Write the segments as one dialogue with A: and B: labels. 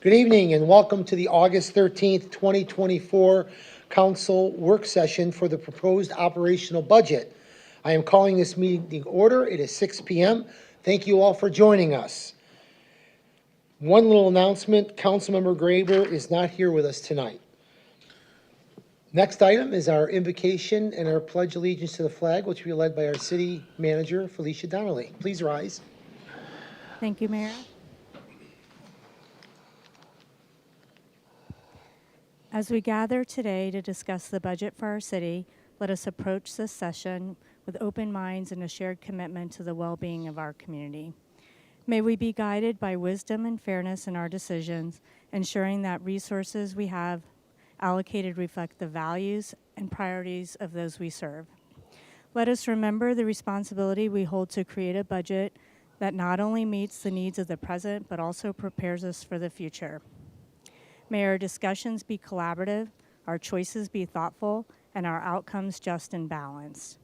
A: Good evening and welcome to the August 13th, 2024 council work session for the proposed operational budget. I am calling this meeting to order. It is 6 p.m. Thank you all for joining us. One little announcement, Councilmember Graber is not here with us tonight. Next item is our invocation and our pledge allegiance to the flag, which will be led by our city manager, Felicia Donnelly. Please rise.
B: Thank you, Mayor. As we gather today to discuss the budget for our city, let us approach this session with open minds and a shared commitment to the well-being of our community. May we be guided by wisdom and fairness in our decisions, ensuring that resources we have allocated reflect the values and priorities of those we serve. Let us remember the responsibility we hold to create a budget that not only meets the needs of the present, but also prepares us for the future. May our discussions be collaborative, our choices be thoughtful, and our outcomes just and balanced.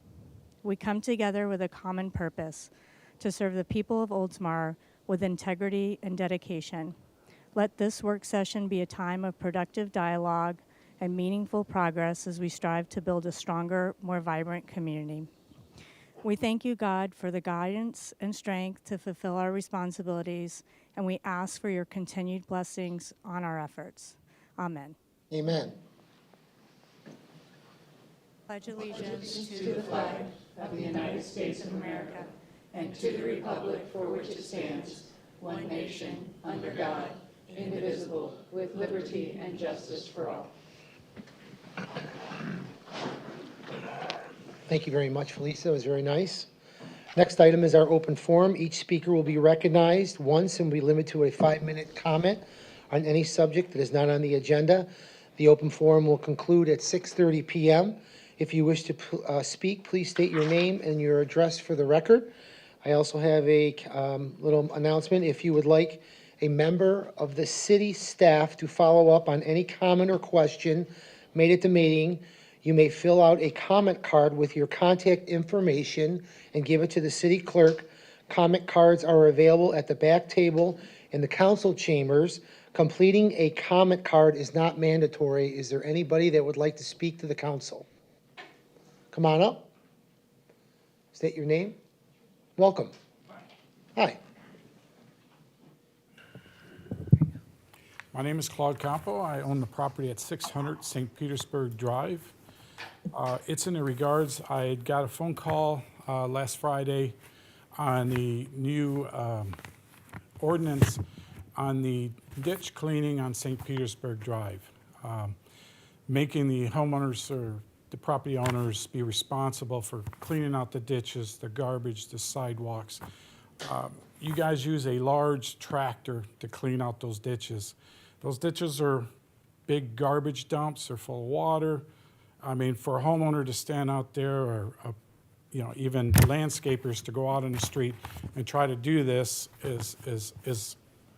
B: We come together with a common purpose, to serve the people of Oldsmar with integrity and dedication. Let this work session be a time of productive dialogue and meaningful progress as we strive to build a stronger, more vibrant community. We thank you, God, for the guidance and strength to fulfill our responsibilities, and we ask for your continued blessings on our efforts. Amen.
A: Amen.
B: Pledge allegiance to the flag of the United States of America and to the republic for which it stands, one nation, under God, indivisible, with liberty and justice for all.
A: Thank you very much, Felicia. It was very nice. Next item is our open forum. Each speaker will be recognized once and will be limited to a 5-minute comment on any subject that is not on the agenda. The open forum will conclude at 6:30 p.m. If you wish to speak, please state your name and your address for the record. I also have a little announcement. If you would like a member of the city staff to follow up on any comment or question made at the meeting, you may fill out a comment card with your contact information and give it to the city clerk. Comment cards are available at the back table in the council chambers. Completing a comment card is not mandatory. Is there anybody that would like to speak to the council? Come on up. State your name. Welcome. Hi.
C: My name is Claude Campo. I own the property at 600 St. Petersburg Drive. It's in the regards, I got a phone call last Friday on the new ordinance on the ditch cleaning on St. Petersburg Drive, making the homeowners or the property owners be responsible for cleaning out the ditches, the garbage, the sidewalks. You guys use a large tractor to clean out those ditches. Those ditches are big garbage dumps. They're full of water. I mean, for a homeowner to stand out there, or even landscapers to go out on the street and try to do this is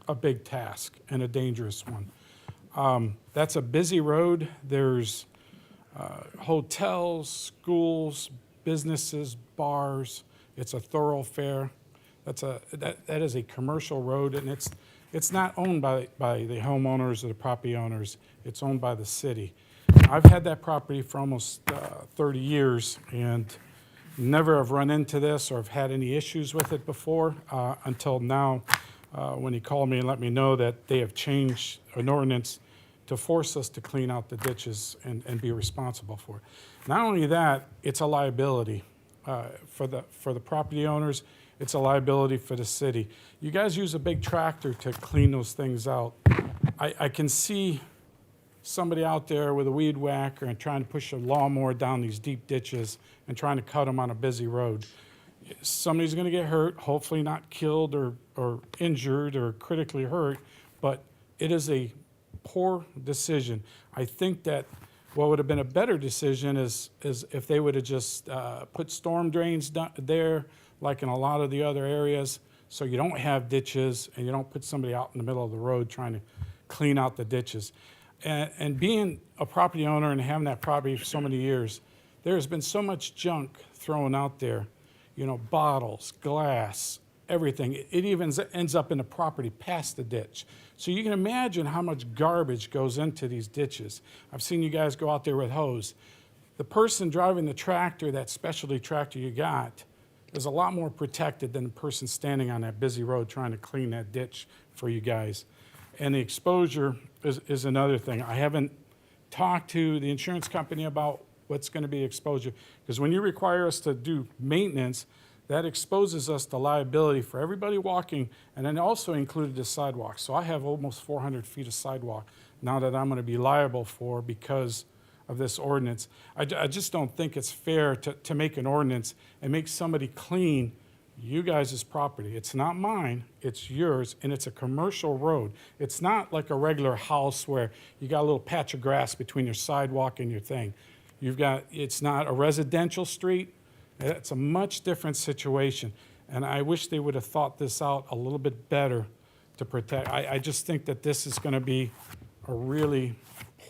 C: a big task and a dangerous one. That's a busy road. There's hotels, schools, businesses, bars. It's a thoroughfare. That is a commercial road, and it's not owned by the homeowners or the property owners. It's owned by the city. I've had that property for almost 30 years and never have run into this or have had any issues with it before until now when he called me and let me know that they have changed an ordinance to force us to clean out the ditches and be responsible for it. Not only that, it's a liability for the property owners. It's a liability for the city. You guys use a big tractor to clean those things out. I can see somebody out there with a weed whacker and trying to push a lawnmower down these deep ditches and trying to cut them on a busy road. Somebody's going to get hurt, hopefully not killed or injured or critically hurt, but it is a poor decision. I think that what would have been a better decision is if they would have just put storm drains there, like in a lot of the other areas, so you don't have ditches and you don't put somebody out in the middle of the road trying to clean out the ditches. And being a property owner and having that property for so many years, there has been so much junk thrown out there, bottles, glass, everything. It even ends up in the property past the ditch. So you can imagine how much garbage goes into these ditches. I've seen you guys go out there with hose. The person driving the tractor, that specialty tractor you got, is a lot more protected than the person standing on that busy road trying to clean that ditch for you guys. And the exposure is another thing. I haven't talked to the insurance company about what's going to be exposure, because when you require us to do maintenance, that exposes us to liability for everybody walking, and then also included the sidewalk. So I have almost 400 feet of sidewalk now that I'm going to be liable for because of this ordinance. I just don't think it's fair to make an ordinance and make somebody clean you guys' property. It's not mine, it's yours, and it's a commercial road. It's not like a regular house where you got a little patch of grass between your sidewalk and your thing. It's not a residential street. It's a much different situation. And I wish they would have thought this out a little bit better to protect. I just think that this is going to be a really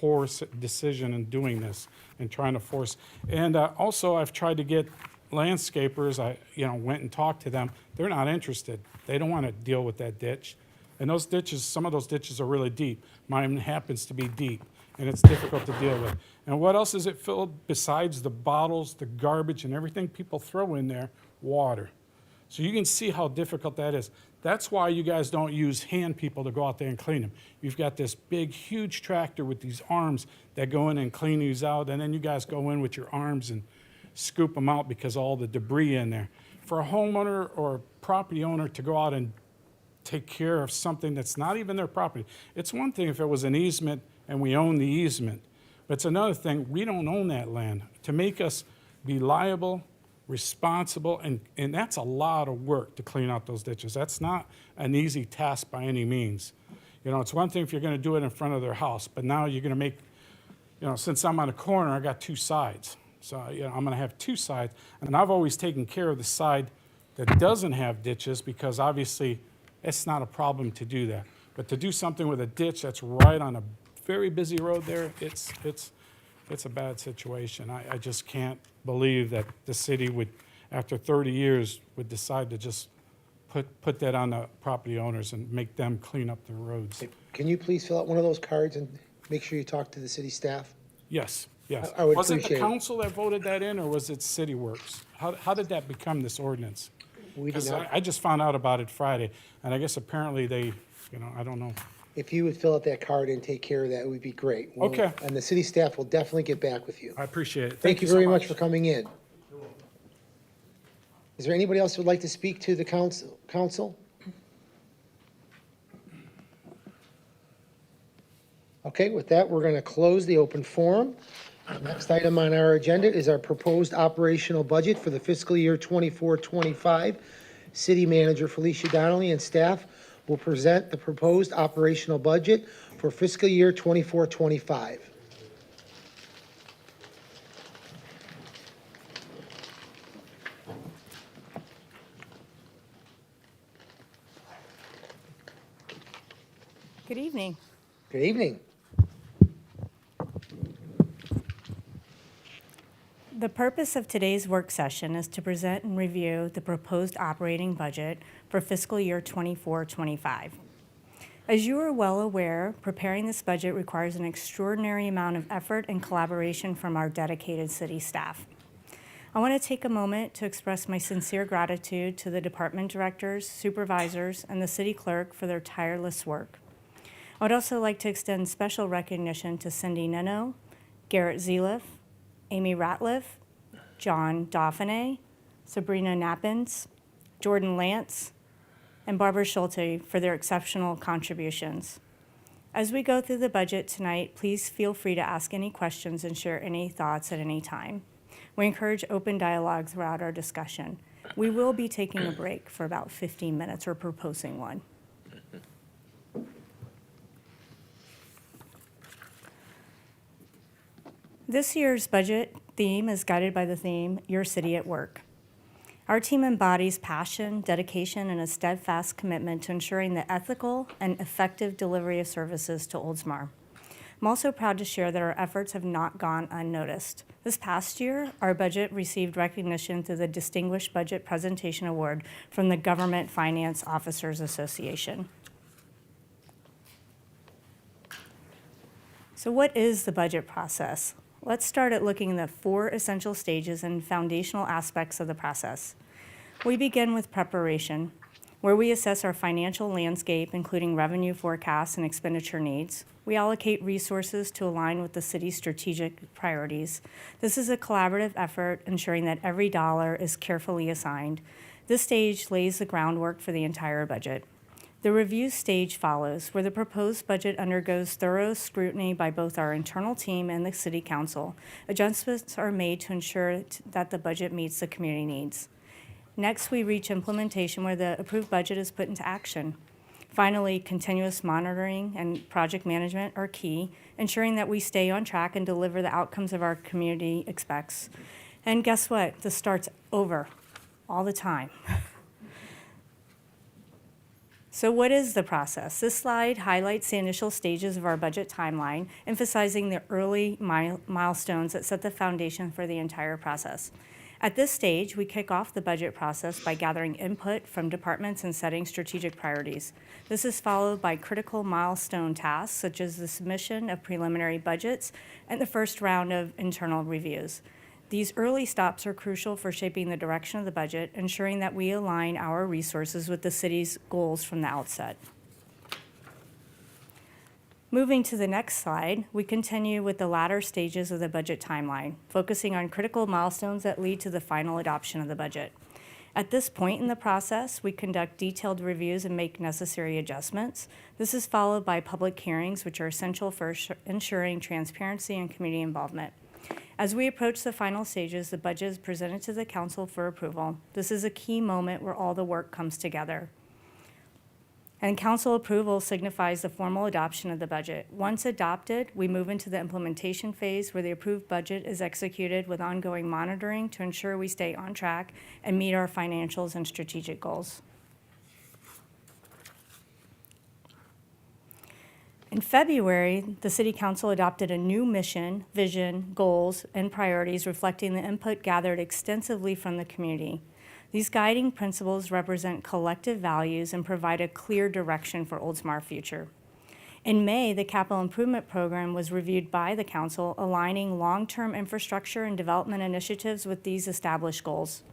C: poor decision in doing this and trying to force. And also, I've tried to get landscapers. I went and talked to them. They're not interested. They don't want to deal with that ditch. And those ditches, some of those ditches are really deep. Mine happens to be deep, and it's difficult to deal with. And what else is it filled besides the bottles, the garbage, and everything people throw in there? Water. So you can see how difficult that is. That's why you guys don't use hand people to go out there and clean them. You've got this big, huge tractor with these arms that go in and clean these out, and then you guys go in with your arms and scoop them out because all the debris in there. For a homeowner or a property owner to go out and take care of something that's not even their property. It's one thing if it was an easement and we own the easement, but it's another thing, we don't own that land. To make us be liable, responsible, and that's a lot of work to clean out those ditches. That's not an easy task by any means. It's one thing if you're gonna do it in front of their house, but now you're gonna make, since I'm on a corner, I got two sides. So, I'm gonna have two sides, and I've always taken care of the side that doesn't have ditches because obviously it's not a problem to do that. But to do something with a ditch that's right on a very busy road there, it's a bad situation. I just can't believe that the city would, after 30 years, would decide to just put that on the property owners and make them clean up their roads.
A: Can you please fill out one of those cards and make sure you talk to the city staff?
C: Yes.
A: I would
C: Was it
A: appreciate
C: the
A: it.
C: council that voted that in, or was it City Works? How did that become this ordinance?
A: We did
C: Because
A: not,
C: I just found out about it Friday, and I guess apparently they, I don't know.
A: if you would fill out that card and take care of that, it would be great.
C: Okay.
A: And the city staff will definitely get back with you.
C: I appreciate it.
A: Thank you
C: so
A: very much for coming in. Is there anybody else who would like to speak to the council? Okay, with that, we're going to close the open forum. Next item on our agenda is our proposed operational budget for the fiscal year 24-25. City Manager Felicia Donnelly and staff will present the proposed operational budget for fiscal year 24-25.
B: Good evening.
A: Good evening.
B: The purpose of today's work session is to present and review the proposed operating budget for fiscal year 24-25. As you are well aware, preparing this budget requires an extraordinary amount of effort and collaboration from our dedicated city staff. I want to take a moment to express my sincere gratitude to the department directors, supervisors, and the city clerk for their tireless work. I would also like to extend special recognition to Cindy Neno, Garrett Zeliff, Amy Ratliff, John Dauphiné, Sabrina Nappins, Jordan Lance, and Barbara Schulte for their exceptional contributions. As we go through the budget tonight, please feel free to ask any questions and share any thoughts at any time. We encourage open dialogue throughout our discussion. We will be taking a break for about 15 minutes or proposing one. This year's budget theme is guided by the theme, Your City at Work. Our team embodies passion, dedication, and a steadfast commitment to ensuring the ethical and effective delivery of services to Oldsmar. I'm also proud to share that our efforts have not gone unnoticed. This past year, our budget received recognition through the Distinguished Budget Presentation Award from the Government Finance Officers Association. So what is the budget process? Let's start at looking at the 4 essential stages and foundational aspects of the process. We begin with preparation, where we assess our financial landscape, including revenue forecasts and expenditure needs. We allocate resources to align with the city's strategic priorities. This is a collaborative effort ensuring that every dollar is carefully assigned. This stage lays the groundwork for the entire budget. The review stage follows, where the proposed budget undergoes thorough scrutiny by both our internal team and the City Council. Adjustments are made to ensure that the budget meets the community needs. Next, we reach implementation, where the approved budget is put into action. Finally, continuous monitoring and project management are key, ensuring that we stay on track and deliver the outcomes of our community expects. And guess what? This starts over all the time. So what is the process? This slide highlights the initial stages of our budget timeline, emphasizing the early milestones that set the foundation for the entire process. At this stage, we kick off the budget process by gathering input from departments and setting strategic priorities. This is followed by critical milestone tasks, such as the submission of preliminary budgets and the first round of internal reviews. These early stops are crucial for shaping the direction of the budget, ensuring that we align our resources with the city's goals from the outset. Moving to the next slide, we continue with the latter stages of the budget timeline, focusing on critical milestones that lead to the final adoption of the budget. At this point in the process, we conduct detailed reviews and make necessary adjustments. This is followed by public hearings, which are essential for ensuring transparency and community involvement. As we approach the final stages, the budget is presented to the council for approval. This is a key moment where all the work comes together. And council approval signifies the formal adoption of the budget. Once adopted, we move into the implementation phase, where the approved budget is executed with ongoing monitoring to ensure we stay on track and meet our financials and strategic goals. In February, the City Council adopted a new mission, vision, goals, and priorities reflecting the input gathered extensively from the community. These guiding principles represent collective values and provide a clear direction for Oldsmar's future. In May, the Capital Improvement Program was reviewed by the Council, aligning long-term infrastructure and development initiatives with these established goals.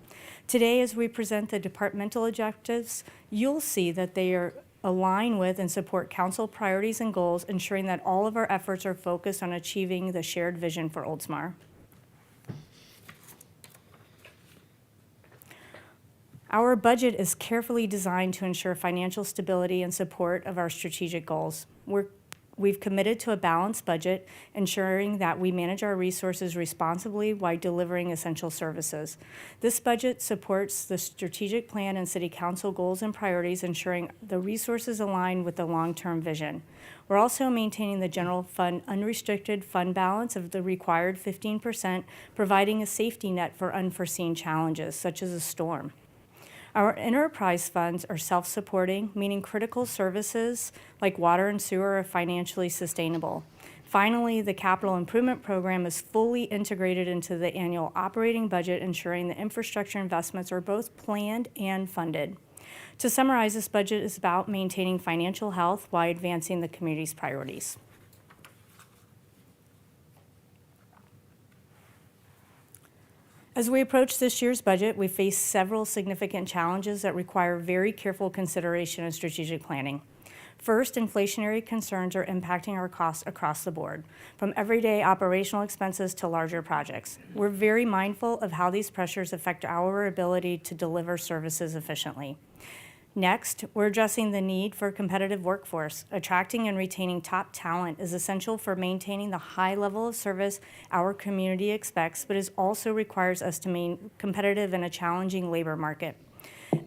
B: Today, as we present the departmental objectives, you'll see that they are align with and support council priorities and goals, ensuring that all of our efforts are focused on achieving the shared vision for Oldsmar. Our budget is carefully designed to ensure financial stability and support of our strategic goals. We've committed to a balanced budget, ensuring that we manage our resources responsibly while delivering essential services. This budget supports the strategic plan and City Council goals and priorities, ensuring the resources align with the long-term vision. We're also maintaining the general fund unrestricted fund balance of the required 15%, providing a safety net for unforeseen challenges, such as a storm. Our enterprise funds are self-supporting, meaning critical services like water and sewer are financially sustainable. Finally, the Capital Improvement Program is fully integrated into the annual operating budget, ensuring the infrastructure investments are both planned and funded. To summarize, this budget is about maintaining financial health while advancing the community's priorities. As we approach this year's budget, we face several significant challenges that require very careful consideration and strategic planning. First, inflationary concerns are impacting our costs across the board, from everyday operational expenses to larger projects. We're very mindful of how these pressures affect our ability to deliver services efficiently. Next, we're addressing the need for a competitive workforce. Attracting and retaining top talent is essential for maintaining the high level of service our community expects, but it also requires us to remain competitive in a challenging labor market.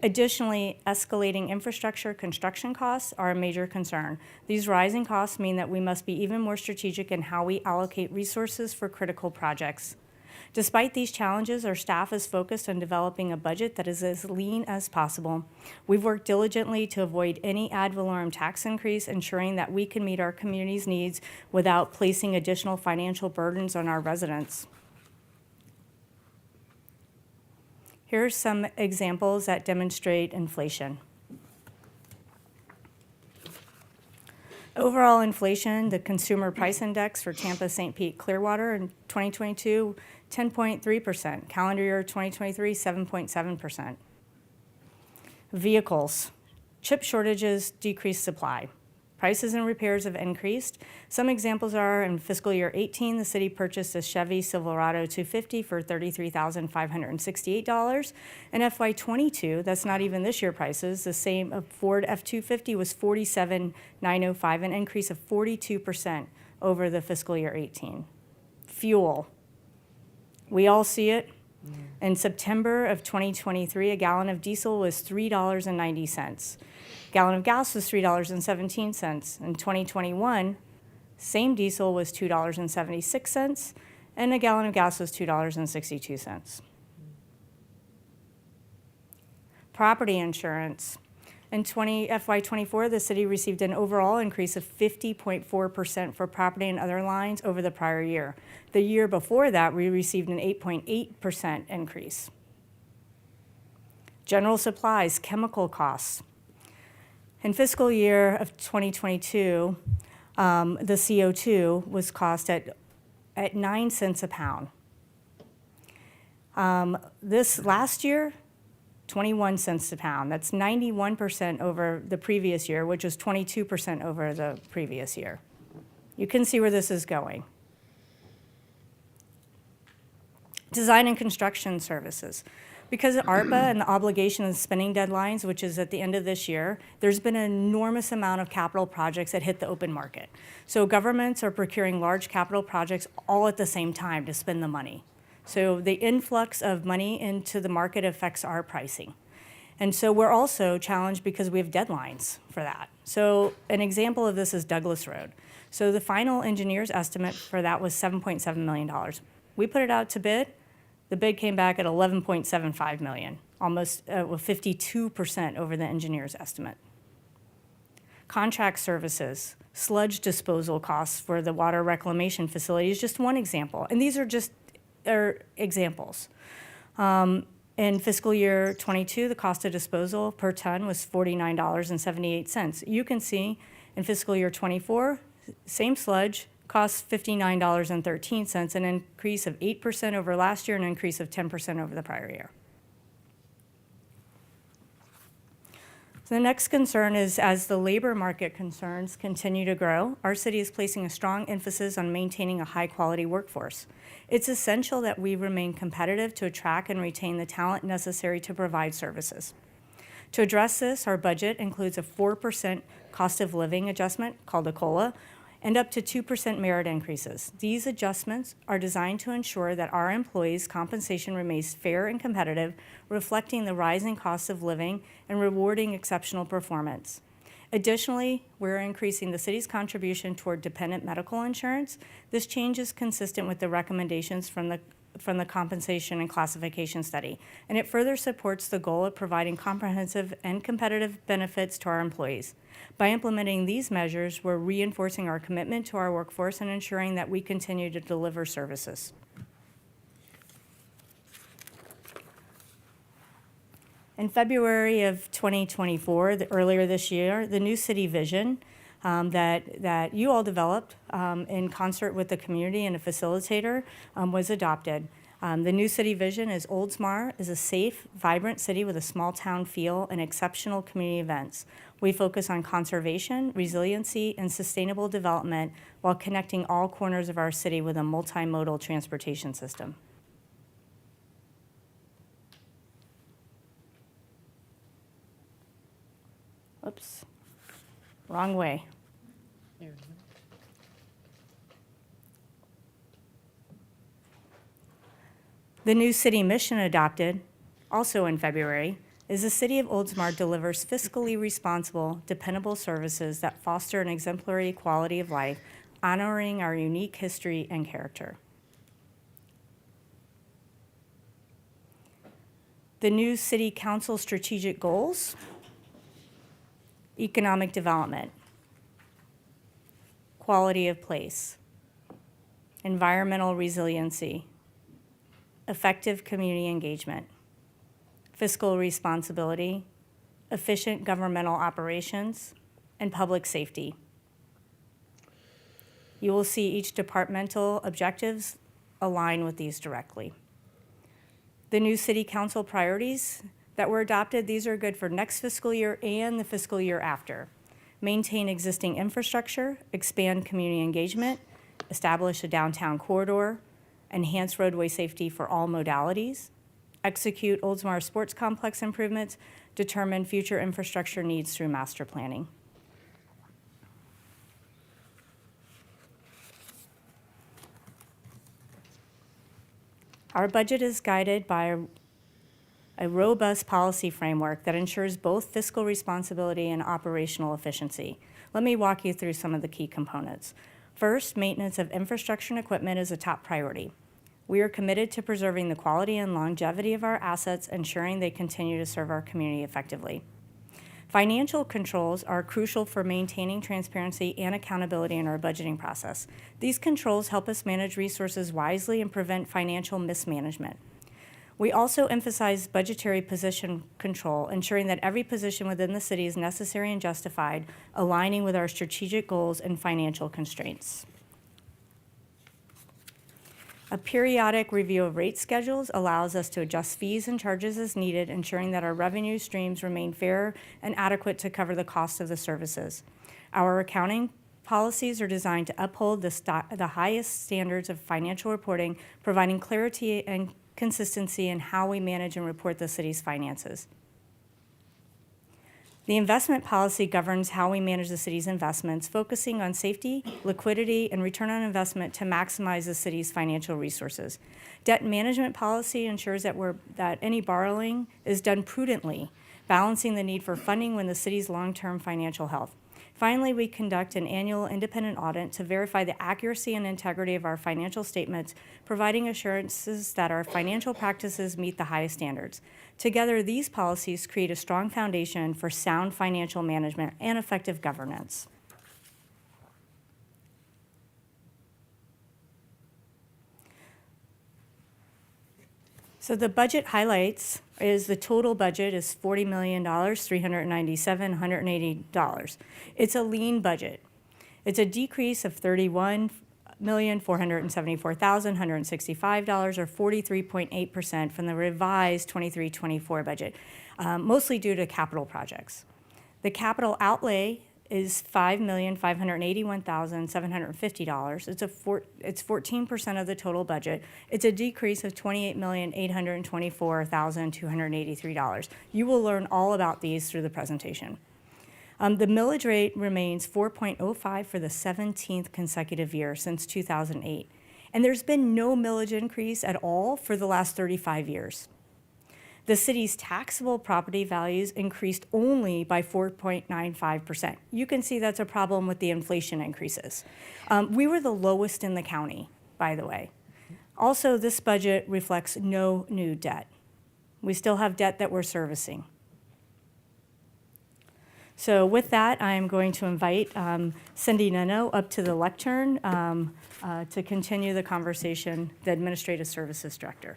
B: Additionally, escalating infrastructure construction costs are a major concern. These rising costs mean that we must be even more strategic in how we allocate resources for critical projects. Despite these challenges, our staff is focused on developing a budget that is as lean as possible. We've worked diligently to avoid any ad valorem tax increase, ensuring that we can meet our community's needs without placing additional financial burdens on our residents. Here are some examples that demonstrate inflation. Overall inflation, the Consumer Price Index for Tampa, St. Pete, Clearwater in 2022, 10.3%. Calendar year 2023, 7.7%. Vehicles. Chip shortages decreased supply. Prices and repairs have increased. Some examples are in fiscal year 18, the city purchased a Chevy Silverado 250 for $33,568. In FY 22, that's not even this year prices, the same Ford F-250 was $47,905, an increase of 42% over the fiscal year 18. Fuel. We all see it. In September of 2023, a gallon of diesel was $3.90. Gallon of gas was $3.17. In 2021, same diesel was $2.76, and a gallon of gas was $2.62. Property insurance. In FY 24, the city received an overall increase of 50.4% for property and other lines over the prior year. The year before that, we received an 8.8% increase. General supplies, chemical costs. In fiscal year of 2022, the CO2 was cost at 9 cents a pound. This last year, 21 cents a pound. That's 91% over the previous year, which was 22% over the previous year. You can see where this is going. Design and construction services. Because of ARPA and the obligation and spending deadlines, which is at the end of this year, there's been an enormous amount of capital projects that hit the open market. So governments are procuring large capital projects all at the same time to spend the money. So the influx of money into the market affects our pricing. And so we're also challenged because we have deadlines for that. So an example of this is Douglas Road. So the final engineer's estimate for that was $7.7 million. We put it out to bid. The bid came back at $11.75 million, almost 52% over the engineer's estimate. Contract services, sludge disposal costs for the water reclamation facility is just one example. And these are just examples. In fiscal year 22, the cost of disposal per ton was $49.78. You can see in fiscal year 24, same sludge, costs $59.13, an increase of 8% over last year, an increase of 10% over the prior year. So the next concern is, as the labor market concerns continue to grow, our city is placing a strong emphasis on maintaining a high-quality workforce. It's essential that we remain competitive to attract and retain the talent necessary to provide services. To address this, our budget includes a 4% cost of living adjustment, called a COLA, and up to 2% merit increases. These adjustments are designed to ensure that our employees' compensation remains fair and competitive, reflecting the rising cost of living and rewarding exceptional performance. Additionally, we're increasing the city's contribution toward dependent medical insurance. This change is consistent with the recommendations from the compensation and classification study, and it further supports the goal of providing comprehensive and competitive benefits to our employees. By implementing these measures, we're reinforcing our commitment to our workforce and ensuring that we continue to deliver services. In February of 2024, earlier this year, the new city vision that you all developed in concert with the community and a facilitator was adopted. The new city vision is Oldsmar is a safe, vibrant city with a small town feel and exceptional community events. We focus on conservation, resiliency, and sustainable development while connecting all corners of our city with a multimodal transportation system. Oops, wrong way. The new city mission adopted, also in February, is the City of Oldsmar delivers fiscally responsible, dependable services that foster an exemplary quality of life, honoring our unique history and character. the new city council strategic goals, economic development, quality of place, environmental resiliency, effective community engagement, fiscal responsibility, efficient governmental operations, and public safety. You will see each departmental objectives align with these directly. The new city council priorities that were adopted, these are good for next fiscal year and the fiscal year after. Maintain existing infrastructure, expand community engagement, establish a downtown corridor, enhance roadway safety for all modalities, execute Oldsmar Sports Complex improvements, determine future infrastructure needs through master planning. Our budget is guided by a robust policy framework that ensures both fiscal responsibility and operational efficiency. Let me walk you through some of the key components. First, maintenance of infrastructure and equipment is a top priority. We are committed to preserving the quality and longevity of our assets, ensuring they continue to serve our community effectively. Financial controls are crucial for maintaining transparency and accountability in our budgeting process. These controls help us manage resources wisely and prevent financial mismanagement. We also emphasize budgetary position control, ensuring that every position within the city is necessary and justified, aligning with our strategic goals and financial constraints. A periodic review of rate schedules allows us to adjust fees and charges as needed, ensuring that our revenue streams remain fair and adequate to cover the cost of the services. Our accounting policies are designed to uphold the highest standards of financial reporting, providing clarity and consistency in how we manage and report the city's finances. The investment policy governs how we manage the city's investments, focusing on safety, liquidity, and return on investment to maximize the city's financial resources. Debt management policy ensures that any borrowing is done prudently, balancing the need for funding with the city's long-term financial health. Finally, we conduct an annual independent audit to verify the accuracy and integrity of our financial statements, providing assurances that our financial practices meet the highest standards. Together, these policies create a strong foundation for sound financial management and effective governance. So the budget highlights is the total budget is $40,397,180. It's a lean budget. It's a decrease of $31,474,165, or 43.8% from the revised 23-24 budget, mostly due to capital projects. The capital outlay is $5,581,750. It's 14% of the total budget. It's a decrease of $28,824,283. You will learn all about these through the presentation. The millage rate remains 4.05 for the 17th consecutive year since 2008. And there's been no millage increase at all for the last 35 years. The city's taxable property values increased only by 4.95%. You can see that's a problem with the inflation increases. We were the lowest in the county, by the way. Also, this budget reflects no new debt. We still have debt that we're servicing. So with that, I'm going to invite Cindy Neno up to the lectern to continue the conversation, the Administrative Services Director.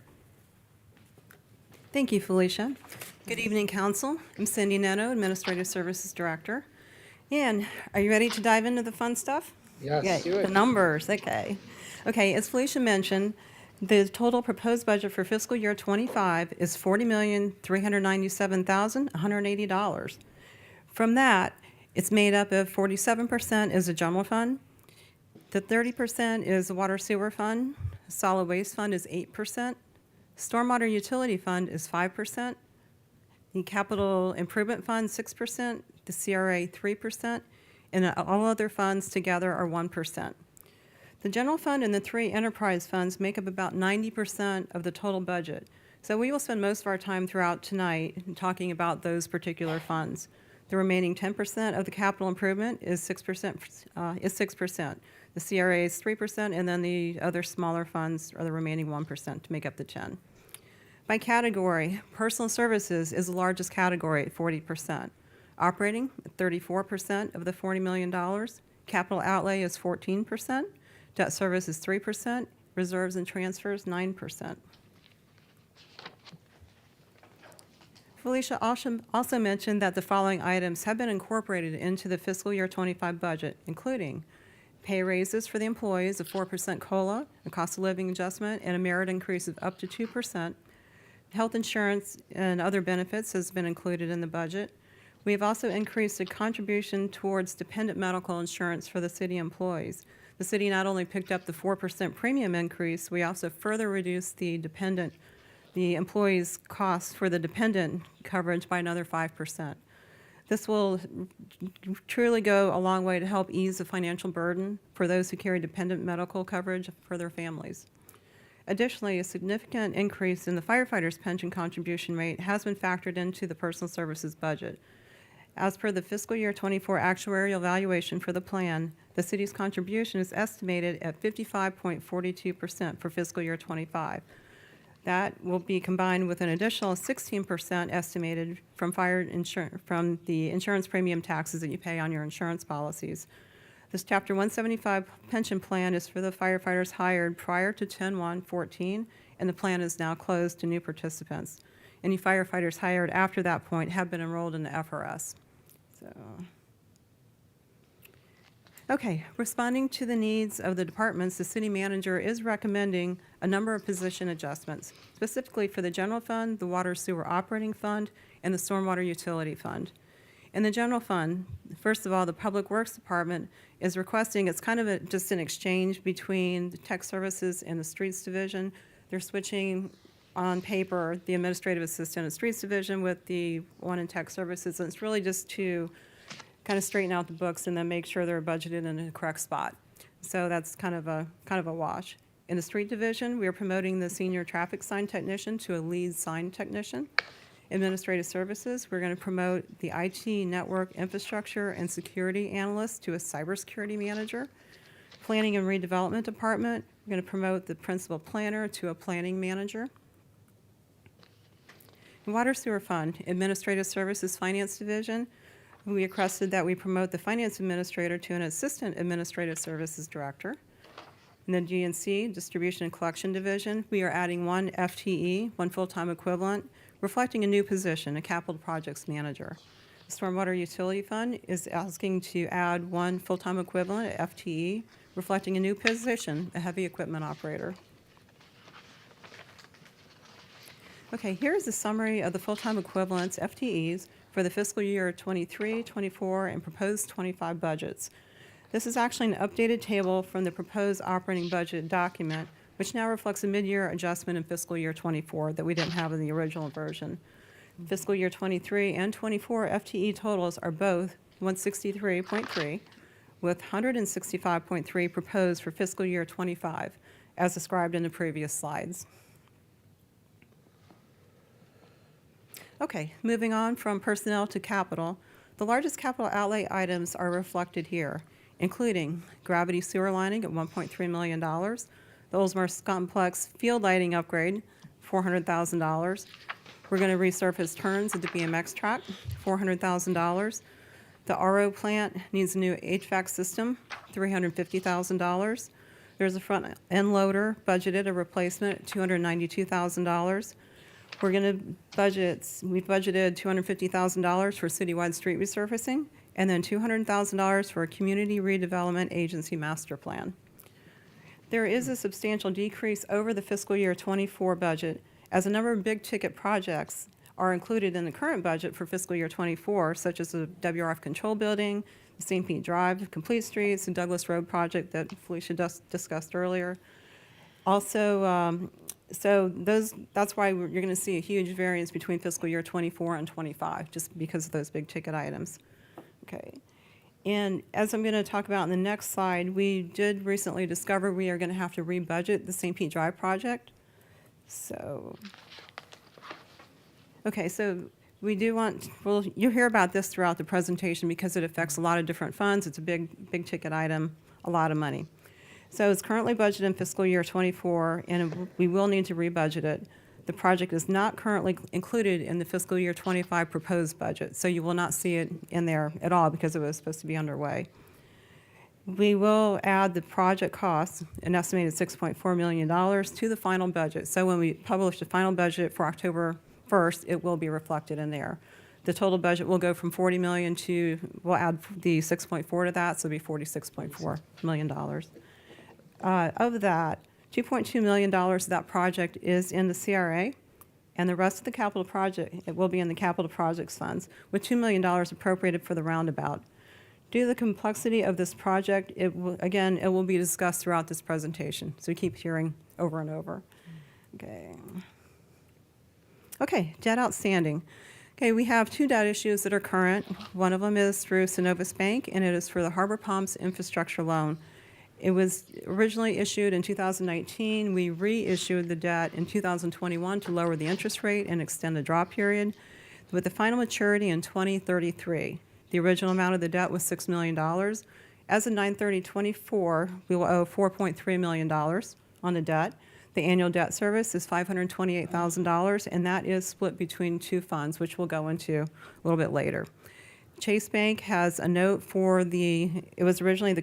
D: Thank you, Felicia. Good evening, Council. I'm Cindy Neto, Administrative Services Director. And are you ready to dive into the fun stuff?
A: Yes.
D: Okay, the numbers, okay. Okay, as Felicia mentioned, the total proposed budget for fiscal year '25 is $40,397,180. From that, it's made up of 47% is the general fund, the 30% is the water sewer fund, solid waste fund is 8%, stormwater utility fund is 5%, the capital improvement fund 6%, the CRA 3%, and all other funds together are 1%. The general fund and the three enterprise funds make up about 90% of the total budget. So we will spend most of our time throughout tonight talking about those particular funds. The remaining 10% of the capital improvement is 6%. The CRA is 3%, and then the other smaller funds are the remaining 1% to make up the 10. By category, personal services is the largest category at 40%. Operating, at 34% of the $40 million. Capital outlay is 14%. Debt service is 3%. Reserves and transfers, 9%. Felicia also mentioned that the following items have been incorporated into the fiscal year 25 budget, including pay raises for the employees of 4% COLA, a cost of living adjustment, and a merit increase of up to 2%. Health insurance and other benefits has been included in the budget. We have also increased the contribution towards dependent medical insurance for the city employees. The city not only picked up the 4% premium increase, we also further reduced the employees' costs for the dependent coverage by another 5%. This will truly go a long way to help ease the financial burden for those who carry dependent medical coverage for their families. Additionally, a significant increase in the firefighters' pension contribution rate has been factored into the personal services budget. As per the fiscal year 24 actuarial valuation for the plan, the city's contribution is estimated at 55.42% for fiscal year 25. That will be combined with an additional 16% estimated from from the insurance premium taxes that you pay on your insurance policies. This Chapter 175 pension plan is for the firefighters hired prior to 10/1/14, and the plan is now closed to new participants. Any firefighters hired after that point have been enrolled in the FRS. Okay, responding to the needs of the departments, the city manager is recommending a number of position adjustments, specifically for the general fund, the water sewer operating fund, and the stormwater utility fund. In the general fund, first of all, the Public Works Department is requesting, it's kind of just an exchange between the tech services and the streets division. They're switching on paper the administrative assistant and streets division with the one in tech services, and it's really just to kind of straighten out the books and then make sure they're budgeted in the correct spot. So that's kind of a wash. In the street division, we are promoting the senior traffic sign technician to a lead sign technician. Administrative services, we're going to promote the IT network infrastructure and security analyst to a cybersecurity manager. Planning and redevelopment department, we're going to promote the principal planner to a planning manager. Water sewer fund, administrative services finance division, we requested that we promote the finance administrator to an assistant administrative services director. In the GNC, distribution and collection division, we are adding one FTE, one full-time equivalent, reflecting a new position, a capital projects manager. The stormwater utility fund is asking to add one full-time equivalent, a FTE, reflecting a new position, a heavy equipment operator. Okay, here's a summary of the full-time equivalents, FTEs, for the fiscal year 23, 24, and proposed 25 budgets. This is actually an updated table from the proposed operating budget document, which now reflects a mid-year adjustment in fiscal year 24 that we didn't have in the original version. Fiscal year 23 and 24 FTE totals are both 163.3, with 165.3 proposed for fiscal year 25, as described in the previous slides. Okay, moving on from personnel to capital. The largest capital outlay items are reflected here, including gravity sewer lining at $1.3 million, the Oldsmar Complex field lighting upgrade, $400,000. We're going to resurface turns at the BMX track, $400,000. The RO plant needs a new HVAC system, $350,000. There's a front end loader budgeted a replacement at $292,000. We're going to we've budgeted $250,000 for citywide street resurfacing, and then $200,000 for a community redevelopment agency master plan. There is a substantial decrease over the fiscal year 24 budget, as a number of big ticket projects are included in the current budget for fiscal year 24, such as the WRF control building, the St. Pete Drive, Complete Streets, the Douglas Road project that Felicia discussed earlier. Also, that's why you're going to see a huge variance between fiscal year 24 and 25, just because of those big ticket items. Okay. And as I'm going to talk about in the next slide, we did recently discover we are going to have to rebudget the St. Pete Drive project. So, okay, so we do want, well, you'll hear about this throughout the presentation because it affects a lot of different funds. It's a big ticket item, a lot of money. So it's currently budgeted in fiscal year 24, and we will need to rebudget it. The project is not currently included in the fiscal year 25 proposed budget, so you will not see it in there at all because it was supposed to be underway. We will add the project costs, an estimated $6.4 million, to the final budget. So when we publish the final budget for October 1st, it will be reflected in there. The total budget will go from $40 million to, we'll add the 6.4 to that, so it'll be $46.4 million. Of that, $2.2 million of that project is in the CRA, and the rest of the capital project, it will be in the capital projects funds, with $2 million appropriated for the roundabout. Due to the complexity of this project, it will be discussed throughout this presentation, so keep hearing over and over. Okay, debt outstanding. Okay, we have two debt issues that are current. One of them is through Synovus Bank, and it is for the Harbor Palms infrastructure loan. It was originally issued in 2019. We reissued the debt in 2021 to lower the interest rate and extend the draw period, with the final maturity in 2033. The original amount of the debt was $6 million. As of 9/30/24, we will owe $4.3 million on the debt. The annual debt service is $528,000, and that is split between two funds, which we'll go into a little bit later. Chase Bank has a note for it was originally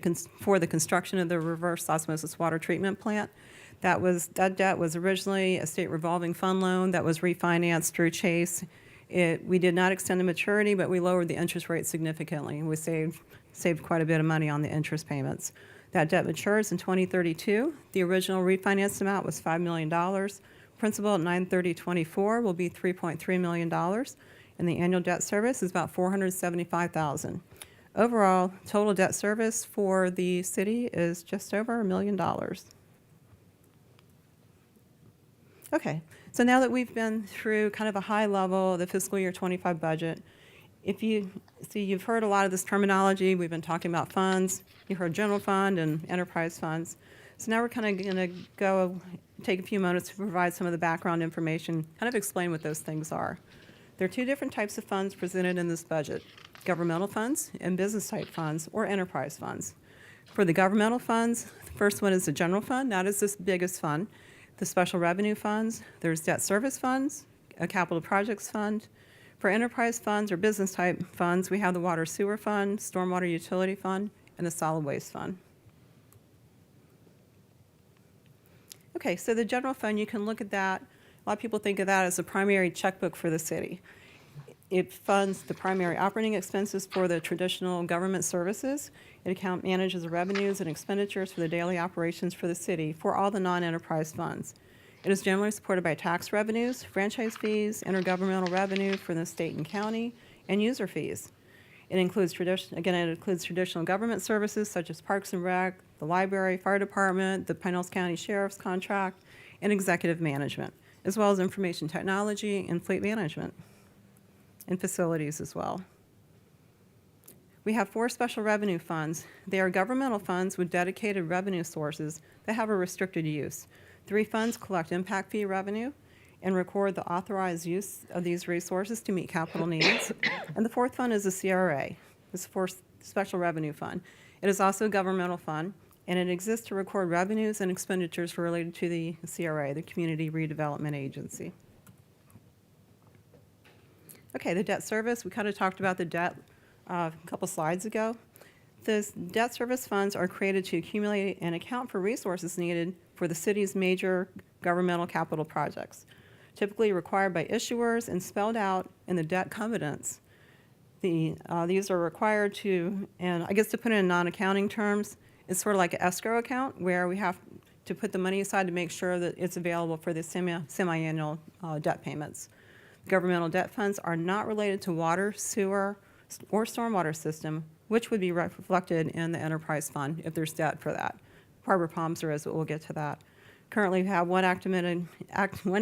D: for the construction of the reverse osmosis water treatment plant. That debt was originally a state revolving fund loan that was refinanced through Chase. We did not extend the maturity, but we lowered the interest rate significantly. We saved quite a bit of money on the interest payments. That debt matures in 2032. The original refinanced amount was $5 million. Principal at 9/30/24 will be $3.3 million, and the annual debt service is about $475,000. Overall, total debt service for the city is just over $1 million. Okay, so now that we've been through kind of a high level of the fiscal year 25 budget, if you see, you've heard a lot of this terminology. We've been talking about funds. You've heard general fund and enterprise funds. So now we're kind of going to take a few moments to provide some of the background information, kind of explain what those things are. There are two different types of funds presented in this budget: governmental funds and business type funds, or enterprise funds. For the governmental funds, the first one is the general fund. That is the biggest fund. The special revenue funds, there's debt service funds, a capital projects fund. For enterprise funds or business type funds, we have the water sewer fund, stormwater utility fund, and the solid waste fund. Okay, so the general fund, you can look at that. A lot of people think of that as the primary checkbook for the city. It funds the primary operating expenses for the traditional government services. It manages the revenues and expenditures for the daily operations for the city for all the non-enterprise funds. It is generally supported by tax revenues, franchise fees, intergovernmental revenue for the state and county, and user fees. It includes traditional government services such as Parks and Rec, the library, fire department, the Pinellas County Sheriff's contract, and executive management, as well as information technology and fleet management, and facilities as well. We have 4 special revenue funds. They are governmental funds with dedicated revenue sources that have a restricted use. 3 funds collect impact fee revenue and record the authorized use of these resources to meet capital needs. And the 4th fund is the CRA, this 4th special revenue fund. It is also a governmental fund, and it exists to record revenues and expenditures related to the CRA, the Community Redevelopment Agency. Okay, the debt service, we kind of talked about the debt a couple slides ago. The debt service funds are created to accumulate and account for resources needed for the city's major governmental capital projects, typically required by issuers and spelled out in the debt covenants. These are required to, and I guess to put it in non-accounting terms, it's sort of like an escrow account where we have to put the money aside to make sure that it's available for the semi-annual debt payments. Governmental debt funds are not related to water, sewer, or stormwater system, which would be reflected in the enterprise fund if there's debt for that. Harbor Palms there is, but we'll get to that. Currently, we have one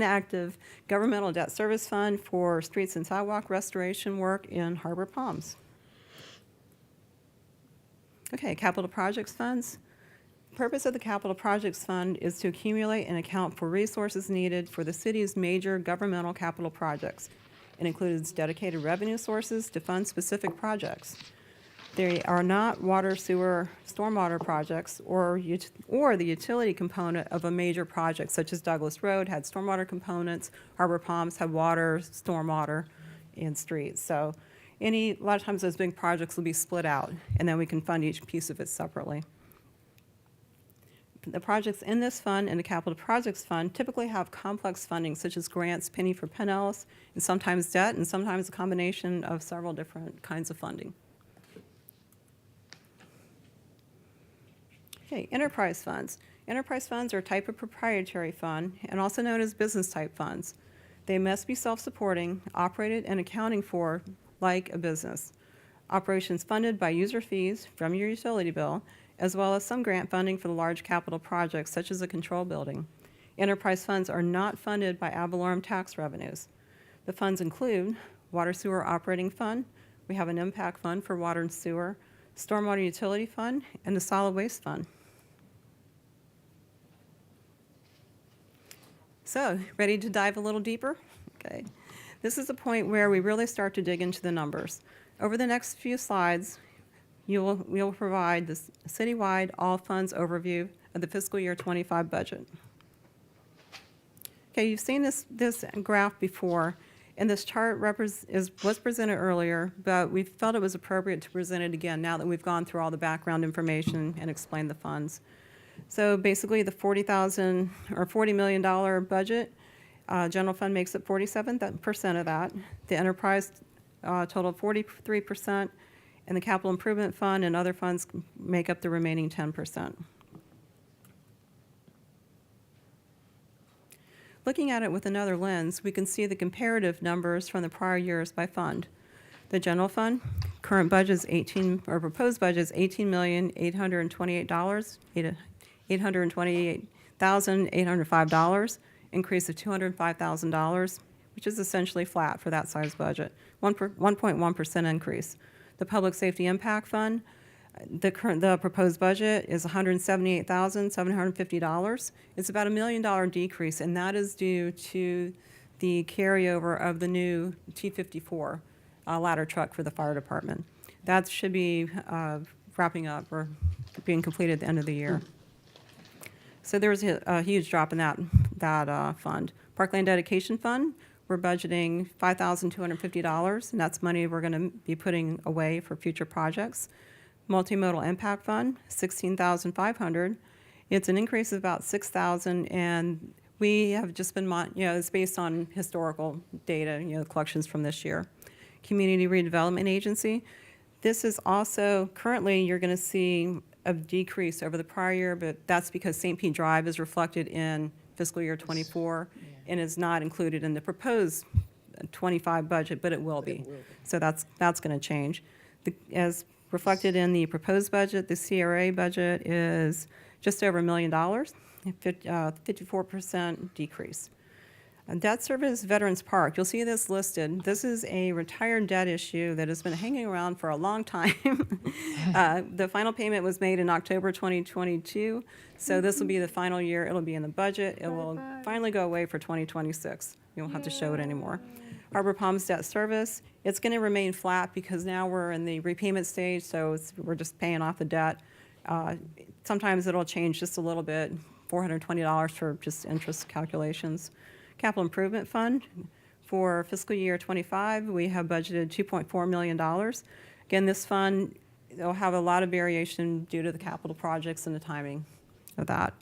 D: active governmental debt service fund for streets and sidewalk restoration work in Harbor Palms. Okay, capital projects funds. The purpose of the capital projects fund is to accumulate and account for resources needed for the city's major governmental capital projects. It includes dedicated revenue sources to fund specific projects. They are not water, sewer, stormwater projects or the utility component of a major project, such as Douglas Road had stormwater components, Harbor Palms had water, stormwater, and streets. So a lot of times those big projects will be split out, and then we can fund each piece of it separately. The projects in this fund and the capital projects fund typically have complex funding, such as grants, penny for Pinellas, and sometimes debt, and sometimes a combination of several different kinds of funding. Okay, enterprise funds. Enterprise funds are a type of proprietary fund and also known as business type funds. They must be self-supporting, operated and accounting for like a business. Operations funded by user fees from your utility bill, as well as some grant funding for the large capital projects such as a control building. Enterprise funds are not funded by ad valorem tax revenues. The funds include Water Sewer Operating Fund. We have an impact fund for water and sewer, Stormwater Utility Fund, and the Solid Waste Fund. So, ready to dive a little deeper? Okay. This is the point where we really start to dig into the numbers. Over the next few slides, we will provide this citywide all funds overview of the fiscal year 25 budget. Okay, you've seen this graph before, and this chart was presented earlier, but we felt it was appropriate to present it again now that we've gone through all the background information and explained the funds. So basically, the $40 million budget, general fund makes up 47% of that. The enterprise total 43%, and the capital improvement fund and other funds make up the remaining 10%. Looking at it with another lens, we can see the comparative numbers from the prior years by fund. The general fund, current budget is proposed budget is $828,805, increase of $205,000, which is essentially flat for that size budget, 1.1% increase. The Public Safety Impact Fund, the proposed budget is $178,750. It's about $1 million decrease, and that is due to the carryover of the new T-54 ladder truck for the fire department. That should be wrapping up or being completed at the end of the year. So there was a huge drop in that fund. Parkland Dedication Fund, we're budgeting $5,250, and that's money we're going to be putting away for future projects. Multimodal Impact Fund, $16,500. It's an increase of about $6,000, and we have just been, it's based on historical data, collections from this year. Community Redevelopment Agency, this is also, currently you're going to see a decrease over the prior year, but that's because St. Pete Drive is reflected in fiscal year 24 and is not included in the proposed 25 budget, but it will be. So that's going to change. As reflected in the proposed budget, the CRA budget is just over $1 million, 54% decrease. Debt service Veterans Park, you'll see this listed. This is a retired debt issue that has been hanging around for a long time. The final payment was made in October 2022, so this will be the final year. It'll be in the budget. It will finally go away for 2026. You won't have to show it anymore. Harbor Palms debt service, it's going to remain flat because now we're in the repayment stage, so we're just paying off the debt. Sometimes it'll change just a little bit, $420 for just interest calculations. Capital Improvement Fund, for fiscal year 25, we have budgeted $2.4 million. Again, this fund, it'll have a lot of variation due to the capital projects and the timing of that.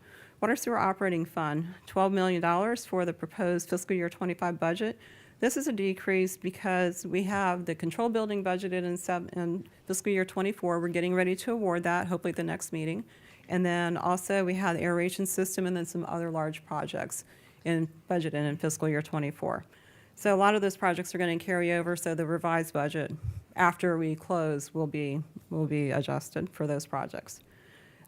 D: Water Sewer Operating Fund, $12 million for the proposed fiscal year 25 budget. This is a decrease because we have the control building budgeted in fiscal year 24. We're getting ready to award that, hopefully at the next meeting. And then also we have the aeration system and then some other large projects in budgeted in fiscal year 24. So a lot of those projects are going to carry over, so the revised budget after we close will be adjusted for those projects.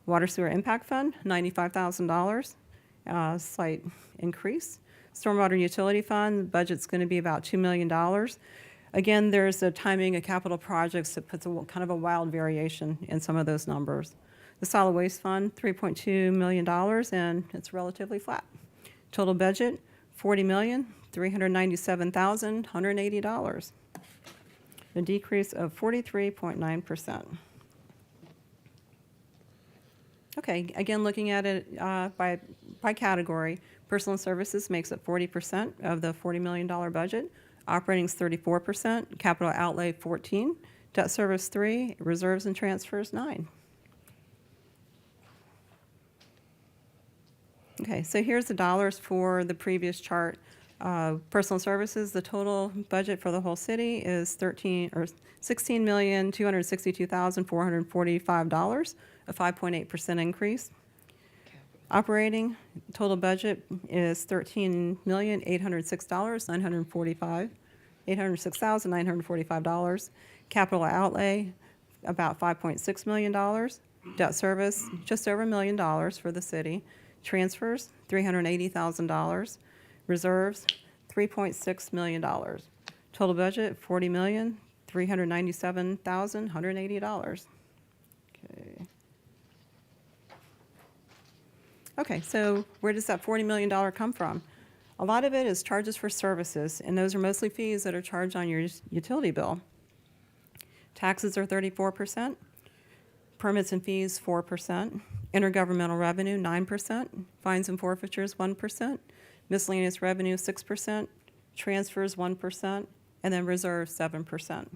D: Water Sewer Impact Fund, $95,000, slight increase. Stormwater Utility Fund, budget's going to be about $2 million. Again, there's a timing of capital projects that puts kind of a wild variation in some of those numbers. The Solid Waste Fund, $3.2 million, and it's relatively flat. Total budget, $40,397,180, a decrease of 43.9%. Okay, again, looking at it by category, personal services makes up 40% of the $40 million budget. Operating is 34%, capital outlay 14, debt service 3, reserves and transfers 9. Okay, so here's the dollars for the previous chart. Personal services, the total budget for the whole city is $16,262,445, a 5.8% increase. Operating, total budget is $806,945. Capital outlay, about $5.6 million. Debt service, just over $1 million for the city. Transfers, $380,000. Reserves, $3.6 million. Total budget, $40,397,180. Okay. Okay, so where does that $40 million come from? A lot of it is charges for services, and those are mostly fees that are charged on your utility bill. Taxes are 34%, permits and fees 4%, intergovernmental revenue 9%, fines and forfeitures 1%, miscellaneous revenue 6%, transfers 1%, and then reserves 7%.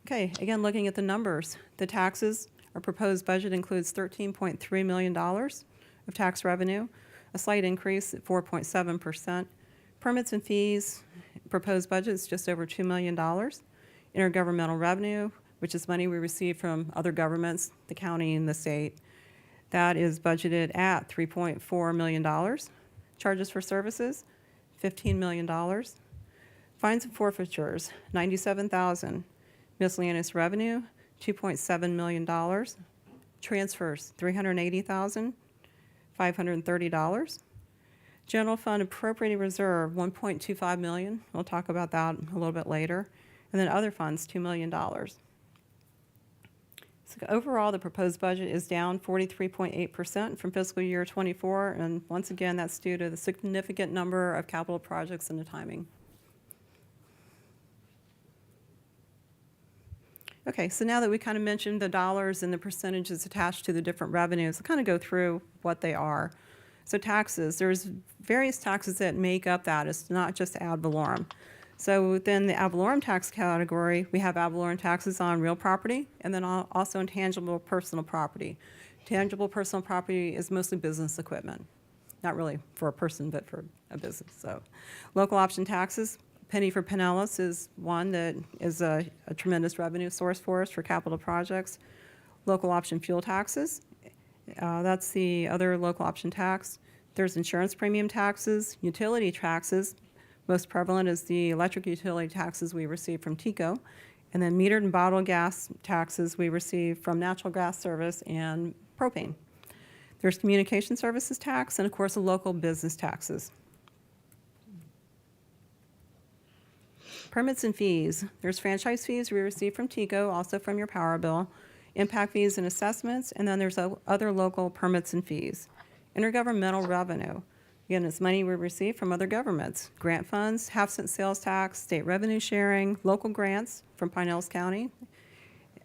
D: Okay, again, looking at the numbers, the taxes, our proposed budget includes $13.3 million of tax revenue, a slight increase at 4.7%. Permits and fees, proposed budget is just over $2 million. Intergovernmental revenue, which is money we receive from other governments, the county and the state, that is budgeted at $3.4 million. Charges for services, $15 million. Fines and forfeitures, $97,000. Miscellaneous revenue, $2.7 million. Transfers, $380,530. General fund appropriated reserve, $1.25 million. We'll talk about that a little bit later. And then other funds, $2 million. So overall, the proposed budget is down 43.8% from fiscal year '24, and once again, that's due to the significant number of capital projects and the timing. Okay, so now that we kind of mentioned the dollars and the percentages attached to the different revenues, I'll kind of go through what they are. So taxes, there's various taxes that make up that. It's not just ad valorem. So within the ad valorem tax category, we have ad valorem taxes on real property and then also intangible personal property. Tangible personal property is mostly business equipment, not really for a person, but for a business. So local option taxes, penny for Pinellas is one that is a tremendous revenue source for us for capital projects. Local option fuel taxes, that's the other local option tax. There's insurance premium taxes, utility taxes. Most prevalent is the electric utility taxes we receive from TECO. And then metered and bottled gas taxes we receive from natural gas service and propane. There's communication services tax and, of course, the local business taxes. Permits and fees. There's franchise fees we receive from TECO, also from your power bill, impact fees and assessments, and then there's other local permits and fees. Intergovernmental revenue. Again, it's money we receive from other governments. Grant funds, half-cent sales tax, state revenue sharing, local grants from Pinellas County,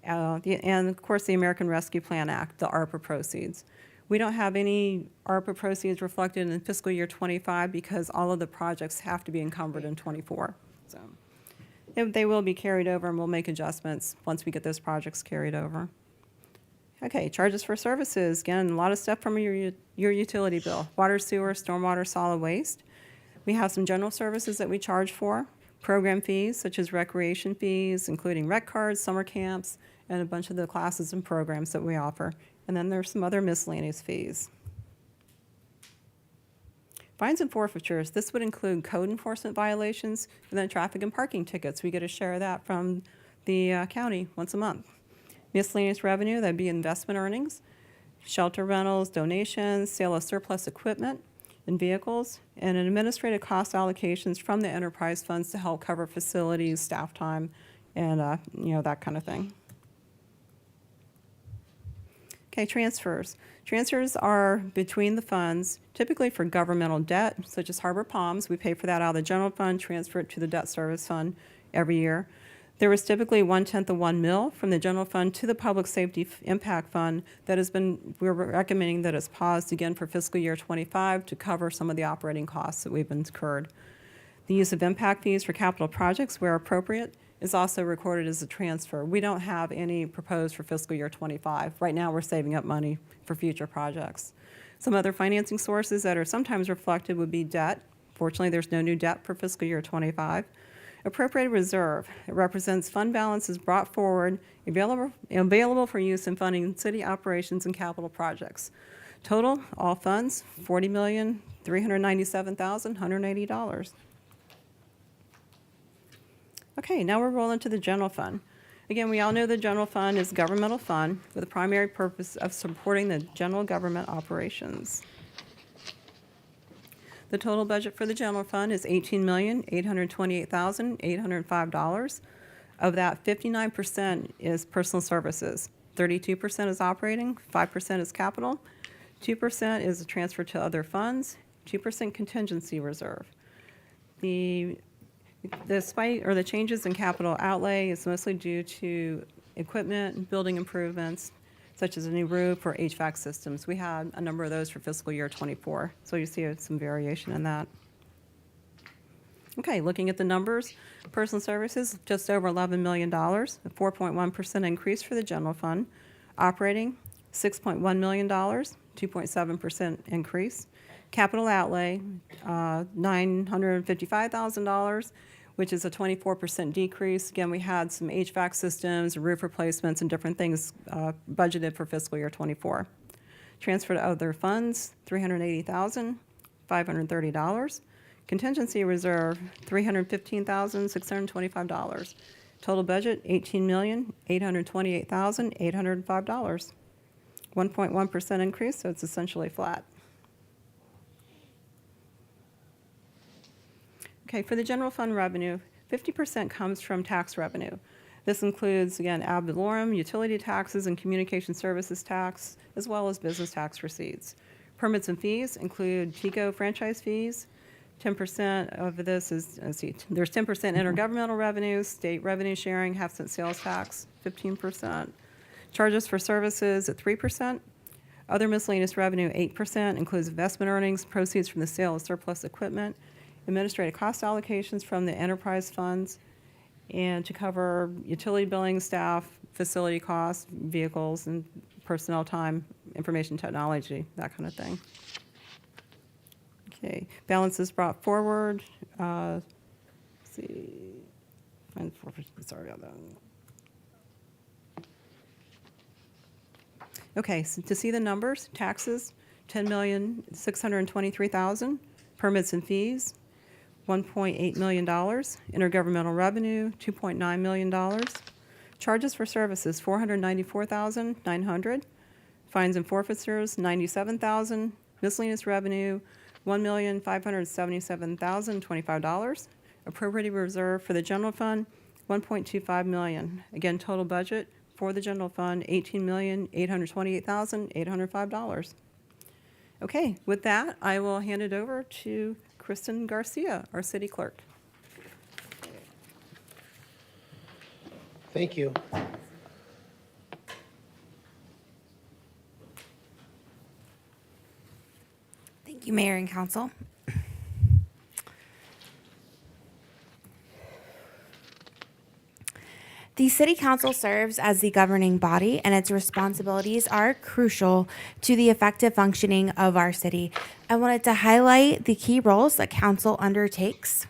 D: and of course the American Rescue Plan Act, the ARPA proceeds. We don't have any ARPA proceeds reflected in fiscal year '25 because all of the projects have to be encumbered in '24. So they will be carried over, and we'll make adjustments once we get those projects carried over. Okay, charges for services. Again, a lot of stuff from your utility bill. Water, sewer, stormwater, solid waste. We have some general services that we charge for. Program fees, such as recreation fees, including rec cards, summer camps, and a bunch of the classes and programs that we offer. And then there's some other miscellaneous fees. Fines and forfeitures. This would include code enforcement violations and then traffic and parking tickets. We get a share of that from the county once a month. Miscellaneous revenue, that'd be investment earnings, shelter rentals, donations, sale of surplus equipment and vehicles, and administrative cost allocations from the enterprise funds to help cover facilities, staff time, and that kind of thing. Okay, transfers. Transfers are between the funds, typically for governmental debt, such as Harbor Palms. We pay for that out of the general fund, transfer it to the debt service fund every year. There was typically 1/10 of 1 mil from the general fund to the public safety impact fund that has been, we're recommending that it's paused again for fiscal year '25 to cover some of the operating costs that we've incurred. The use of impact fees for capital projects where appropriate is also recorded as a transfer. We don't have any proposed for fiscal year '25. Right now, we're saving up money for future projects. Some other financing sources that are sometimes reflected would be debt. Fortunately, there's no new debt for fiscal year '25. Appropriated reserve, it represents fund balances brought forward, available for use in funding city operations and capital projects. Total, all funds, $40,397,180. Okay, now we're rolling to the general fund. Again, we all know the general fund is a governmental fund with the primary purpose of supporting the general government operations. The total budget for the general fund is $18,828,805. Of that, 59% is personal services, 32% is operating, 5% is capital, 2% is a transfer to other funds, 2% contingency reserve. The spike or the changes in capital outlay is mostly due to equipment and building improvements, such as a new roof or HVAC systems. We had a number of those for fiscal year '24, so you see some variation in that. Okay, looking at the numbers, personal services, just over $11 million, a 4.1% increase for the general fund. Operating, $6.1 million, 2.7% increase. Capital outlay, $955,000, which is a 24% decrease. Again, we had some HVAC systems, roof replacements, and different things budgeted for fiscal year '24. Transfer to other funds, $380,530. Contingency reserve, $315,625. Total budget, $18,828,805. 1.1% increase, so it's essentially flat. Okay, for the general fund revenue, 50% comes from tax revenue. This includes, again, ad valorem, utility taxes, and communication services tax, as well as business tax receipts. Permits and fees include TICO franchise fees. 10% of this is, there's 10% intergovernmental revenues, state revenue sharing, half-cent sales tax, 15%. Charges for services at 3%. Other miscellaneous revenue, 8%, includes investment earnings, proceeds from the sale of surplus equipment, administrative cost allocations from the enterprise funds, and to cover utility billing, staff, facility costs, vehicles, and personnel time, information technology, that kind of thing. Okay, balances brought forward. Let's see. Sorry about that. Okay, so to see the numbers, taxes, $10,623,000. Permits and fees, $1.8 million. Intergovernmental revenue, $2.9 million. Charges for services, $494,900. Fines and forfeitures, $97,000. Miscellaneous revenue, $1,577,025. Appropriated reserve for the general fund, $1.25 million. Again, total budget for the general fund, $18,828,805. Okay, with that, I will hand it over to Kristen Garcia, our city clerk.
A: Thank you.
E: Thank you, Mayor and Council. The City Council serves as the governing body, and its responsibilities are crucial to the effective functioning of our city. I wanted to highlight the key roles that Council undertakes: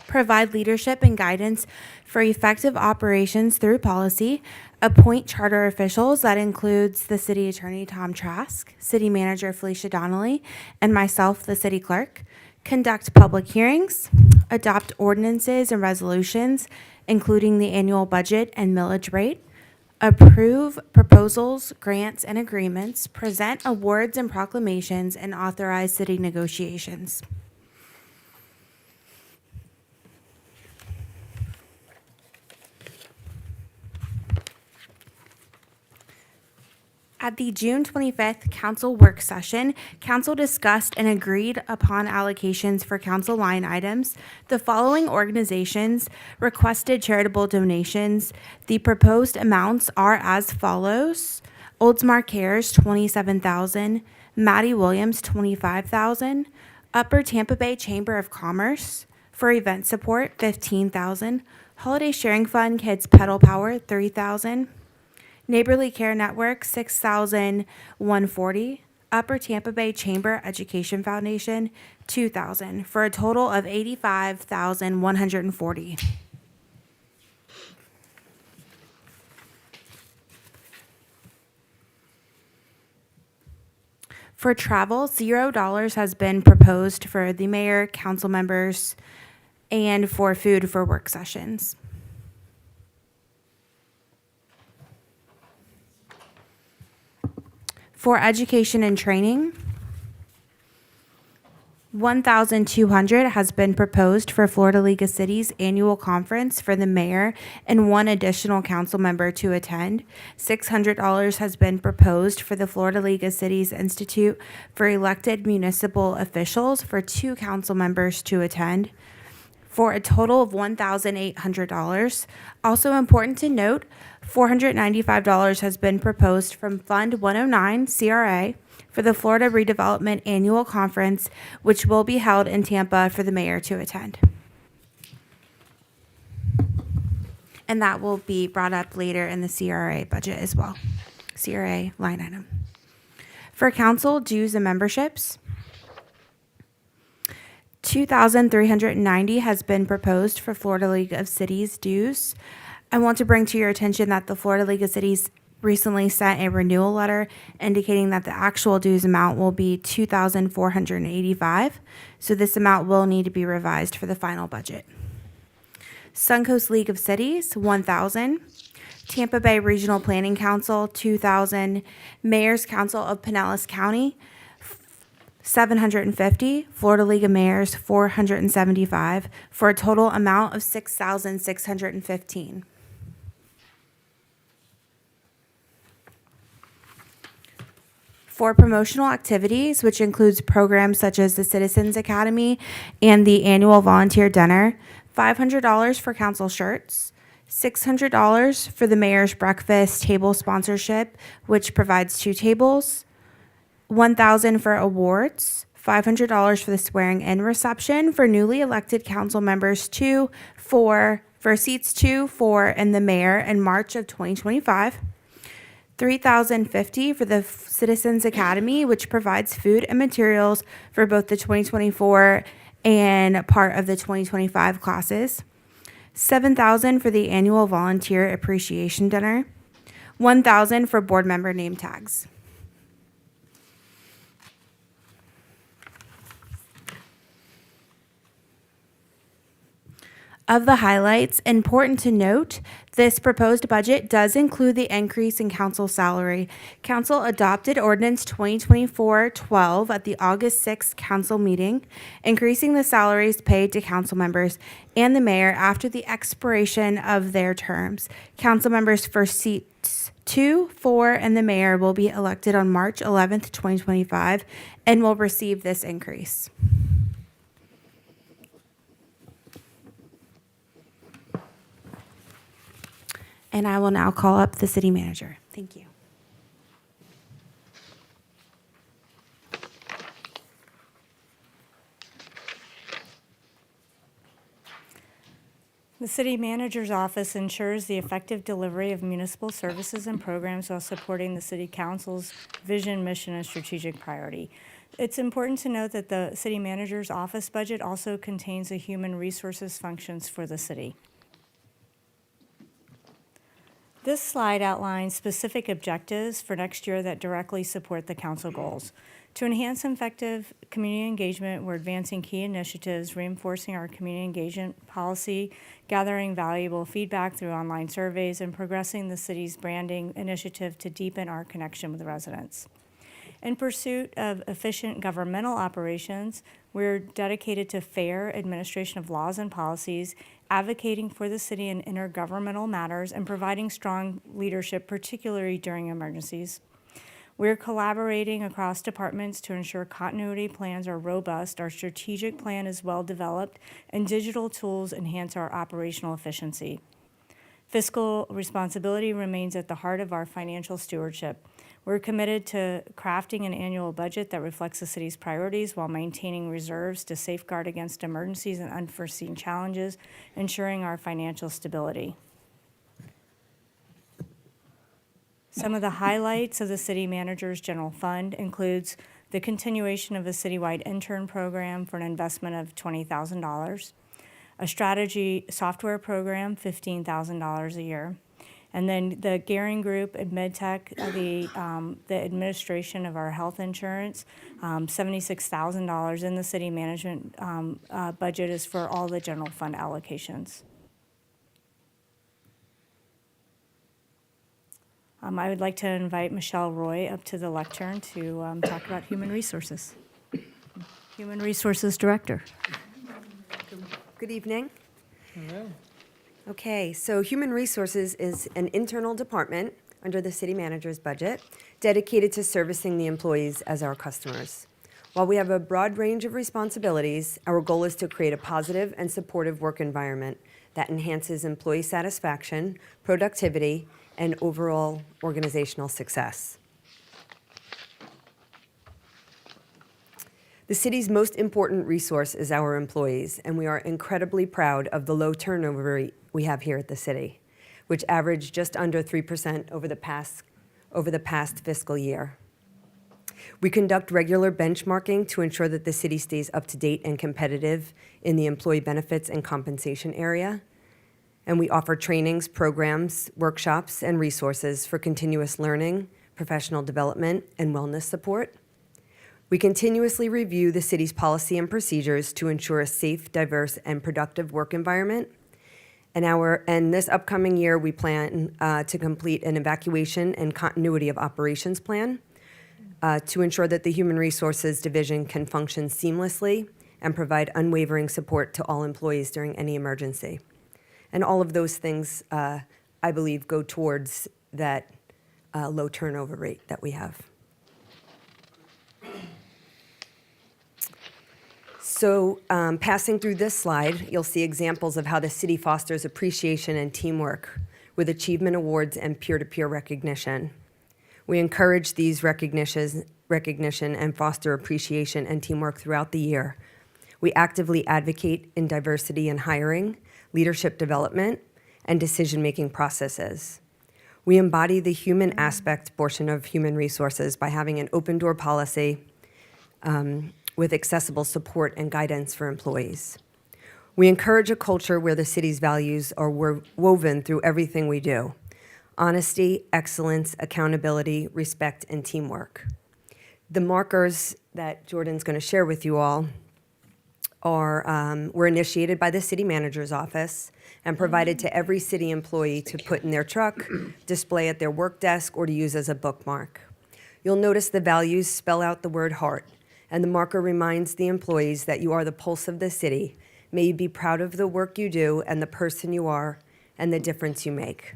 E: provide leadership and guidance for effective operations through policy, appoint charter officials, that includes the City Attorney Tom Trask, City Manager Felicia Donnelly, and myself, the City Clerk, conduct public hearings, adopt ordinances and resolutions, including the annual budget and millage rate, approve proposals, grants, and agreements, present awards and proclamations, and authorize city negotiations. At the June 25th council work session, council discussed and agreed upon allocations for council line items. The following organizations requested charitable donations. The proposed amounts are as follows: Oldsmar Cares, $27,000; Maddie Williams, $25,000; Upper Tampa Bay Chamber of Commerce for event support, $15,000; Holiday Sharing Fund Kids Pedal Power, $3,000; Neighborly Care Network, $6,140; Upper Tampa Bay Chamber Education Foundation, $2,000, for a total of $85,140. For travel, $0 has been proposed for the mayor, council members, and for food for work sessions. For education and training, $1,200 has been proposed for Florida League of Cities annual conference for the mayor and one additional council member to attend. $600 has been proposed for the Florida League of Cities Institute for elected municipal officials for 2 council members to attend, for a total of $1,800. Also important to note, $495 has been proposed from Fund 109 CRA for the Florida Redevelopment Annual Conference, which will be held in Tampa, for the mayor to attend. And that will be brought up later in the CRA budget as well, CRA line item. For council dues and memberships, $2,390 has been proposed for Florida League of Cities dues. I want to bring to your attention that the Florida League of Cities recently sent a renewal letter indicating that the actual dues amount will be $2,485. So this amount will need to be revised for the final budget. Suncoast League of Cities, $1,000. Tampa Bay Regional Planning Council, $2,000. Mayor's Council of Pinellas County, $750. Florida League of Mayors, $475, for a total amount of $6,615. For promotional activities, which includes programs such as the Citizens Academy and the annual volunteer dinner, $500 for council shirts, $600 for the mayor's breakfast table sponsorship, which provides 2 tables, $1,000 for awards, $500 for the swearing-in reception for newly elected council members for seats 2, 4, and the mayor in March of 2025. $3,050 for the Citizens Academy, which provides food and materials for both the 2024 and part of the 2025 classes. $7,000 for the annual volunteer appreciation dinner. $1,000 for board member name tags. Of the highlights, important to note, this proposed budget does include the increase in council salary. Council adopted Ordinance 2024-12 at the August 6th council meeting, increasing the salaries paid to council members and the mayor after the expiration of their terms. Council members for seats 2, 4, and the mayor will be elected on March 11th, 2025, and will receive this increase. And I will now call up the city manager. Thank you.
B: The city manager's office ensures the effective delivery of municipal services and programs while supporting the city council's vision, mission, and strategic priority. It's important to note that the city manager's office budget also contains the human resources functions for the city. This slide outlines specific objectives for next year that directly support the council goals. To enhance effective community engagement, we're advancing key initiatives, reinforcing our community engagement policy, gathering valuable feedback through online surveys, and progressing the city's branding initiative to deepen our connection with residents. In pursuit of efficient governmental operations, we're dedicated to fair administration of laws and policies, advocating for the city in intergovernmental matters, and providing strong leadership, particularly during emergencies. We're collaborating across departments to ensure continuity plans are robust, our strategic plan is well-developed, and digital tools enhance our operational efficiency. Fiscal responsibility remains at the heart of our financial stewardship. We're committed to crafting an annual budget that reflects the city's priorities while maintaining reserves to safeguard against emergencies and unforeseen challenges, ensuring our financial stability. Some of the highlights of the city manager's general fund includes the continuation of a citywide intern program for an investment of $20,000, a strategy software program, $15,000 a year, and then the Garing Group and MedTech, the administration of our health insurance, $76,000 in the city management budget is for all the general fund allocations. I would like to invite Michelle Roy up to the lectern to talk about human resources. Human Resources Director.
F: Good evening. Okay, so Human Resources is an internal department under the city manager's budget dedicated to servicing the employees as our customers. While we have a broad range of responsibilities, our goal is to create a positive and supportive work environment that enhances employee satisfaction, productivity, and overall organizational success. The city's most important resource is our employees, and we are incredibly proud of the low turnover rate we have here at the city, which averaged just under 3% over the past fiscal year. We conduct regular benchmarking to ensure that the city stays up to date and competitive in the employee benefits and compensation area. And we offer trainings, programs, workshops, and resources for continuous learning, professional development, and wellness support. We continuously review the city's policy and procedures to ensure a safe, diverse, and productive work environment. And this upcoming year, we plan to complete an evacuation and continuity of operations plan to ensure that the Human Resources Division can function seamlessly and provide unwavering support to all employees during any emergency. And all of those things, I believe, go towards that low turnover rate that we have. So passing through this slide, you'll see examples of how the city fosters appreciation and teamwork with achievement awards and peer-to-peer recognition. We encourage these recognition and foster appreciation and teamwork throughout the year. We actively advocate in diversity in hiring, leadership development, and decision-making processes. We embody the human aspect portion of human resources by having an open door policy with accessible support and guidance for employees. We encourage a culture where the city's values are woven through everything we do: honesty, excellence, accountability, respect, and teamwork. The markers that Jordan's going to share with you all were initiated by the city manager's office and provided to every city employee to put in their truck, display at their work desk, or to use as a bookmark. You'll notice the values spell out the word heart, and the marker reminds the employees that you are the pulse of the city. May you be proud of the work you do and the person you are and the difference you make.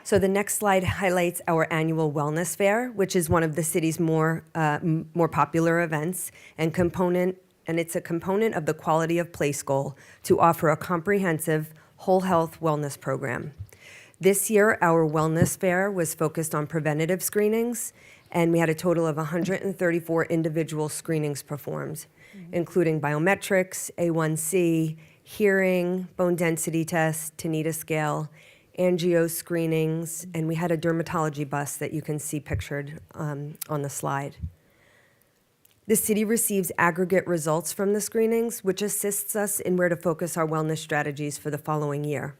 F: So the next slide highlights our annual wellness fair, which is one of the city's more popular events, and it's a component of the quality of place goal to offer a comprehensive whole health wellness program. This year, our wellness fair was focused on preventative screenings, and we had a total of 134 individual screenings performed, including biometrics, A1C, hearing, bone density test, Tanita scale, angio screenings, and we had a dermatology bus that you can see pictured on the slide. The city receives aggregate results from the screenings, which assists us in where to focus our wellness strategies for the following year.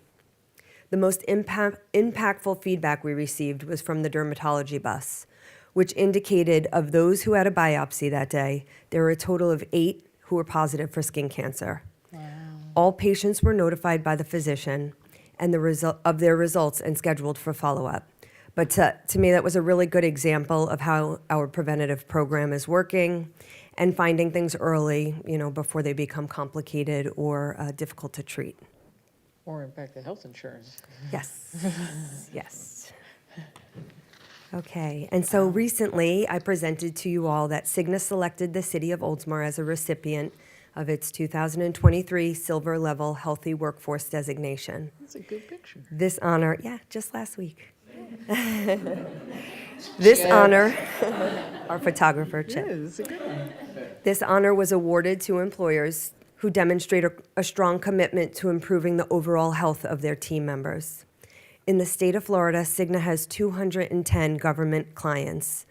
F: The most impactful feedback we received was from the dermatology bus, which indicated of those who had a biopsy that day, there were a total of 8 who were positive for skin cancer. Wow. All patients were notified by the physician and of their results and scheduled for follow-up. But to me, that was a really good example of how our preventative program is working and finding things early, before they become complicated or difficult to treat.
G: Or in fact, the health insurance.
F: Yes, yes. Okay, and so recently, I presented to you all that Cigna selected the city of Oldsmar as a recipient of its 2023 Silver Level Healthy Workforce designation.
G: That's a good picture.
F: This honor, yeah, just last week. This honor, our photographer, Chip.
G: Yeah, that's a good one.
F: This honor was awarded to employers who demonstrate a strong commitment to improving the overall health of their team members. In the state of Florida, Cigna has 210 government clients,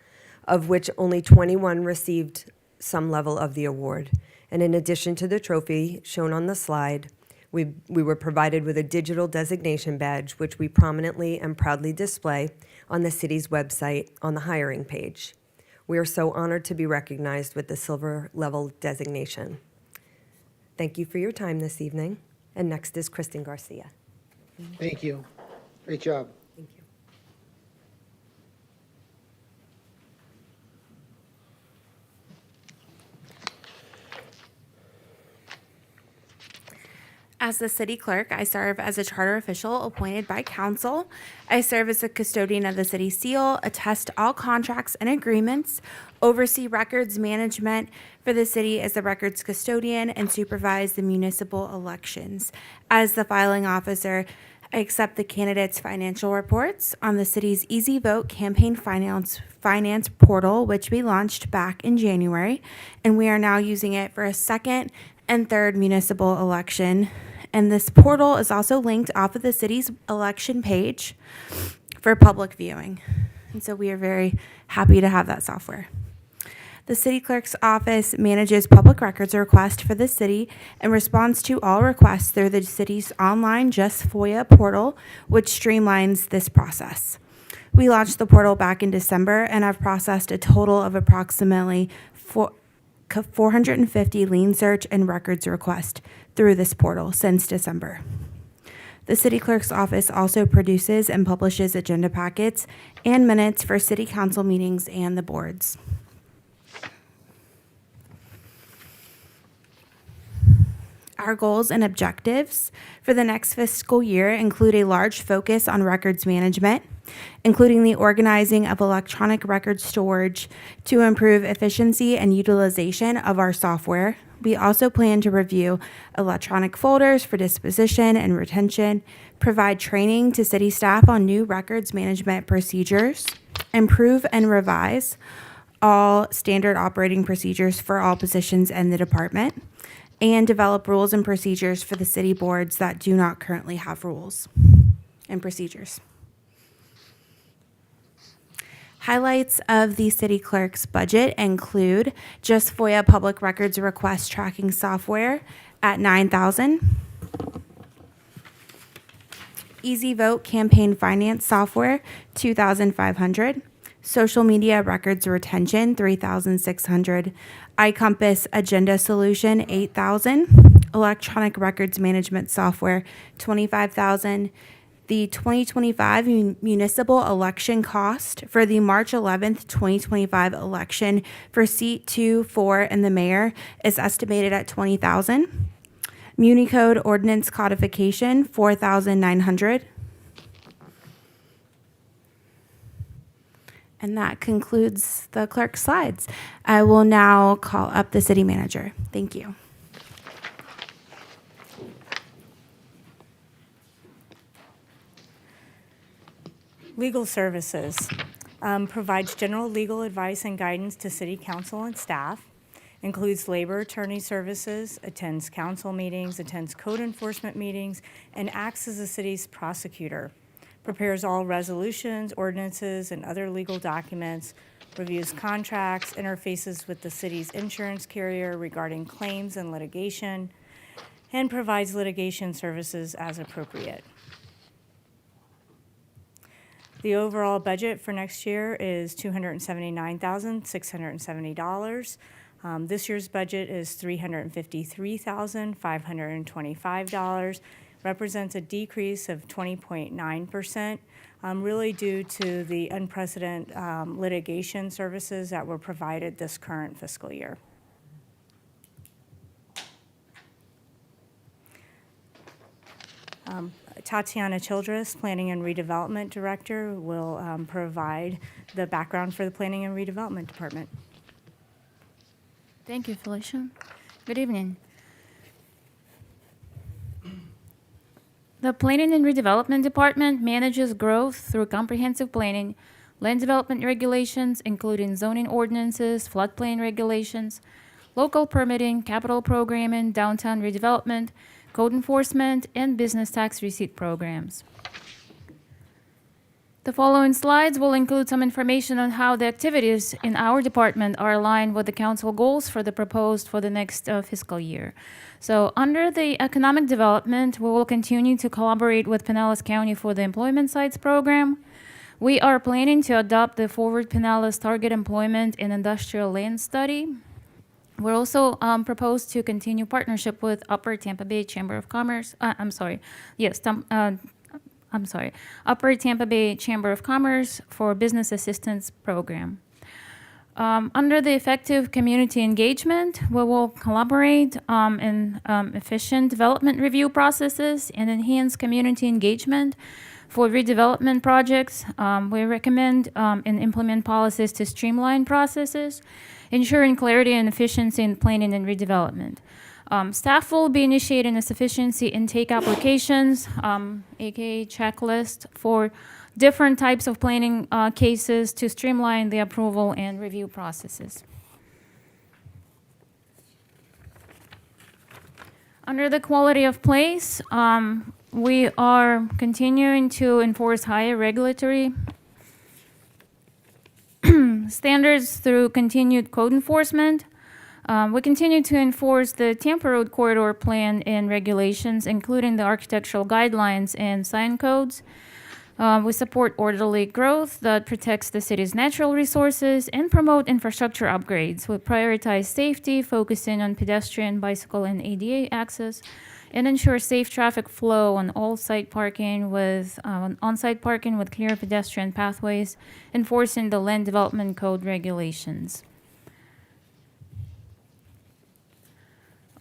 F: of which only 21 received some level of the award. And in addition to the trophy shown on the slide, we were provided with a digital designation badge, which we prominently and proudly display on the city's website on the hiring page. We are so honored to be recognized with the silver level designation. Thank you for your time this evening. And next is Kristen Garcia.
A: Thank you. Great job.
F: Thank you.
E: As the city clerk, I serve as a charter official appointed by council. I serve as a custodian of the city seal, attest all contracts and agreements, oversee records management for the city as the records custodian, and supervise the municipal elections. As the filing officer, I accept the candidates' financial reports on the city's Easy Vote campaign finance portal, which we launched back in January, and we are now using it for a second and third municipal election. And this portal is also linked off of the city's election page for public viewing. And so we are very happy to have that software. The city clerk's office manages public records requests for the city and responds to all requests through the city's online Just FOIA portal, which streamlines this process. We launched the portal back in December and have processed a total of approximately 450 lien search and records requests through this portal since December. The city clerk's office also produces and publishes agenda packets and minutes for city council meetings and the boards. Our goals and objectives for the next fiscal year include a large focus on records management, including the organizing of electronic record storage to improve efficiency and utilization of our software. We also plan to review electronic folders for disposition and retention, provide training to city staff on new records management procedures, improve and revise all standard operating procedures for all positions in the department, and develop rules and procedures for the city boards that do not currently have rules and procedures. Highlights of the city clerk's budget include Just FOIA public records request tracking software at $9,000. Easy Vote campaign finance software, $2,500. Social media records retention, $3,600. iCompass agenda solution, $8,000. Electronic records management software, $25,000. The 2025 municipal election cost for the March 11th, 2025 election for seat 2, 4, and the mayor is estimated at $20,000. MuniCode ordinance codification, $4,900. And that concludes the clerk's slides. I will now call up the city manager. Thank you.
B: Legal Services provides general legal advice and guidance to city council and staff, includes labor attorney services, attends council meetings, attends code enforcement meetings, and acts as the city's prosecutor, prepares all resolutions, ordinances, and other legal documents, reviews contracts, interfaces with the city's insurance carrier regarding claims and litigation, and provides litigation services as appropriate. The overall budget for next year is $279,670. This year's budget is $353,525, represents a decrease of 20.9%, really due to the unprecedented litigation services that were provided this current fiscal year. Tatiana Childress, Planning and Redevelopment Director, will provide the background for the Planning and Redevelopment Department.
H: Thank you, Felicia. Good evening. The Planning and Redevelopment Department manages growth through comprehensive planning, land development regulations, including zoning ordinances, floodplain regulations, local permitting, capital programming, downtown redevelopment, code enforcement, and business tax receipt programs. The following slides will include some information on how the activities in our department are aligned with the council goals for the next fiscal year. So under the economic development, we will continue to collaborate with Pinellas County for the Employment Sites Program. We are planning to adopt the Forward Pinellas Target Employment and Industrial Land Study. We're also proposed to continue partnership with Upper Tampa Bay Chamber of Commerce. Upper Tampa Bay Chamber of Commerce for Business Assistance Program. Under the effective community engagement, we will collaborate in efficient development review processes and enhance community engagement for redevelopment projects. We recommend and implement policies to streamline processes, ensuring clarity and efficiency in planning and redevelopment. Staff will be initiating a sufficiency intake applications, aka checklist, for different types of planning cases to streamline the approval and review processes. Under the quality of place, we are continuing to enforce higher regulatory standards through continued code enforcement. We continue to enforce the Tampa Road Corridor Plan and regulations, including the architectural guidelines and sign codes. We support orderly growth that protects the city's natural resources and promote infrastructure upgrades. We prioritize safety, focusing on pedestrian, bicycle, and ADA access, and ensure safe traffic flow on on-site parking with clear pedestrian pathways, enforcing the Land Development Code regulations.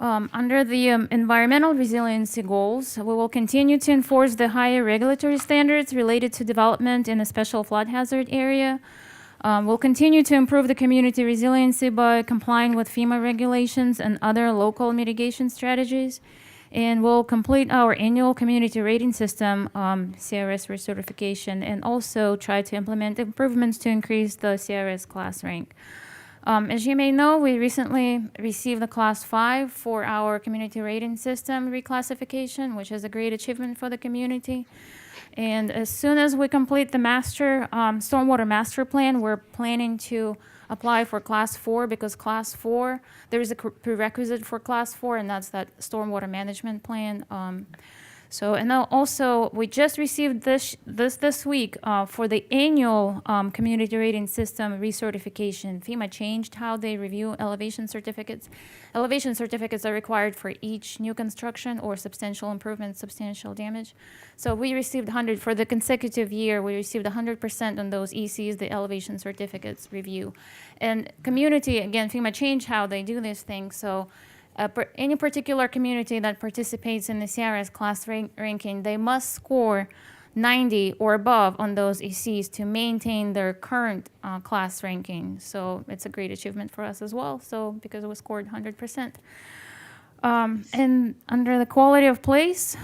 H: Under the environmental resiliency goals, we will continue to enforce the higher regulatory standards related to development in a special flood hazard area. We'll continue to improve the community resiliency by complying with FEMA regulations and other local mitigation strategies. And we'll complete our annual community rating system, CRS recertification, and also try to implement improvements to increase the CRS class rank. As you may know, we recently received the Class 5 for our community rating system reclassification, which is a great achievement for the community. And as soon as we complete the stormwater master plan, we're planning to apply for Class 4, because Class 4, there is a prerequisite for Class 4, and that's that stormwater management plan. And now also, we just received this week for the annual community rating system recertification. FEMA changed how they review elevation certificates. Elevation certificates are required for each new construction or substantial improvement, substantial damage. So we received 100 for the consecutive year. We received 100% on those ECs, the elevation certificates review. And community, again, FEMA changed how they do these things. So any particular community that participates in the CRS class ranking, they must score 90 or above on those ECs to maintain their current class ranking. So it's a great achievement for us as well, so because it was scored 100%. And under the quality of place,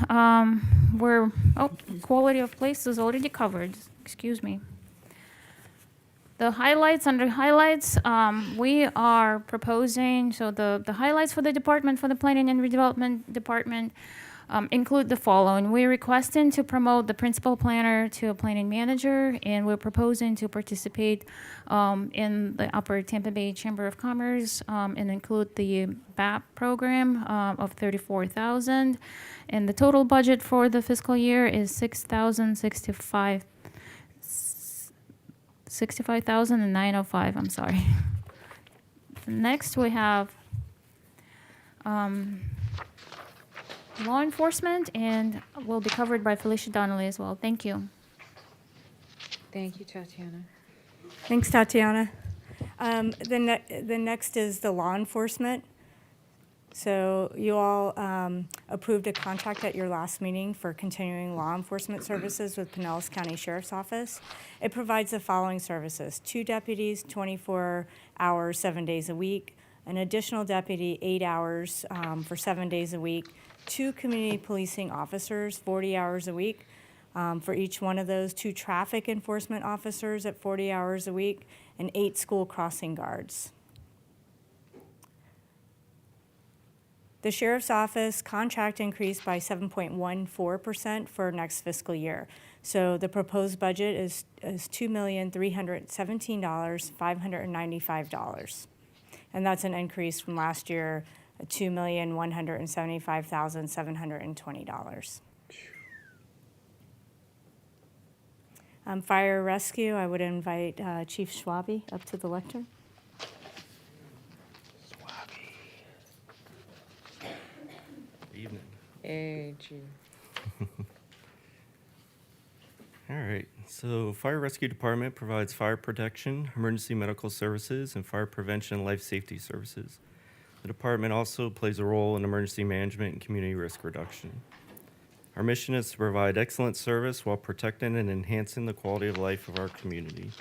H: quality of place is already covered, excuse me. The highlights, under highlights, we are proposing, so the highlights for the department, for the Planning and Redevelopment Department, include the following. We're requesting to promote the principal planner to a planning manager, and we're proposing to participate in the Upper Tampa Bay Chamber of Commerce and include the BAP program of $34,000. And the total budget for the fiscal year is $65,905, I'm sorry. Next, we have law enforcement, and will be covered by Felicia Donnelly as well. Thank you.
G: Thank you, Tatiana.
B: Thanks, Tatiana. The next is the law enforcement. So you all approved a contract at your last meeting for continuing law enforcement services with Pinellas County Sheriff's Office. It provides the following services: 2 deputies, 24 hours, 7 days a week, an additional deputy, 8 hours for 7 days a week, 2 community policing officers, 40 hours a week for each one of those, 2 traffic enforcement officers at 40 hours a week, and 8 school crossing guards. The Sheriff's Office contract increased by 7.14% for next fiscal year. So the proposed budget is $2,317,595. And that's an increase from last year, $2,175,720. Fire rescue, I would invite Chief Schwabe up to the lectern.
I: Evening.
G: Hey, Chief.
I: All right. So, Fire Rescue Department provides fire protection, emergency medical services, and fire prevention and life safety services. The department also plays a role in emergency management and community risk reduction. Our mission is to provide excellent service while protecting and enhancing the quality of life of our community.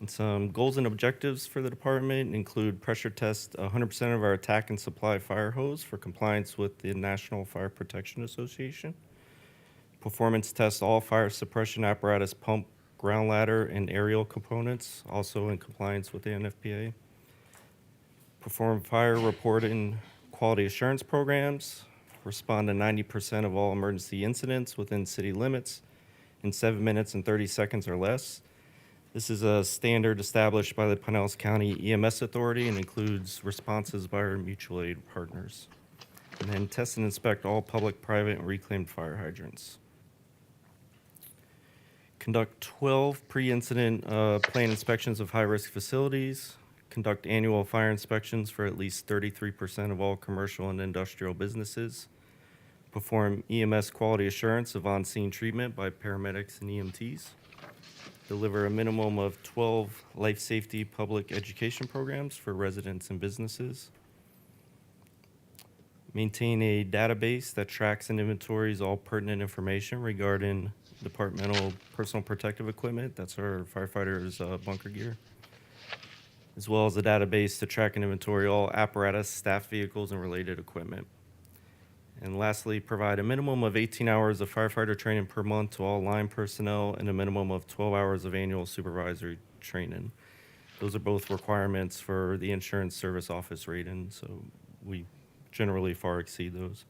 I: And some goals and objectives for the department include pressure test 100% of our attack and supply fire hose for compliance with the National Fire Protection Association. Performance test all fire suppression apparatus pump, ground ladder, and aerial components, also in compliance with the NFPA. Perform fire reporting quality assurance programs. Respond to 90% of all emergency incidents within city limits in 7 minutes and 30 seconds or less. This is a standard established by the Pinellas County EMS Authority and includes responses by our mutual aid partners. And then test and inspect all public, private, and reclaimed fire hydrants. Conduct 12 pre-incident plan inspections of high-risk facilities. Conduct annual fire inspections for at least 33% of all commercial and industrial businesses. Perform EMS quality assurance of on-scene treatment by paramedics and EMTs. Deliver a minimum of 12 life safety public education programs for residents and businesses. Maintain a database that tracks and inventories all pertinent information regarding departmental personal protective equipment. That's our firefighters' bunker gear. As well as a database to track and inventory all apparatus, staff vehicles, and related equipment. And lastly, provide a minimum of 18 hours of firefighter training per month to all line personnel and a minimum of 12 hours of annual supervisory training. Those are both requirements for the insurance service office rating, so we generally far exceed those.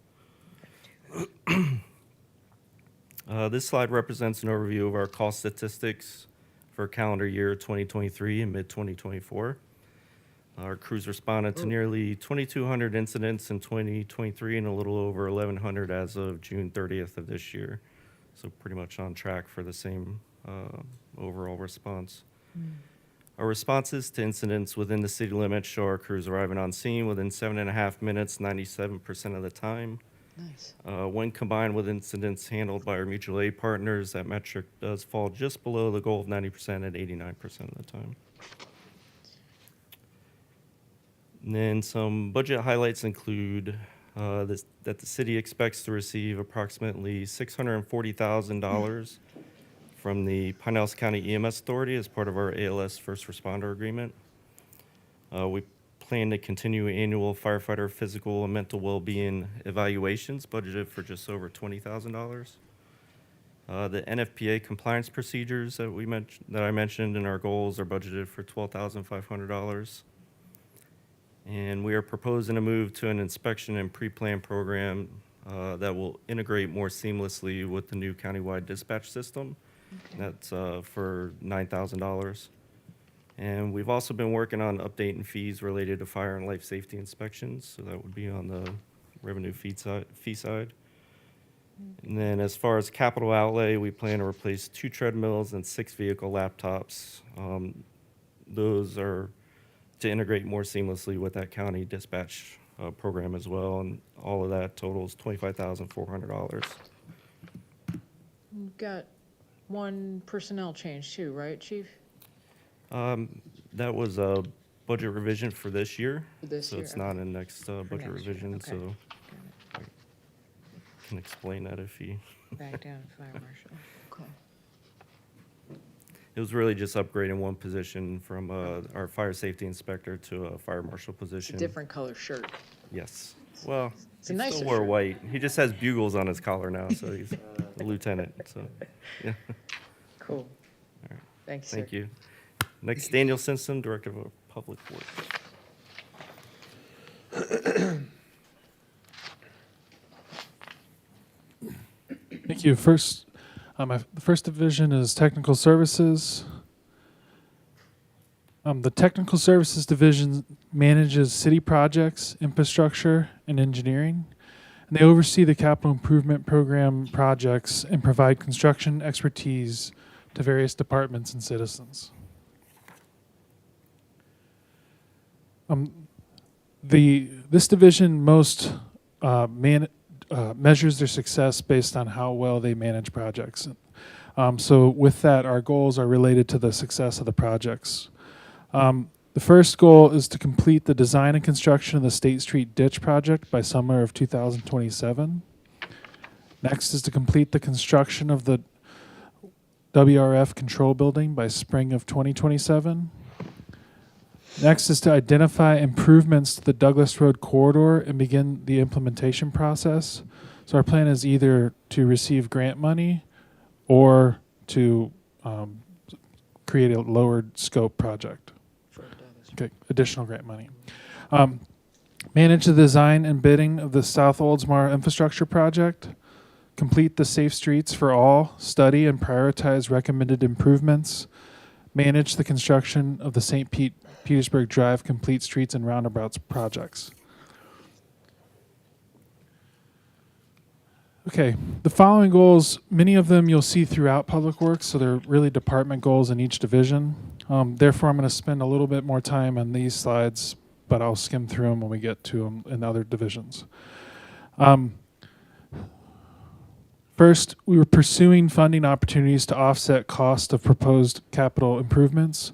I: This slide represents an overview of our cost statistics for calendar year 2023 and mid-2024. Our crews responded to nearly 2,200 incidents in 2023 and a little over 1,100 as of June 30th of this year. So pretty much on track for the same overall response. Our responses to incidents within the city limits show our crews arriving on scene within 7.5 minutes, 97% of the time.
G: Nice.
I: When combined with incidents handled by our mutual aid partners, that metric does fall just below the goal of 90% at 89% of the time. And then some budget highlights include that the city expects to receive approximately $640,000 from the Pinellas County EMS Authority as part of our ALS First Responder Agreement. We plan to continue annual firefighter physical and mental well-being evaluations budgeted for just over $20,000. The NFPA compliance procedures that I mentioned in our goals are budgeted for $12,500. And we are proposing a move to an inspection and pre-plan program that will integrate more seamlessly with the new countywide dispatch system. That's for $9,000. And we've also been working on updating fees related to fire and life safety inspections. So that would be on the revenue fee side. And then as far as capital outlay, we plan to replace 2 treadmills and 6 vehicle laptops. Those are to integrate more seamlessly with that county dispatch program as well. And all of that totals $25,400.
G: You've got one personnel change too, right, Chief?
I: That was a budget revision for this year.
G: For this
I: So
G: year,
I: it's not
G: okay.
I: in next budget
G: next year,
I: revision,
G: okay.
I: so I can explain that if you.
G: Back down to fire marshal. Okay.
I: It was really just upgrading one position from our fire safety inspector to a fire marshal
G: It's a
I: position.
G: different color shirt.
I: Yes. Well,
G: It's a
I: he
G: nicer
I: still wore
G: shirt.
I: white. He just has bugles on his collar now, so he's a lieutenant. So, yeah.
G: Cool. Thanks, sir.
I: Thank you. Next, Daniel Simpson, Director of Public Works.
J: Thank you. First, the first division is technical services. The technical services division manages city projects, infrastructure, and engineering. And they oversee the capital improvement program projects and provide construction expertise to various departments and citizens. This division most measures their success based on how well they manage projects. So with that, our goals are related to the success of the projects. The first goal is to complete the design and construction of the State Street Ditch project by summer of 2027. Next is to complete the construction of the WRF control building by spring of 2027. Next is to identify improvements to the Douglas Road corridor and begin the implementation process. So our plan is either to receive grant money or to create a lowered scope project. Okay, additional grant money. Manage the design and bidding of the South Oldsmar infrastructure project. Complete the Safe Streets for All study and prioritize recommended improvements. Manage the construction of the St. Petersburg Drive Complete Streets and Roundabouts projects. Okay, the following goals, many of them you'll see throughout Public Works, so they're really department goals in each division. Therefore, I'm going to spend a little bit more time on these slides, but I'll skim through them when we get to them in other divisions. First, we were pursuing funding opportunities to offset cost of proposed capital improvements.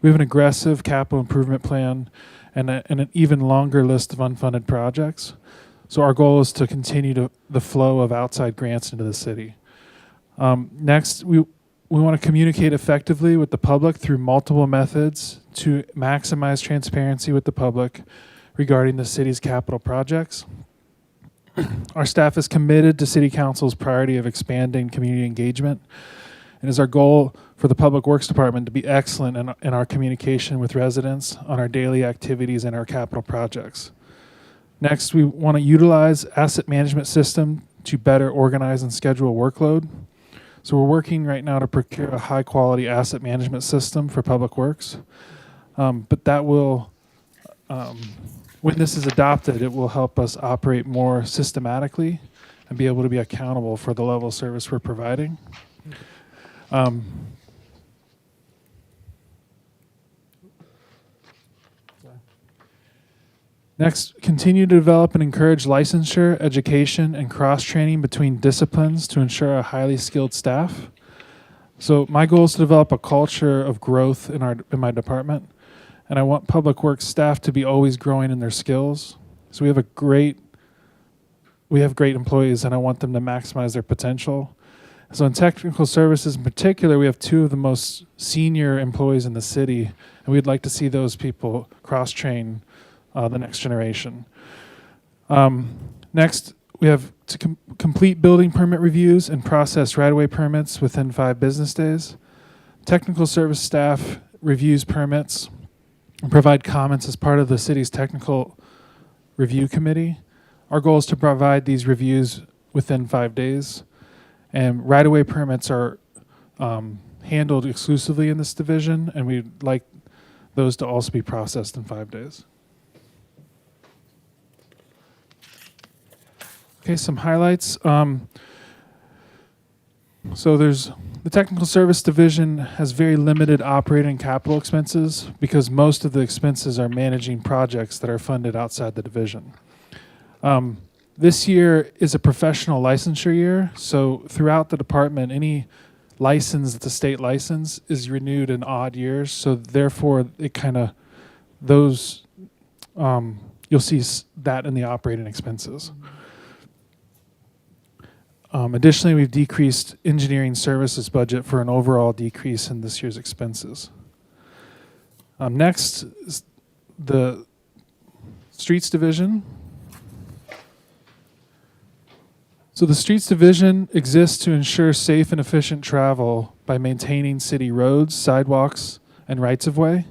J: We have an aggressive capital improvement plan and an even longer list of unfunded projects. So our goal is to continue the flow of outside grants into the city. Next, we want to communicate effectively with the public through multiple methods to maximize transparency with the public regarding the city's capital projects. Our staff is committed to City Council's priority of expanding community engagement, and is our goal for the Public Works Department to be excellent in our communication with residents on our daily activities and our capital projects. Next, we want to utilize asset management system to better organize and schedule workload. So we're working right now to procure a high-quality asset management system for Public Works, but that will, when this is adopted, it will help us operate more systematically and be able to be accountable for the level of service we're providing. Next, continue to develop and encourage licensure, education, and cross-training between disciplines to ensure a highly skilled staff. So my goal is to develop a culture of growth in my department, and I want Public Works staff to be always growing in their skills. So we have great employees, and I want them to maximize their potential. So in technical services in particular, we have two of the most senior employees in the city, and we'd like to see those people cross-train the next generation. Next, we have to complete building permit reviews and process right-of-way permits within 5 business days. Technical service staff reviews permits and provide comments as part of the city's technical review committee. Our goal is to provide these reviews within 5 days. And right-of-way permits are handled exclusively in this division, and we'd like those to also be processed in 5 days. Okay, some highlights. So the technical service division has very limited operating capital expenses because most of the expenses are managing projects that are funded outside the division. This year is a professional licensure year, so throughout the department, any license that's a state license is renewed in odd years, so therefore those, you'll see that in the operating expenses. Additionally, we've decreased engineering services budget for an overall decrease in this year's expenses. Next is the Streets Division. So the Streets Division exists to ensure safe and efficient travel by maintaining city roads, sidewalks, and rights-of-way.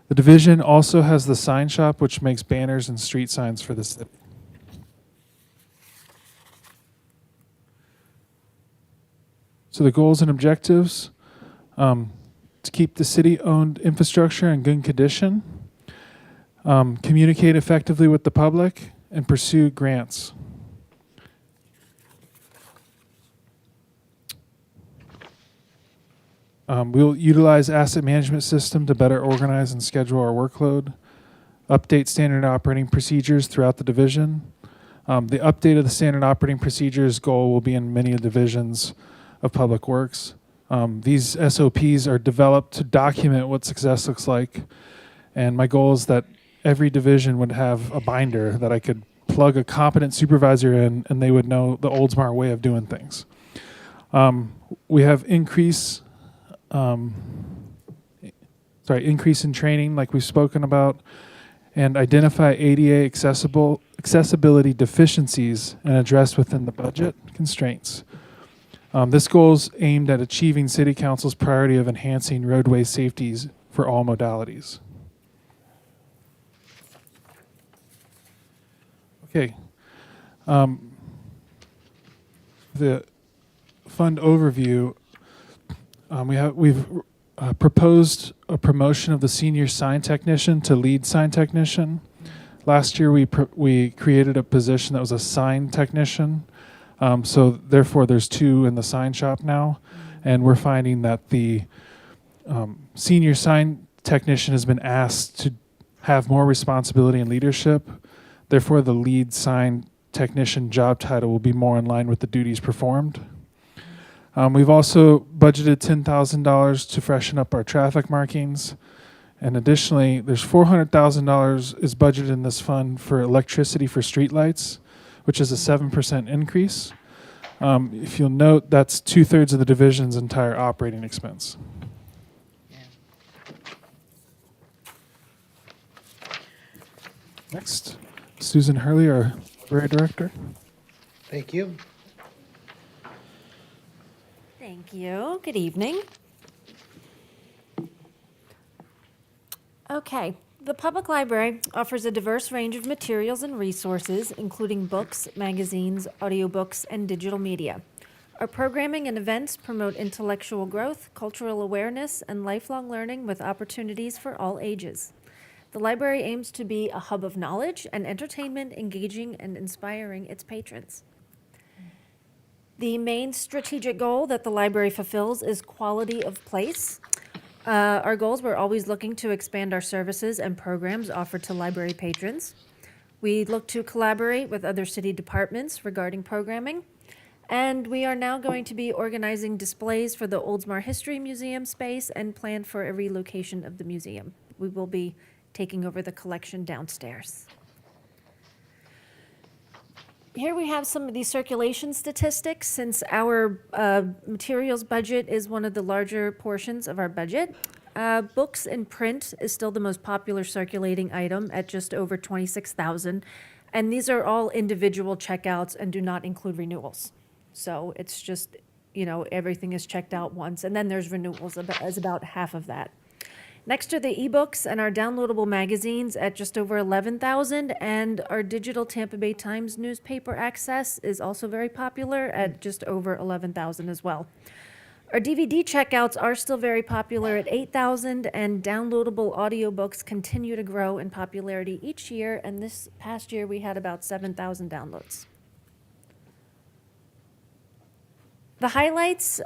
J: The division also has the sign shop, which makes banners and street signs for the city. So the goals and objectives, to keep the city-owned infrastructure in good condition, communicate effectively with the public, and pursue grants. We'll utilize asset management system to better organize and schedule our workload, update standard operating procedures throughout the division. The update of the standard operating procedures goal will be in many divisions of Public Works. These SOPs are developed to document what success looks like, and my goal is that every division would have a binder that I could plug a competent supervisor in, and they would know the Oldsmar way of doing things. We have increase in training, like we've spoken about, and identify ADA accessibility deficiencies and address within the budget constraints. This goal is aimed at achieving City Council's priority of enhancing roadway safeties for all modalities. Okay. The fund overview. We've proposed a promotion of the senior sign technician to lead sign technician. Last year, we created a position that was a sign technician. So therefore, there's 2 in the sign shop now, and we're finding that the senior sign technician has been asked to have more responsibility and leadership. Therefore, the lead sign technician job title will be more in line with the duties performed. We've also budgeted $10,000 to freshen up our traffic markings. And additionally, there's $400,000 is budgeted in this fund for electricity for streetlights, which is a 7% increase. If you'll note, that's 2/3 of the division's entire operating expense. Next, Susan Hurley, our library director.
A: Thank you.
K: Thank you. Good evening. Okay, the public library offers a diverse range of materials and resources, including books, magazines, audiobooks, and digital media. Our programming and events promote intellectual growth, cultural awareness, and lifelong learning with opportunities for all ages. The library aims to be a hub of knowledge and entertainment, engaging and inspiring its patrons. The main strategic goal that the library fulfills is quality of place. Our goals, we're always looking to expand our services and programs offered to library patrons. We look to collaborate with other city departments regarding programming. And we are now going to be organizing displays for the Oldsmar History Museum space and plan for a relocation of the museum. We will be taking over the collection downstairs. Here we have some of the circulation statistics. Since our materials budget is one of the larger portions of our budget, books in print is still the most popular circulating item at just over 26,000. And these are all individual checkouts and do not include renewals. So it's just, everything is checked out once. And then there's renewals as about half of that. Next are the ebooks and our downloadable magazines at just over 11,000, and our digital Tampa Bay Times newspaper access is also very popular at just over 11,000 as well. Our DVD checkouts are still very popular at 8,000, and downloadable audiobooks continue to grow in popularity each year, and this past year we had about 7,000 downloads. The highlights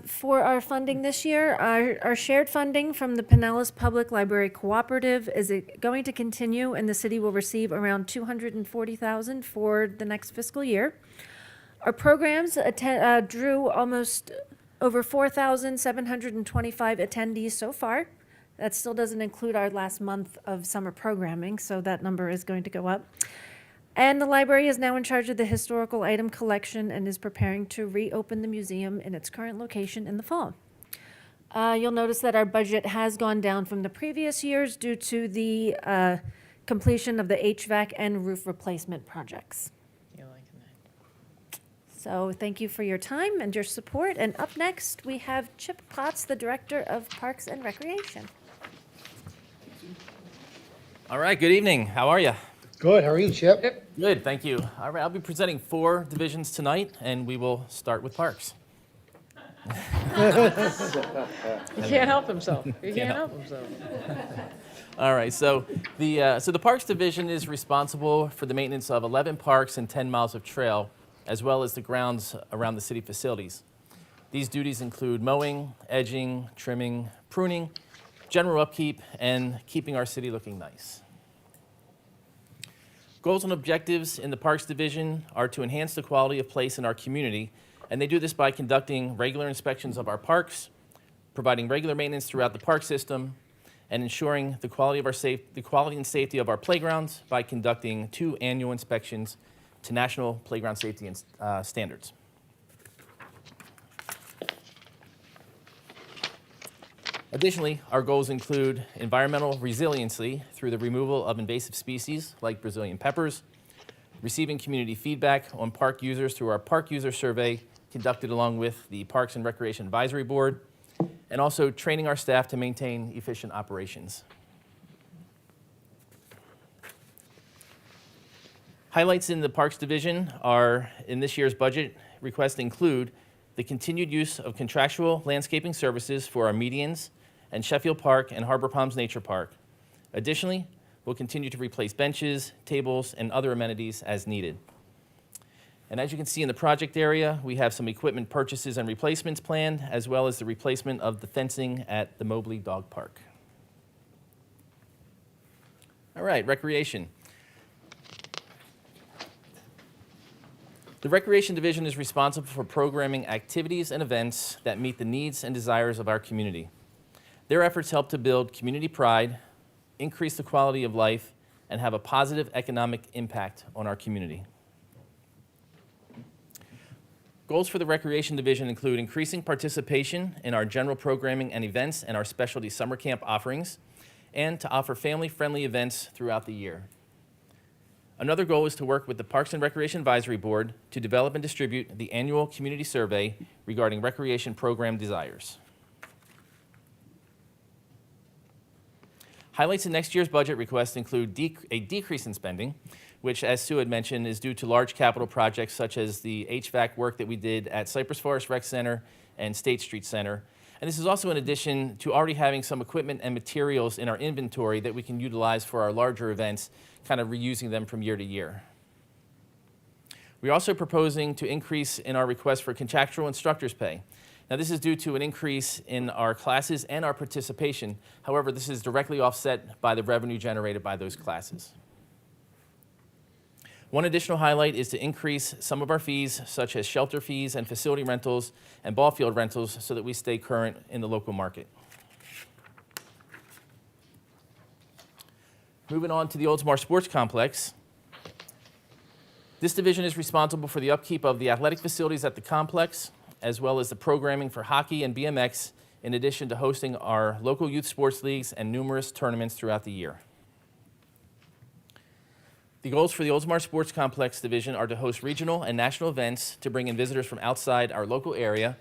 K: for our funding this year are our shared funding from the Pinellas Public Library Cooperative is going to continue, and the city will receive around $240,000 for the next fiscal year. Our programs drew almost over 4,725 attendees so far. That still doesn't include our last month of summer programming, so that number is going to go up. And the library is now in charge of the historical item collection and is preparing to reopen the museum in its current location in the fall. You'll notice that our budget has gone down from the previous years due to the completion of the HVAC and roof replacement projects.
G: You liking that?
K: So thank you for your time and your support. And up next, we have Chip Potts, the Director of Parks and Recreation.
L: All right, good evening. How are you?
A: Good, how are you, Chip?
L: Good, thank you. All right, I'll be presenting 4 divisions tonight, and we will start with Parks.
G: He can't help himself. He can't help himself.
L: All right, so the Parks Division is responsible for the maintenance of 11 parks and 10 miles of trail, as well as the grounds around the city facilities. These duties include mowing, edging, trimming, pruning, general upkeep, and keeping our city looking nice. Goals and objectives in the Parks Division are to enhance the quality of place in our community, and they do this by conducting regular inspections of our parks, providing regular maintenance throughout the park system, and ensuring the quality and safety of our playgrounds by conducting 2 annual inspections to national playground safety standards. Additionally, our goals include environmental resiliency through the removal of invasive species like Brazilian peppers, receiving community feedback on park users through our park user survey conducted along with the Parks and Recreation Advisory Board, and also training our staff to maintain efficient operations. Highlights in the Parks Division are, in this year's budget request, include the continued use of contractual landscaping services for our medians and Sheffield Park and Harbor Palms Nature Park. Additionally, we'll continue to replace benches, tables, and other amenities as needed. And as you can see in the project area, we have some equipment purchases and replacements planned, as well as the replacement of the fencing at the Mobley Dog Park. All right, recreation. The Recreation Division is responsible for programming activities and events that meet the needs and desires of our community. Their efforts help to build community pride, increase the quality of life, and have a positive economic impact on our community. Goals for the Recreation Division include increasing participation in our general programming and events and our specialty summer camp offerings, and to offer family-friendly events throughout the year. Another goal is to work with the Parks and Recreation Advisory Board to develop and distribute the annual community survey regarding recreation program desires. Highlights in next year's budget request include a decrease in spending, which, as Sue had mentioned, is due to large capital projects such as the HVAC work that we did at Cypress Forest Rec Center and State Street Center. And this is also in addition to already having some equipment and materials in our inventory that we can utilize for our larger events, kind of reusing them from year to year. We're also proposing to increase in our request for contractual instructors' pay. Now, this is due to an increase in our classes and our participation. However, this is directly offset by the revenue generated by those classes. One additional highlight is to increase some of our fees, such as shelter fees and facility rentals and ball field rentals, so that we stay current in the local market. Moving on to the Oldsmar Sports Complex. This division is responsible for the upkeep of the athletic facilities at the complex, as well as the programming for hockey and BMX, in addition to hosting our local youth sports leagues and numerous tournaments throughout the year. The goals for the Oldsmar Sports Complex Division are to host regional and national events to bring in visitors from outside our local area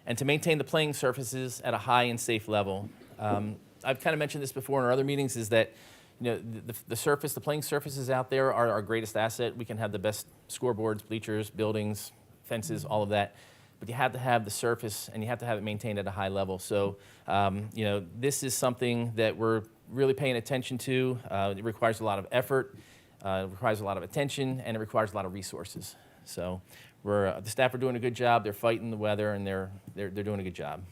L: and to maintain the playing surfaces at a high and safe level. I've kind of mentioned this before in our other meetings, is that the playing surfaces out there are our greatest asset. We can have the best scoreboards, bleachers, buildings, fences, all of that. But you have to have the surface, and you have to have it maintained at a high level. So, this is something that we're really paying attention to. It requires a lot of effort, it requires a lot of attention, and it requires a lot of resources. So, the staff are doing a good job. They're fighting the weather, and they're doing a good job.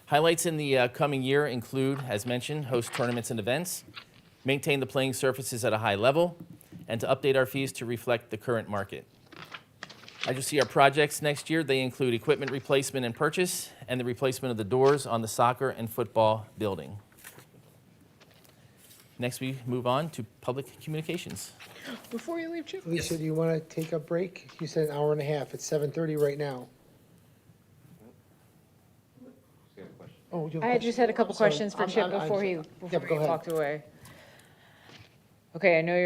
L: Highlights in the coming year include, as mentioned, host tournaments and events, maintain the playing surfaces at a high level, and to update our fees to reflect the current market. As you see, our projects next year, they include equipment replacement and purchase, and the replacement of the doors on the soccer and football building. Next, we move on to public communications.
G: Before you leave, Chip.
A: Lisa, do you want to take a break? You said an hour and a half. It's 7:30 right now. Oh, you have a
G: I just had a couple
A: Sorry,
G: questions for
A: I'm-
G: Chip
A: I'm-
G: before he
A: Yep, go ahead.
G: walked away. Okay, I know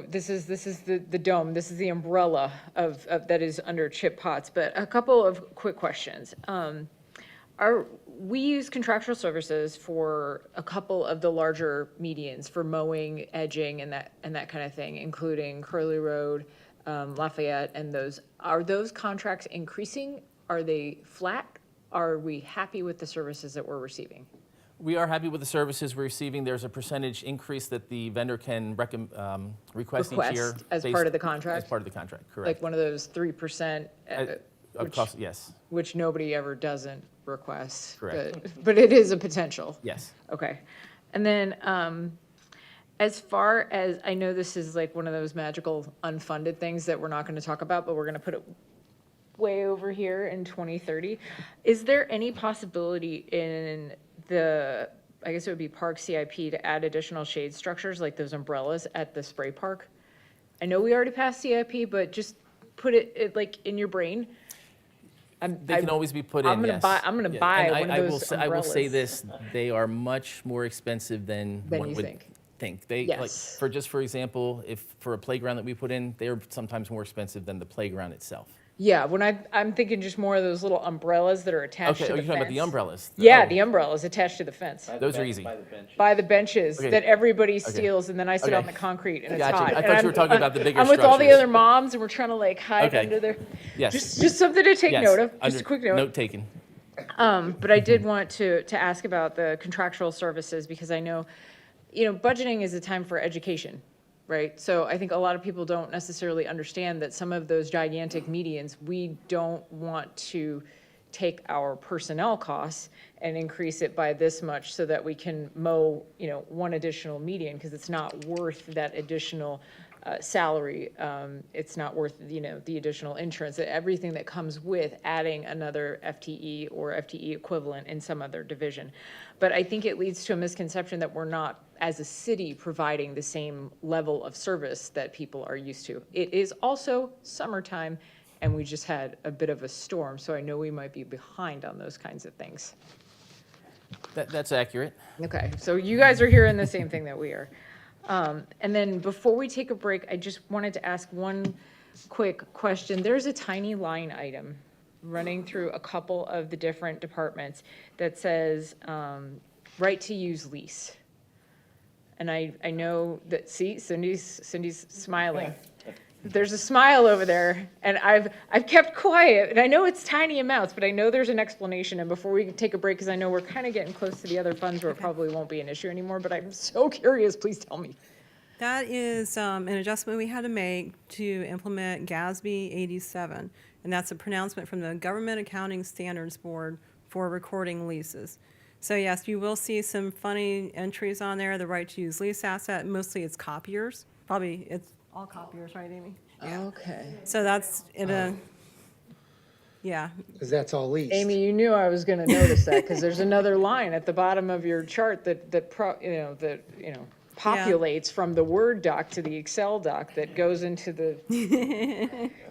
G: this is the dome, this is the umbrella of, that is under Chip Potts, but a couple of quick questions. We use contractual services for a couple of the larger medians for mowing, edging, and that kind of thing, including Curly Road, Lafayette, and those. Are those contracts increasing? Are they flat? Are we happy with the services that we're receiving?
L: We are happy with the services we're receiving. There's a percentage increase that the vendor can request each year.
G: Request as
L: based-
G: part of the contract?
L: As part of the contract,
G: Like
L: correct.
G: one of those 3%,
L: Of cost, yes,
G: which nobody ever doesn't request.
L: Correct.
G: But it is a potential.
L: yes.
G: Okay. And then, as far as, I know this is like one of those magical unfunded things that we're not going to talk about, but we're going to put it way over here in 2030. Is there any possibility in the, I guess it would be park CIP, to add additional shade structures like those umbrellas at the spray park? I know we already passed CIP, but just put it like in your brain.
L: They can always be put in, yes.
G: I'm gonna
L: Yeah,
G: buy
L: and
G: one
L: I
G: of
L: will
G: those
L: say- I will say
G: umbrellas.
L: this, they are much more expensive than
G: Than
L: one
G: you
L: would
G: think.
L: think. They, like,
G: Yes.
L: for example, if, for a playground that we put in, they're sometimes more expensive than the playground itself.
G: Yeah, when I'm thinking just more of those little umbrellas that are attached
L: Okay,
G: to
L: are
G: the
L: you talking about the
G: fence.
L: umbrellas?
G: Yeah,
L: Oh,
G: the umbrellas attached to the fence,
L: Those are easy.
G: by the benches
L: Okay.
G: that everybody steals, and then I sit on
L: Okay.
G: the concrete and it's
L: Gotcha.
G: hot.
L: I
G: And
L: thought you
G: I'm-
L: were talking about the bigger
G: I'm with all the
L: structures.
G: other moms, and we're trying to like hide
L: Okay.
G: under there.
L: Yes.
G: Just something to take
L: Yes.
G: note of, just
L: Under-
G: a quick note.
L: Note taken.
G: But I did want to ask about the contractual services, because I know, budgeting is a time for education, right? So I think a lot of people don't necessarily understand that some of those gigantic medians, we don't want to take our personnel costs and increase it by this much so that we can mow, one additional median, because it's not worth that additional salary. It's not worth, the additional insurance, everything that comes with adding another FTE or FTE equivalent in some other division. But I think it leads to a misconception that we're not, as a city, providing the same level of service that people are used to. It is also summertime, and we just had a bit of a storm, so I know we might be behind on those kinds of things.
L: That's accurate.
G: Okay, so you guys are hearing the same thing that we are. And then before we take a break, I just wanted to ask one quick question. There's a tiny line item running through a couple of the different departments that says, right to use lease. And I know that, see, Cindy's smiling. There's a smile over there, and I've kept quiet, and I know it's tiny amounts, but I know there's an explanation. And before we take a break, because I know we're kind of getting close to the other funds where it probably won't be an issue anymore, but I'm so curious, please tell me.
D: That is an adjustment we had to make to implement GASB 87, and that's a pronouncement from the Government Accounting Standards Board for recording leases. So yes, you will see some funny entries on there, the right to use lease asset, mostly it's copiers. Probably it's all copiers, right, Amy?
G: Okay.
D: So that's in a, yeah.
A: Because that's all leased.
G: Amy, you knew I was going to notice that, because there's another line at the bottom of your chart that populates from the Word doc to the Excel doc that goes into the,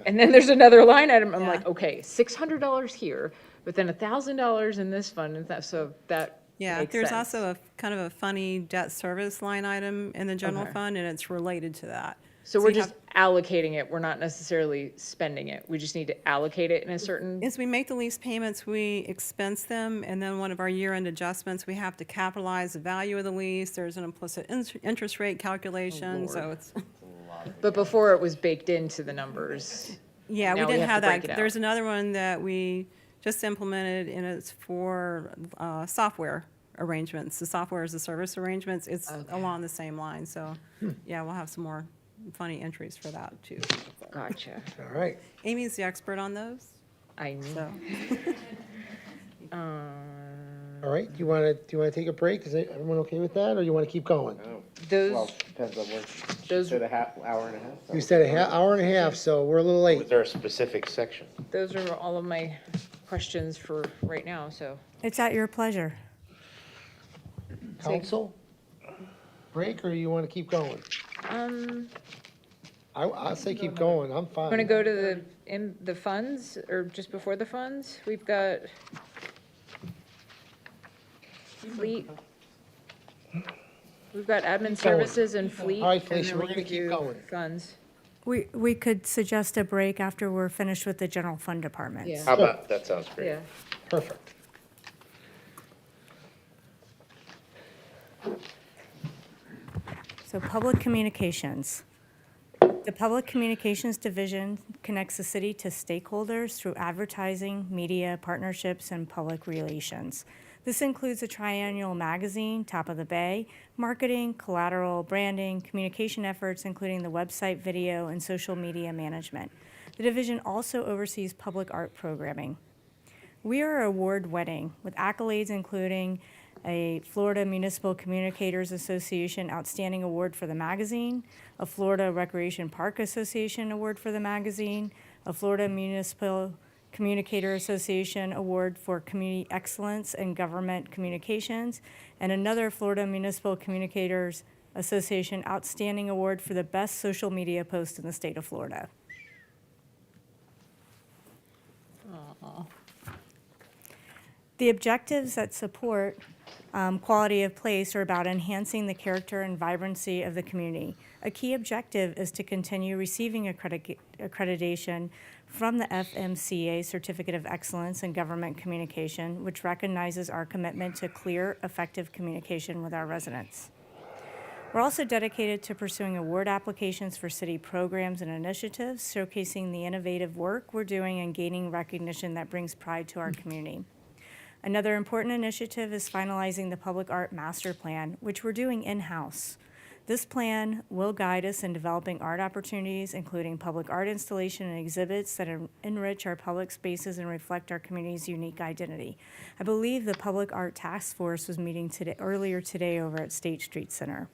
G: and then there's another line item. I'm like, okay, $600 here, but then $1,000 in this fund, and so that
D: Yeah,
G: makes
D: there's
G: sense.
D: also a kind of a funny debt service line item in the general
G: Okay.
D: fund, and it's related to that.
G: So we're
D: you
G: just allocating it. We're not necessarily spending it. We just need to allocate it in a certain.
D: As we make the lease payments, we expense them, and then one of our year-end adjustments, we have to capitalize the value of the lease. There's an implicit interest rate calculation, so it's,
G: But before it was baked into the numbers.
D: yeah, we
G: Now we
D: didn't
G: have
D: have
G: to break
D: that.
G: it out.
D: There's another one that we just implemented, and it's for software arrangements, the software as a service arrangements. It's along the same line, so, yeah, we'll have some more funny entries for that, too.
G: Gotcha.
A: All right.
D: Amy's the expert on those,
G: I knew.
D: so.
A: All right. Do you want to take a break? Is everyone okay with that, or you want to keep going?
G: Those,
M: Depends on what.
G: Those,
M: Said a half, hour and a half?
A: You said hour and a half, so we're a little
M: Was
A: late.
M: there a specific section?
G: those are all of my questions for right now, so.
B: It's at your pleasure.
A: Council? Break, or you want to keep going? I'll say keep going, I'm fine.
G: Want to go to the funds, or just before the funds? We've got fleet. We've got admin
A: going.
G: services and fleet.
A: All right,
G: and
A: Felicia,
G: then
A: we're
G: we
A: gonna
G: can
A: keep
G: do
A: going.
G: Funds.
B: We could suggest a break after we're finished with the general fund departments.
G: Yeah.
M: How about, that sounds great.
G: Yeah.
A: Perfect.
B: So public communications. The Public Communications Division connects the city to stakeholders through advertising, media, partnerships, and public relations. This includes a triannual magazine, Top of the Bay, marketing, collateral, branding, communication efforts, including the website, video, and social media management. The division also oversees public art programming. We are award-winning, with accolades including a Florida Municipal Communicators Association Outstanding Award for the magazine, a Florida Recreation Park Association Award for the magazine, a Florida Municipal Communicator Association Award for Community Excellence in Government Communications, and another Florida Municipal Communicators Association Outstanding Award for the Best Social Media Post in the state of Florida. The objectives that support quality of place are about enhancing the character and vibrancy of the community. A key objective is to continue receiving accreditation from the FMCA Certificate of Excellence in Government Communication, which recognizes our commitment to clear, effective communication with our residents. We're also dedicated to pursuing award applications for city programs and initiatives, showcasing the innovative work we're doing and gaining recognition that brings pride to our community. Another important initiative is finalizing the Public Art Master Plan, which we're doing in-house. This plan will guide us in developing art opportunities, including public art installation and exhibits that enrich our public spaces and reflect our community's unique identity. I believe the Public Art Task Force was meeting earlier today over at State Street Center.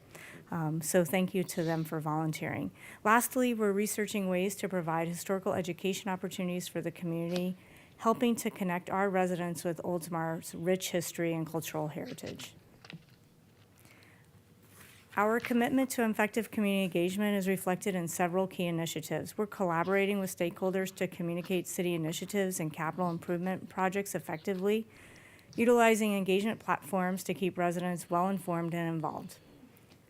B: So thank you to them for volunteering. Lastly, we're researching ways to provide historical education opportunities for the community, helping to connect our residents with Oldsmar's rich history and cultural heritage. Our commitment to effective community engagement is reflected in several key initiatives. We're collaborating with stakeholders to communicate city initiatives and capital improvement projects effectively, utilizing engagement platforms to keep residents well-informed and involved.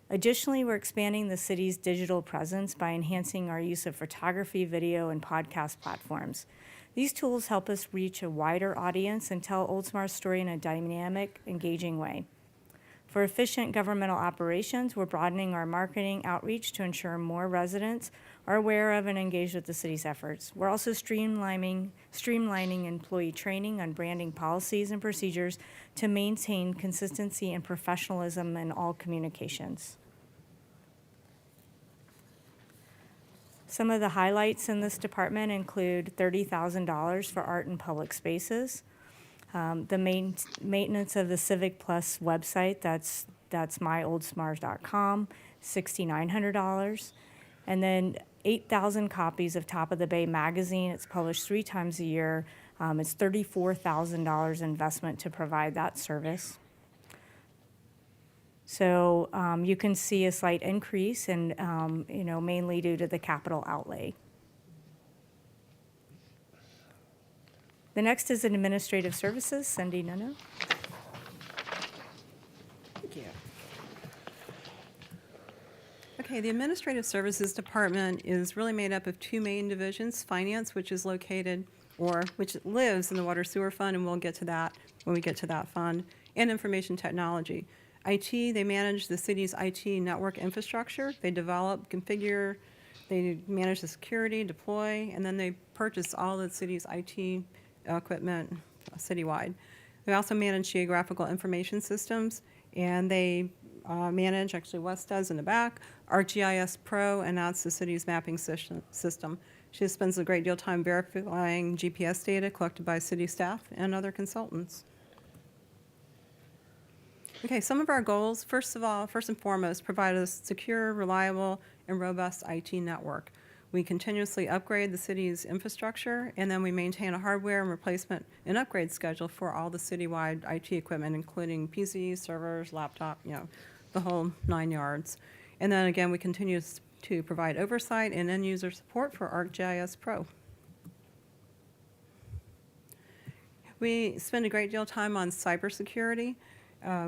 B: Additionally, we're expanding the city's digital presence by enhancing our use of photography, video, and podcast platforms. These tools help us reach a wider audience and tell Oldsmar's story in a dynamic, engaging way. For efficient governmental operations, we're broadening our marketing outreach to ensure more residents are aware of and engaged with the city's efforts. We're also streamlining employee training on branding policies and procedures to maintain consistency and professionalism in all communications. Some of the highlights in this department include $30,000 for art and public spaces, the maintenance of the Civic Plus website, that's myoldsmars.com, $6,900, and then 8,000 copies of Top of the Bay magazine. It's published 3 times a year. It's $34,000 investment to provide that service. So you can see a slight increase, and mainly due to the capital outlay. The next is administrative services. Cindy Nuno.
D: Thank you. Okay, the Administrative Services Department is really made up of 2 main divisions: Finance, which is which lives in the Water Sewer Fund, and we'll get to that when we get to that fund, and Information Technology. IT, they manage the city's IT network infrastructure. They develop, configure, they manage the security, deploy, and then they purchase all the city's IT equipment citywide. They also manage geographical information systems, and they manage, actually Wes does in the back, ArcGIS Pro, and that's the city's mapping system. She spends a great deal of time verifying GPS data collected by city staff and other consultants. Okay, some of our goals, first and foremost, provide a secure, reliable, and robust IT network. We continuously upgrade the city's infrastructure, and then we maintain a hardware and replacement and upgrade schedule for all the citywide IT equipment, including PCs, servers, laptop, the whole 9 yards. And then again, we continue to provide oversight and end-user support for ArcGIS Pro. We spend a great deal of time on cybersecurity.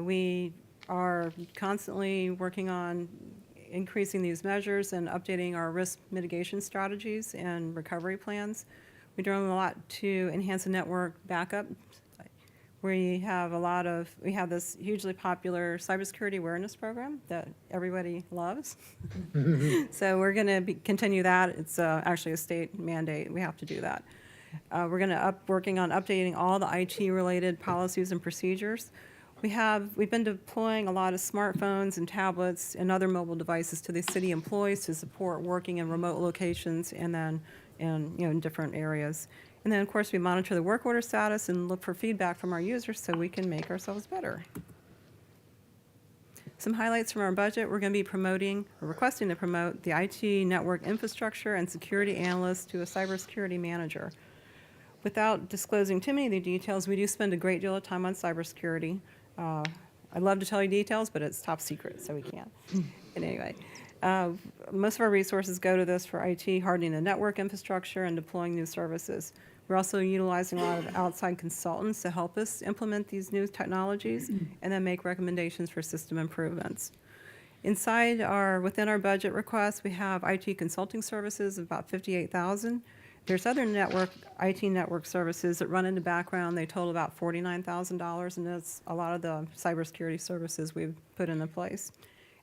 D: We are constantly working on increasing these measures and updating our risk mitigation strategies and recovery plans. We're doing a lot to enhance the network backup. We have this hugely popular cybersecurity awareness program that everybody loves. So we're going to continue that. It's actually a state mandate. We have to do that. We're going to working on updating all the IT-related policies and procedures. We've been deploying a lot of smartphones and tablets and other mobile devices to the city employees to support working in remote locations and then in different areas. And then, of course, we monitor the work order status and look for feedback from our users so we can make ourselves better. Some highlights from our budget: we're going to be requesting to promote the IT network infrastructure and security analyst to a cybersecurity manager. Without disclosing too many of the details, we do spend a great deal of time on cybersecurity. I'd love to tell you details, but it's top secret, so we can't. But anyway, most of our resources go to this for IT, hardening the network infrastructure and deploying new services. We're also utilizing a lot of outside consultants to help us implement these new technologies and then make recommendations for system improvements. Within our budget request, we have IT consulting services of about $58,000. There's other IT network services that run in the background. They total about $49,000, and that's a lot of the cybersecurity services we've put into place.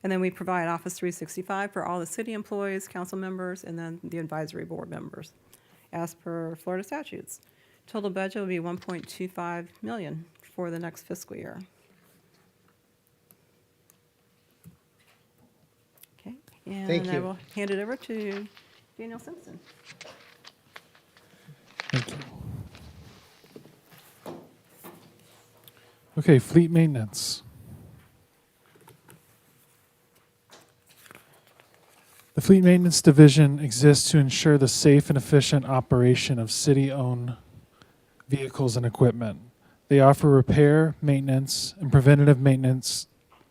D: And then we provide Office 365 for all the city employees, council members, and then the advisory board members, as per Florida statutes. Total budget will be $1.25 million for the next fiscal year. Okay, and
A: Thank
D: I
A: you.
D: will hand it over to Daniel Simpson.
J: Thank you. Okay, fleet maintenance. The Fleet Maintenance Division exists to ensure the safe and efficient operation of city-owned vehicles and equipment. They offer repair, maintenance, and preventative maintenance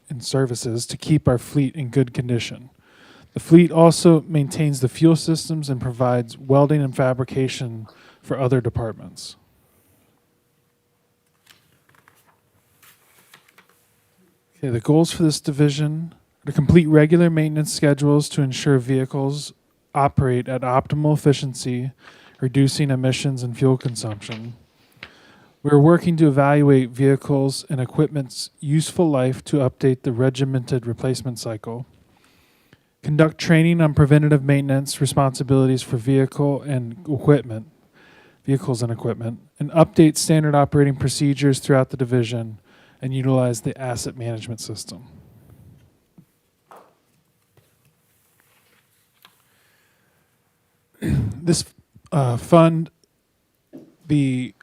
J: and services to keep our fleet in good condition. The fleet also maintains the fuel systems and provides welding and fabrication for other departments. Okay, the goals for this division are to complete regular maintenance schedules to ensure vehicles operate at optimal efficiency, reducing emissions and fuel consumption. We are working to evaluate vehicles and equipment's useful life to update the regimented replacement cycle. Conduct training on preventative maintenance responsibilities for vehicles and equipment, and update standard operating procedures throughout the division and utilize the asset management system. This fund, we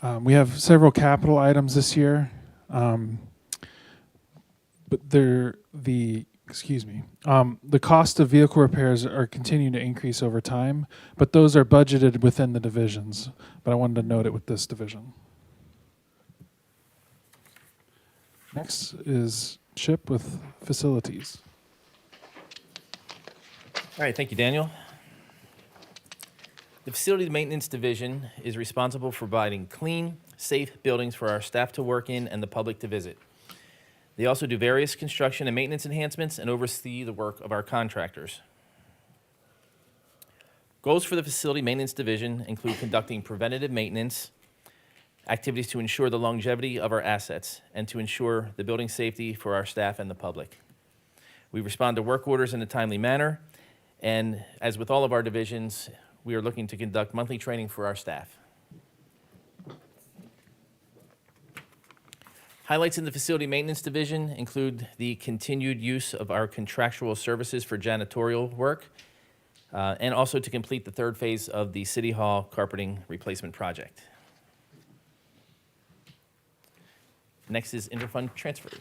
J: have several capital items this year, but the cost of vehicle repairs are continuing to increase over time, but those are budgeted within the divisions. But I wanted to note it with this division. Next is Chip with facilities.
L: All right, thank you, Daniel. The Facility Maintenance Division is responsible for providing clean, safe buildings for our staff to work in and the public to visit. They also do various construction and maintenance enhancements and oversee the work of our contractors. Goals for the Facility Maintenance Division include conducting preventative maintenance activities to ensure the longevity of our assets and to ensure the building safety for our staff and the public. We respond to work orders in a timely manner, and as with all of our divisions, we are looking to conduct monthly training for our staff. Highlights in the Facility Maintenance Division include the continued use of our contractual services for janitorial work, and also to complete the third phase of the City Hall carpeting replacement project. Next is interfund transfers.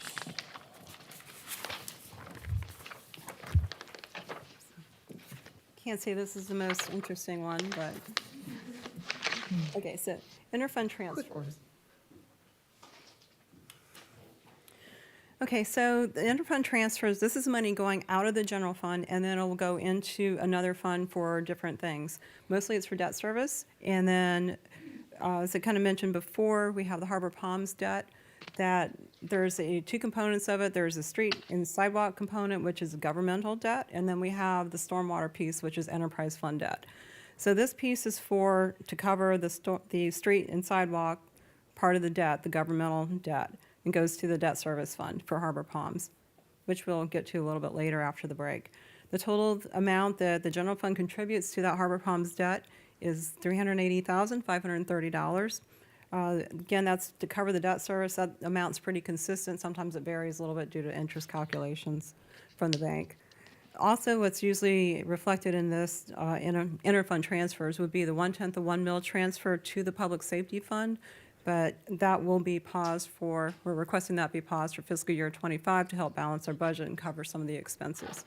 D: can't say this is the most interesting one, but, okay, so interfund transfers. Okay, so the interfund transfers, this is money going out of the general fund, and then it'll go into another fund for different things. Mostly it's for debt service, and then, as I kind of mentioned before, we have the Harbor Palms debt, that there's two components of it. There's a street and sidewalk component, which is governmental debt, and then we have the stormwater piece, which is enterprise fund debt. So this piece is to cover the street and sidewalk part of the debt, the governmental debt, and goes to the debt service fund for Harbor Palms, which we'll get to a little bit later after the break. The total amount that the general fund contributes to that Harbor Palms debt is $380,530. Again, that's to cover the debt service. That amount's pretty consistent. Sometimes it varies a little bit due to interest calculations from the bank. Also, what's usually reflected in this interfund transfers would be the 1/10 of 1 mil transfer to the public safety fund, but that will be paused we're requesting that be paused for fiscal year '25 to help balance our budget and cover some of the expenses.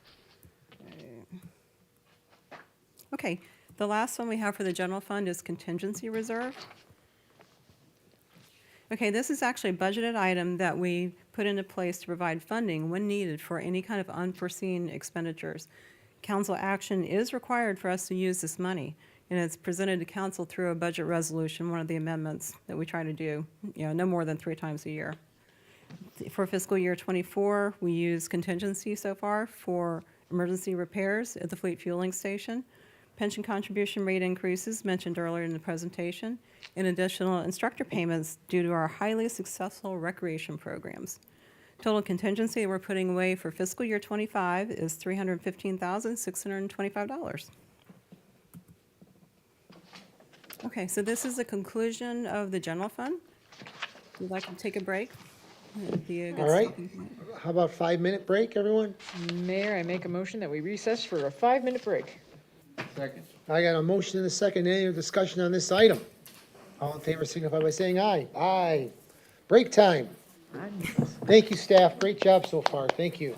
D: Okay, the last one we have for the general fund is contingency reserve. Okay, this is actually a budgeted item that we put into place to provide funding when needed for any kind of unforeseen expenditures. Council action is required for us to use this money, and it's presented to council through a budget resolution, one of the amendments that we try to do, no more than 3 times a year. For fiscal year '24, we use contingency so far for emergency repairs at the Fleet Fueling Station, pension contribution rate increases mentioned earlier in the presentation, and additional instructor payments due to our highly successful recreation programs. Total contingency we're putting away for fiscal year '25 is $315,625. Okay, so this is the conclusion of the general fund. Would you like to take a break? It'd be a good
A: All right.
D: stopping point.
A: How about 5-minute break, everyone?
G: Mayor, I make a motion that we recess for a 5-minute break.
A: I got a motion and a second. Any other discussion on this item? All in favor signify by saying aye. Aye. Break time. Thank you, staff. Great job so far. Thank you.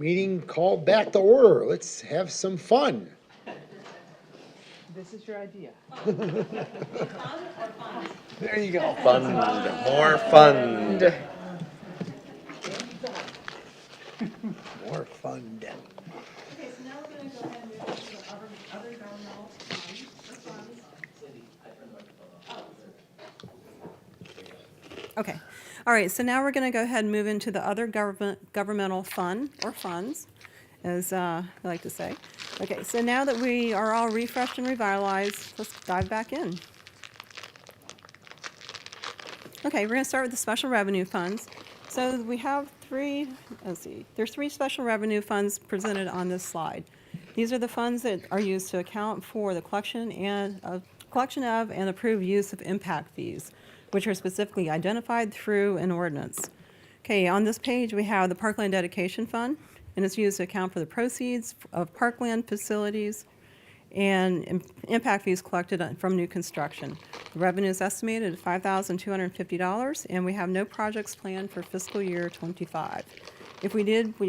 A: Meeting called back to order. Let's have some fun.
G: This is your idea.
A: There you go.
M: Fund, more fund.
A: More fun.
D: Okay. All right, so now we're going to go ahead and move into the other governmental fund, or funds, as I like to say. Okay, so now that we are all refreshed and revitalized, let's dive back in. Okay, we're going to start with the special revenue funds. So we have there's three special revenue funds presented on this slide. These are the funds that are used to account for the collection of and approved use of impact fees, which are specifically identified through an ordinance. Okay, on this page, we have the Parkland Dedication Fund, and it's used to account for the proceeds of parkland facilities and impact fees collected from new construction. The revenue is estimated at $5,250, and we have no projects planned for fiscal year '25. If we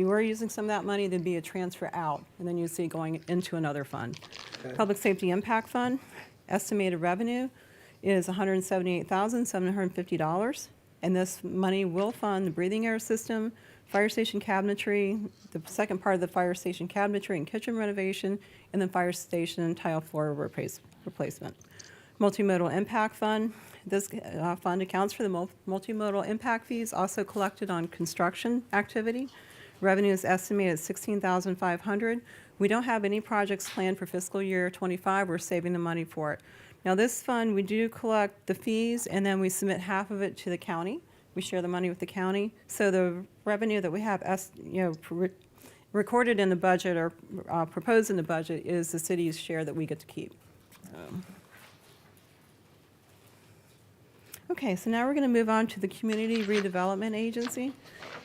D: were using some of that money, there'd be a transfer out, and then you'd see going into another fund. Public Safety Impact Fund, estimated revenue is $178,750, and this money will fund the breathing air system, fire station cabinetry, the second part of the fire station cabinetry and kitchen renovation, and then fire station tile floor replacement. Multimodal Impact Fund, this fund accounts for the multimodal impact fees also collected on construction activity. Revenue is estimated at $16,500. We don't have any projects planned for fiscal year '25. We're saving the money for it. Now, this fund, we do collect the fees, and then we submit half of it to the county. We share the money with the county. So the revenue that we have, recorded in the budget or proposed in the budget is the city's share that we get to keep. Okay, so now we're going to move on to the Community Redevelopment Agency.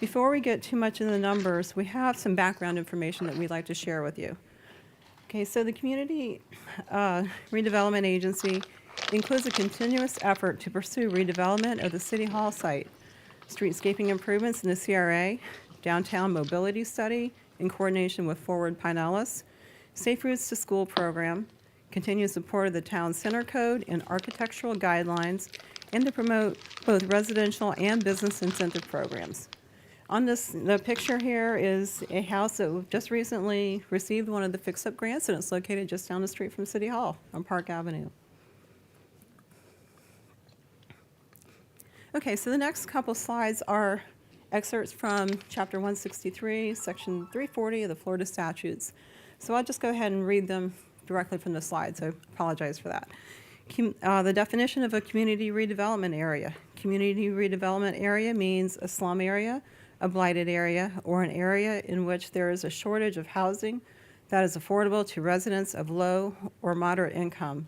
D: Before we get too much in the numbers, we have some background information that we'd like to share with you. Okay, so the Community Redevelopment Agency includes a continuous effort to pursue redevelopment of the City Hall site, streetscaping improvements in the CRA, downtown mobility study in coordination with Forward Pinellas, Safe Routes to School program, continued support of the Town Center Code and architectural guidelines, and to promote both residential and business incentive programs. On the picture here is a house that just recently received one of the fix-up grants, and it's located just down the street from City Hall on Park Avenue. Okay, so the next couple slides are excerpts from Chapter 163, Section 340 of the Florida statutes. So I'll just go ahead and read them directly from the slide, so I apologize for that. The definition of a community redevelopment area. Community redevelopment area means a slum area, a blighted area, or an area in which there is a shortage of housing that is affordable to residents of low or moderate income,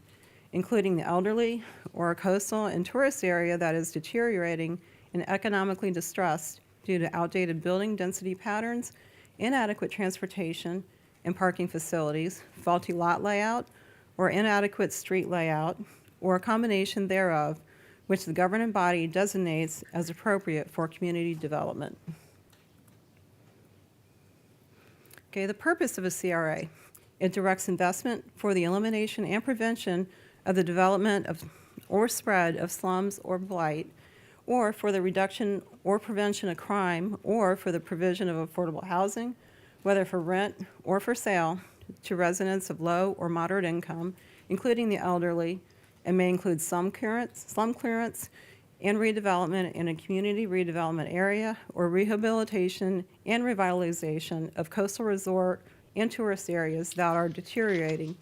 D: including the elderly, or a coastal and tourist area that is deteriorating and economically distressed due to outdated building density patterns, inadequate transportation and parking facilities, faulty lot layout, or inadequate street layout, or a combination thereof, which the governing body designates as appropriate for community development. Okay, the purpose of a CRA. It directs investment for the elimination and prevention of the development of or spread of slums or blight, or for the reduction or prevention of crime, or for the provision of affordable housing, whether for rent or for sale, to residents of low or moderate income, including the elderly, and may include slum clearance, and redevelopment in a community redevelopment area, or rehabilitation and revitalization of coastal resort and tourist areas that are deteriorating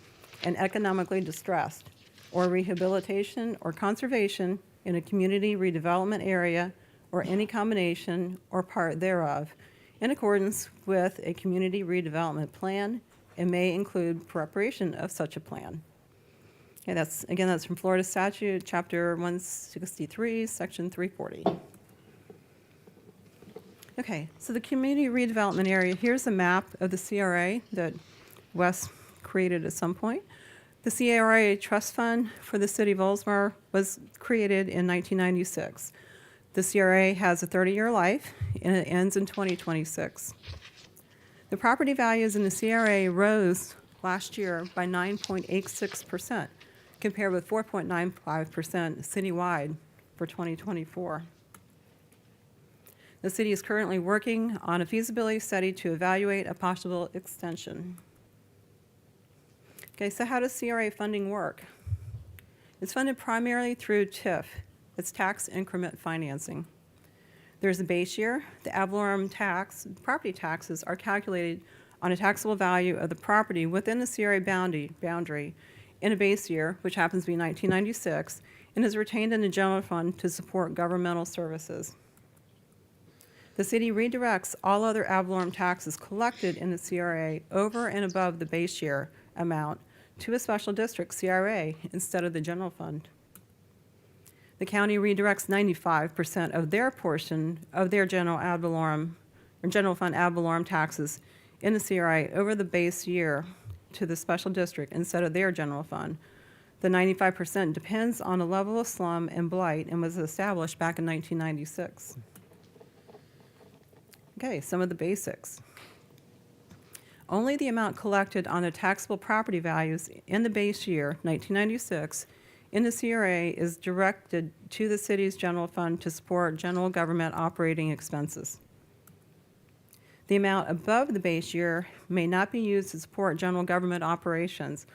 D: and economically distressed, or rehabilitation or conservation in a community redevelopment area, or any combination or part thereof, in accordance with a community redevelopment plan, and may include preparation of such a plan. Okay, that's from Florida Statute, Chapter 163, Section 340. Okay, so the community redevelopment area, here's a map of the CRA that Wes created at some point. The CRA Trust Fund for the City of Oldsmar was created in 1996. The CRA has a 30-year life, and it ends in 2026. The property values in the CRA rose last year by 9.86%, compared with 4.95% citywide for 2024. The city is currently working on a feasibility study to evaluate a possible extension. Okay, so how does CRA funding work? It's funded primarily through TIF. It's tax increment financing. There's a base year. The ad valorem tax, property taxes are calculated on a taxable value of the property within the CRA boundary in a base year, which happens to be 1996, and is retained in the general fund to support governmental services. The city redirects all other ad valorem taxes collected in the CRA over and above the base year amount to a special district CRA instead of the general fund. The county redirects 95% of their portion of their general ad valorem, or general fund ad valorem taxes in the CRA over the base year to the special district instead of their general fund. The 95% depends on the level of slum and blight and was established back in 1996. Okay, some of the basics. Only the amount collected on the taxable property values in the base year, 1996, in the CRA is directed to the city's general fund to support general government operating expenses. The amount above the base year may not be used to support general government operations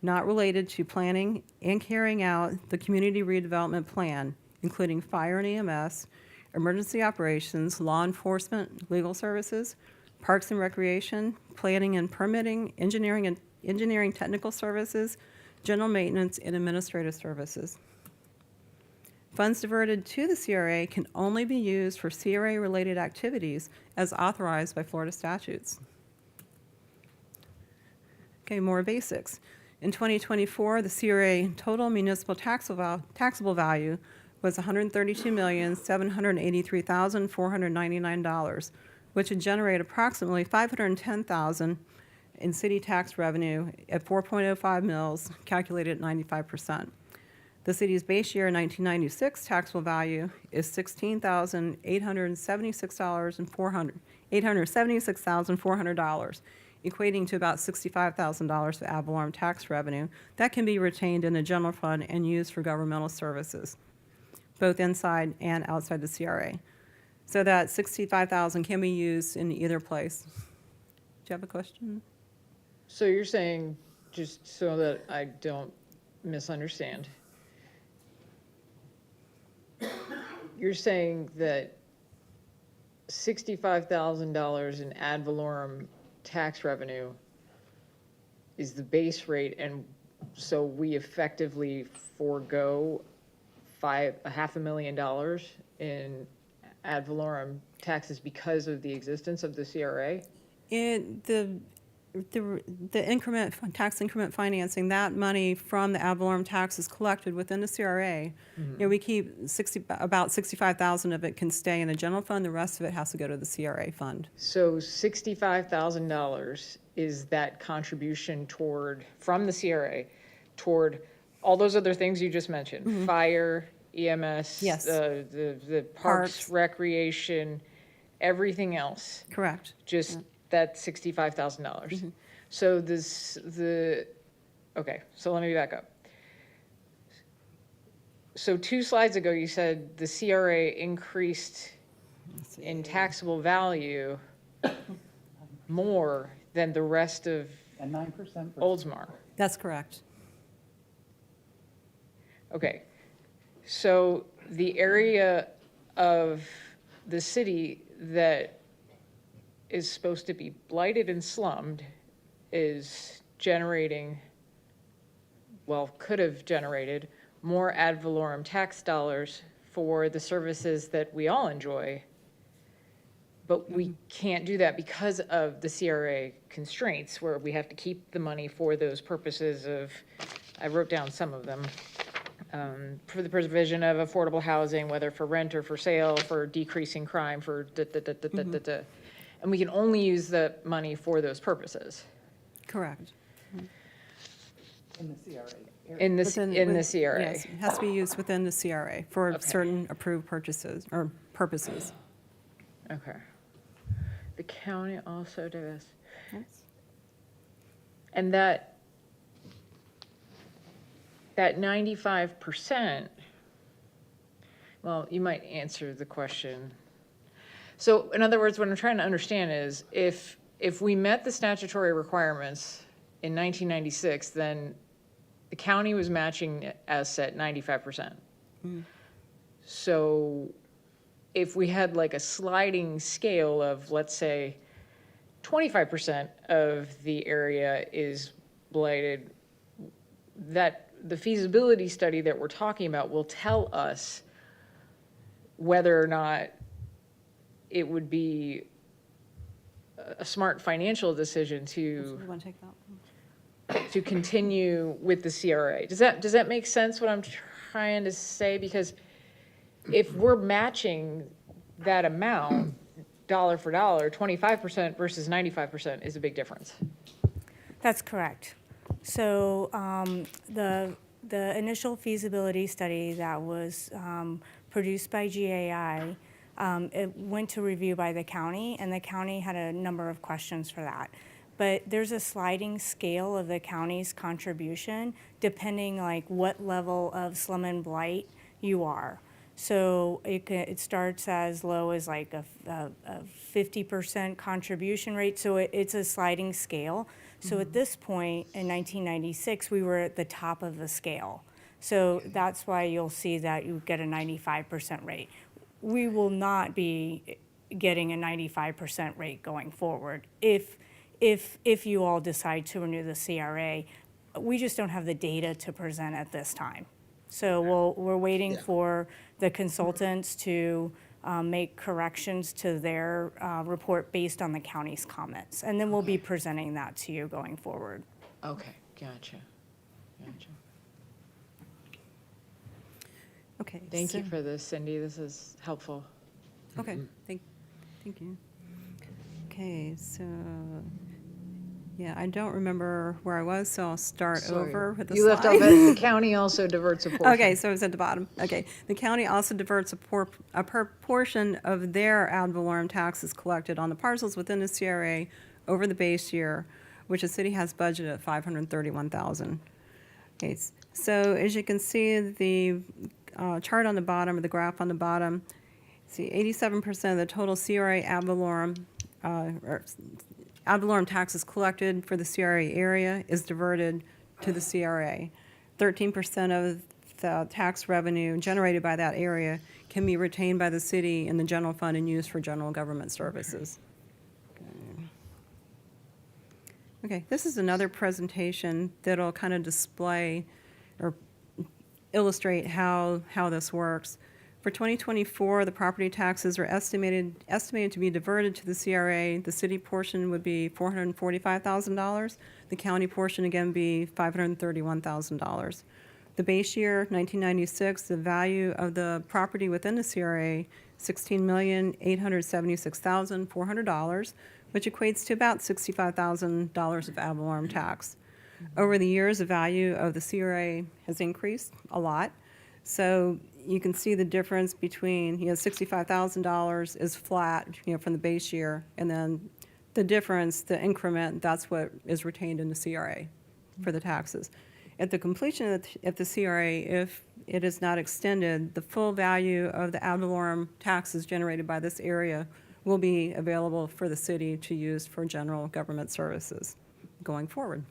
D: not related to planning and carrying out the community redevelopment plan, including fire and EMS, emergency operations, law enforcement, legal services, parks and recreation, planning and permitting, engineering technical services, general maintenance, and administrative services. Funds diverted to the CRA can only be used for CRA-related activities as authorized by Florida statutes. Okay, more basics. In 2024, the CRA total municipal taxable value was $132,783,499, which would generate approximately $510,000 in city tax revenue at 4.05 mils, calculated at 95%. The city's base year 1996 taxable value is $876,400, equating to about $65,000 of ad valorem tax revenue that can be retained in the general fund and used for governmental services, both inside and outside the CRA. So that $65,000 can be used in either place. Do you have a question?
G: So you're saying, just so that I don't misunderstand, you're saying that $65,000 in ad valorem tax revenue is the base rate, and so we effectively forego $500,000 in ad valorem taxes because of the existence of the CRA?
D: The increment, tax increment financing, that money from the ad valorem taxes collected within the CRA, you know, we keep about $65,000 of it can stay in the general fund, the rest of it has to go to the CRA fund.
G: So $65,000 is that contribution from the CRA toward all those other things you just mentioned, fire, EMS,
D: Yes.
G: the parks, recreation, everything else.
D: Correct.
G: Just that $65,000. So okay, so let me back up. So 2 slides ago, you said the CRA increased in taxable value more than the rest of
N: And 9% for
G: Oldsmar.
D: That's correct.
G: Okay, so the area of the city that is supposed to be blighted and slummed is generating, well, could have generated more ad valorem tax dollars for the services that we all enjoy, but we can't do that because of the CRA constraints, where we have to keep the money for those purposes of, I wrote down some of them, for the provision of affordable housing, whether for rent or for sale, for decreasing crime, for da-da-da-da-da-da-da. And we can only use the money for those purposes.
D: Correct.
N: in the CRA.
G: In the CRA.
D: Yes, it has to be used within the CRA for certain approved purchases or purposes.
G: Okay. The county also does. And that 95%, well, you might answer the question. So in other words, what I'm trying to understand is if we met the statutory requirements in 1996, then the county was matching as set 95%. So if we had like a sliding scale of, let's say, 25% of the area is blighted, that the feasibility study that we're talking about will tell us whether or not it would be a smart financial decision to continue with the CRA. Does that make sense what I'm trying to say? Because if we're matching that amount dollar for dollar, 25% versus 95% is a big difference.
B: That's correct. So the initial feasibility study that was produced by GAI, it went to review by the county, and the county had a number of questions for that. But there's a sliding scale of the county's contribution depending like what level of slum and blight you are. So it starts as low as like a 50% contribution rate. So it's a sliding scale. So at this point in 1996, we were at the top of the scale. So that's why you'll see that you get a 95% rate. We will not be getting a 95% rate going forward if you all decide to renew the CRA. We just don't have the data to present at this time. So we're waiting for the consultants to make corrections to their report based on the county's comments. And then we'll be presenting that to you going forward.
G: Okay, gotcha.
D: Okay.
G: Thank you for this, Cindy. This is helpful.
D: Okay, thank you. Okay, so, yeah, I don't remember where I was, so I'll start over with the
G: You left off
D: slide.
G: at the county also diverts a portion.
D: Okay, so it's at the bottom. Okay, the county also diverts a proportion of their ad valorem taxes collected on the parcels within the CRA over the base year, which the city has budgeted at $531,000. Okay, so as you can see, the chart on the bottom, or the graph on the bottom, see 87% of the total CRA ad valorem taxes collected for the CRA area is diverted to the CRA. 13% of the tax revenue generated by that area can be retained by the city in the general fund and used for general government services. Okay, this is another presentation that'll kind of display or illustrate how this works. For 2024, the property taxes are estimated to be diverted to the CRA. The city portion would be $445,000. The county portion, again, be $531,000. The base year, 1996, the value of the property within the CRA, $16,876,400, which equates to about $65,000 of ad valorem tax. Over the years, the value of the CRA has increased a lot. So you can see the difference between, $65,000 is flat, from the base year, and then the difference, the increment, that's what is retained in the CRA for the taxes. At the completion of the CRA, if it is not extended, the full value of the ad valorem taxes generated by this area will be available for the city to use for general government services going forward.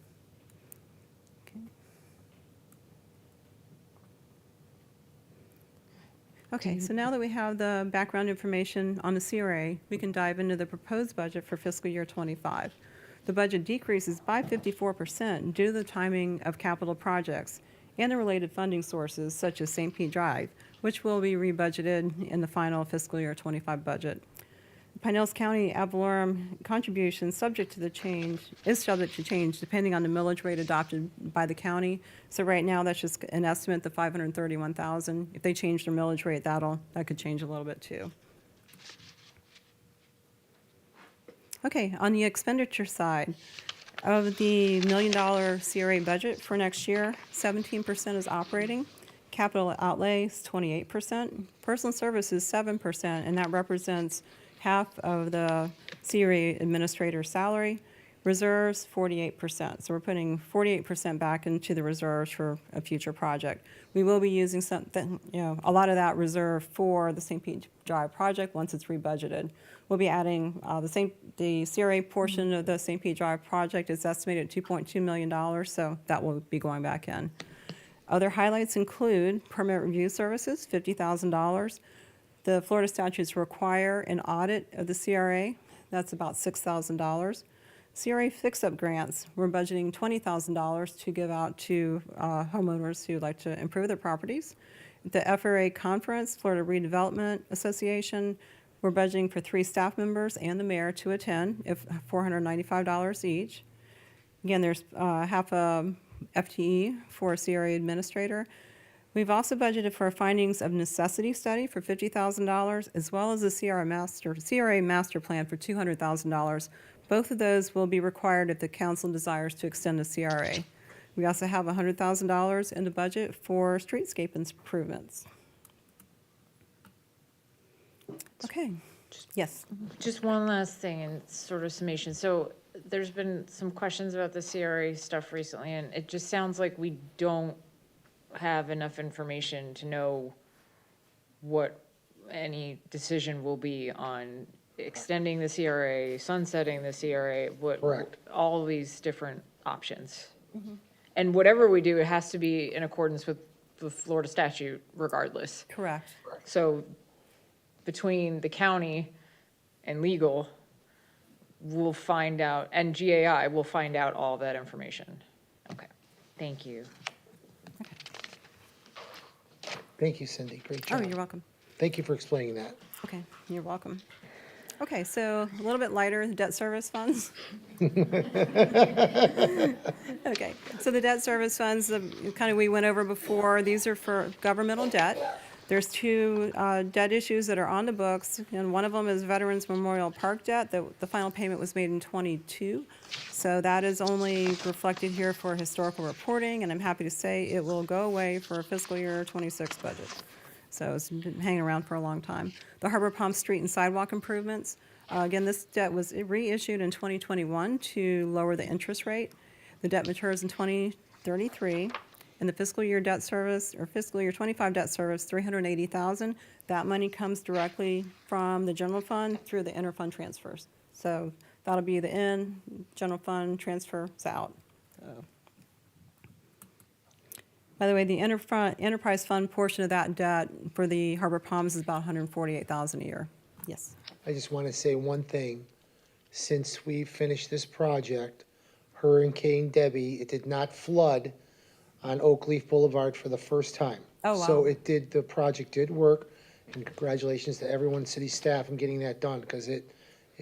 D: Okay, so now that we have the background information on the CRA, we can dive into the proposed budget for fiscal year '25. The budget decreases by 54% due to the timing of capital projects and the related funding sources such as St. Pete Drive, which will be rebudgeted in the final fiscal year '25 budget. Pinellas County ad valorem contribution is subject to change depending on the millage rate adopted by the county. So right now, that's just an estimate, the $531,000. If they change their millage rate, that could change a little bit too. Okay, on the expenditure side, of the $1 million CRA budget for next year, 17% is operating. Capital outlay is 28%. Personal services, 7%, and that represents half of the CRA administrator's salary. Reserves, 48%. So we're putting 48% back into the reserves for a future project. We will be using something, a lot of that reserve for the St. Pete Drive project once it's rebudgeted. We'll be adding the CRA portion of the St. Pete Drive project is estimated at $2.2 million, so that will be going back in. Other highlights include permit review services, $50,000. The Florida statutes require an audit of the CRA. That's about $6,000. CRA fix-up grants, we're budgeting $20,000 to give out to homeowners who like to improve their properties. The FRA Conference, Florida Redevelopment Association, we're budgeting for 3 staff members and the mayor to attend, if $495 each. Again, there's half a FTE for a CRA administrator. We've also budgeted for a findings of necessity study for $50,000, as well as a CRA master plan for $200,000. Both of those will be required if the council desires to extend the CRA. We also have $100,000 in the budget for streetscape improvements. Okay, yes.
G: Just one last thing in sort of summation. So there's been some questions about the CRA stuff recently, and it just sounds like we don't have enough information to know what any decision will be on extending the CRA, sunsetting the CRA,
A: Correct.
G: all these different options. And whatever we do, it has to be in accordance with the Florida statute regardless.
D: Correct.
G: So between the county and legal, we'll find out, and GAI will find out all that information. Okay, thank you.
A: Thank you, Cindy. Great
D: Oh,
A: job.
D: you're welcome.
A: Thank you for explaining that.
D: Okay, you're welcome. Okay, so a little bit lighter, debt service funds. Okay, so the debt service funds, kind of we went over before, these are for governmental debt. There's 2 debt issues that are on the books, and one of them is Veterans Memorial Park debt. The final payment was made in '22, so that is only reflected here for historical reporting, and I'm happy to say it will go away for fiscal year '26 budget. So it's been hanging around for a long time. The Harbor Palm Street and sidewalk improvements, again, this debt was reissued in 2021 to lower the interest rate. The debt matures in 2033. And the fiscal year debt service, or fiscal year '25 debt service, $380,000. That money comes directly from the general fund through the interfund transfers. So that'll be the in, general fund transfers out. So. By the way, the enterprise fund portion of that debt for the Harbor Palms is about $148,000 a year. Yes.
A: I just want to say one thing. Since we finished this project, Hurricane Debbie, it did not flood on Oak Leaf Boulevard for the first time.
D: Oh, wow.
A: So the project did work, and congratulations to everyone, city staff, in getting that done, because it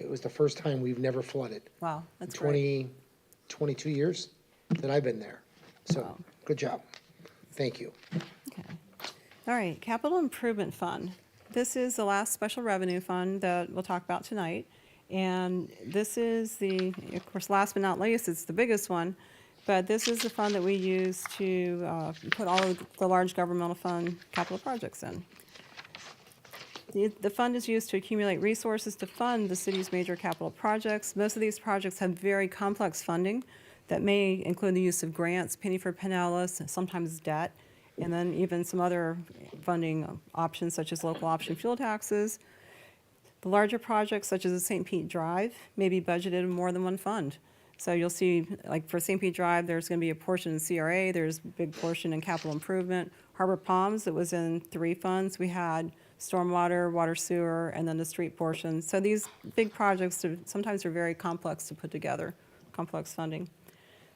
A: was the first time we've never flooded.
D: Wow, that's great.
A: 22 years that I've been there. So,
D: Wow.
A: good job. Thank you.
D: Okay. All right, Capital Improvement Fund. This is the last special revenue fund that we'll talk about tonight. And this is of course, last but not least, it's the biggest one. But this is the fund that we use to put all of the large governmental fund capital projects in. The fund is used to accumulate resources to fund the city's major capital projects. Most of these projects have very complex funding that may include the use of grants, penny for Pinellas, sometimes debt, and then even some other funding options such as local option fuel taxes. The larger projects such as the St. Pete Drive may be budgeted in more than one fund. So you'll see, like for St. Pete Drive, there's going to be a portion in CRA, there's a big portion in capital improvement. Harbor Palms, it was in 3 funds. We had stormwater, water sewer, and then the street portion. So these big projects sometimes are very complex to put together, complex funding.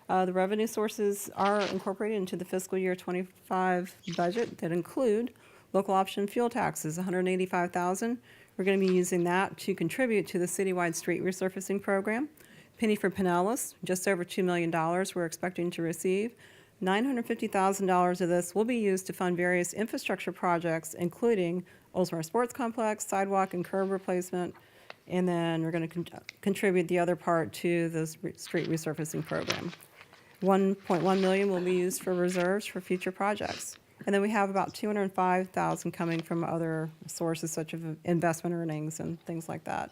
D: The revenue sources are incorporated into the fiscal year '25 budget that include local option fuel taxes, $185,000. We're going to be using that to contribute to the citywide street resurfacing program. Penny for Pinellas, just over $2 million we're expecting to receive. $950,000 of this will be used to fund various infrastructure projects, including Oldsmar Sports Complex, sidewalk and curb replacement, and then we're going to contribute the other part to the street resurfacing program. $1.1 million will be used for reserves for future projects. And then we have about $205,000 coming from other sources such as investment earnings and things like that.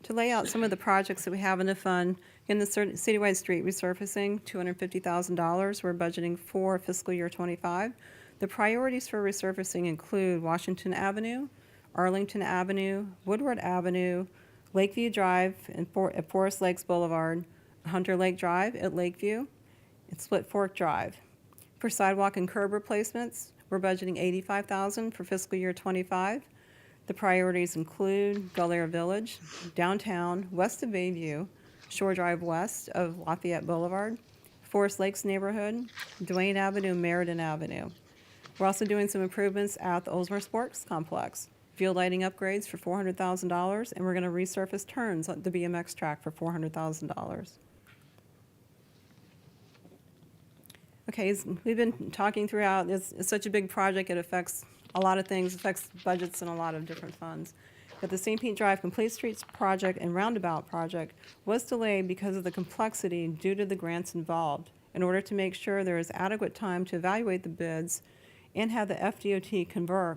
D: To lay out some of the projects that we have in the fund, in the citywide street resurfacing, $250,000 we're budgeting for fiscal year '25. The priorities for resurfacing include Washington Avenue, Arlington Avenue, Woodward Avenue, Lakeview Drive at Forest Lakes Boulevard, Hunter Lake Drive at Lakeview, and Split Fork Drive. For sidewalk and curb replacements, we're budgeting $85,000 for fiscal year '25. The priorities include Gullier Village, downtown, west of Bayview, Shore Drive west of Lafayette Boulevard, Forest Lakes neighborhood, Duane Avenue, Meriden Avenue. We're also doing some improvements at the Oldsmar Sports Complex, field lighting upgrades for $400,000, and we're going to resurface turns on the BMX track for $400,000. Okay, we've been talking throughout, it's such a big project, it affects a lot of things, affects budgets in a lot of different funds. But the St. Pete Drive Complete Streets project and Roundabout project was delayed because of the complexity due to the grants involved. In order to make sure there is adequate time to evaluate the bids and have the FDOT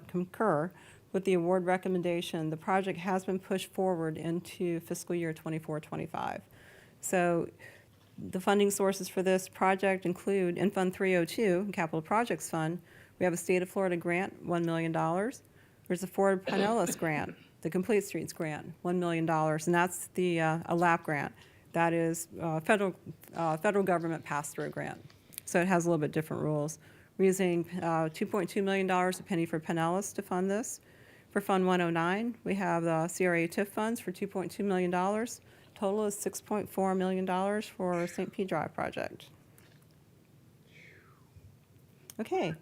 D: concur with the award recommendation, the project has been pushed forward into fiscal year '24-25. So the funding sources for this project include in Fund 302, Capital Projects Fund, we have a State of Florida grant, $1 million. There's a Ford Pinellas grant, the Complete Streets grant, $1 million, and that's the a LAP grant. That is federal government pass-through grant. So it has a little bit different rules. We're using $2.2 million, a penny for Pinellas, to fund this. For Fund 109, we have the CRA TIF funds for $2.2 million. Total is $6.4 million for St. Pete Drive project. Okay,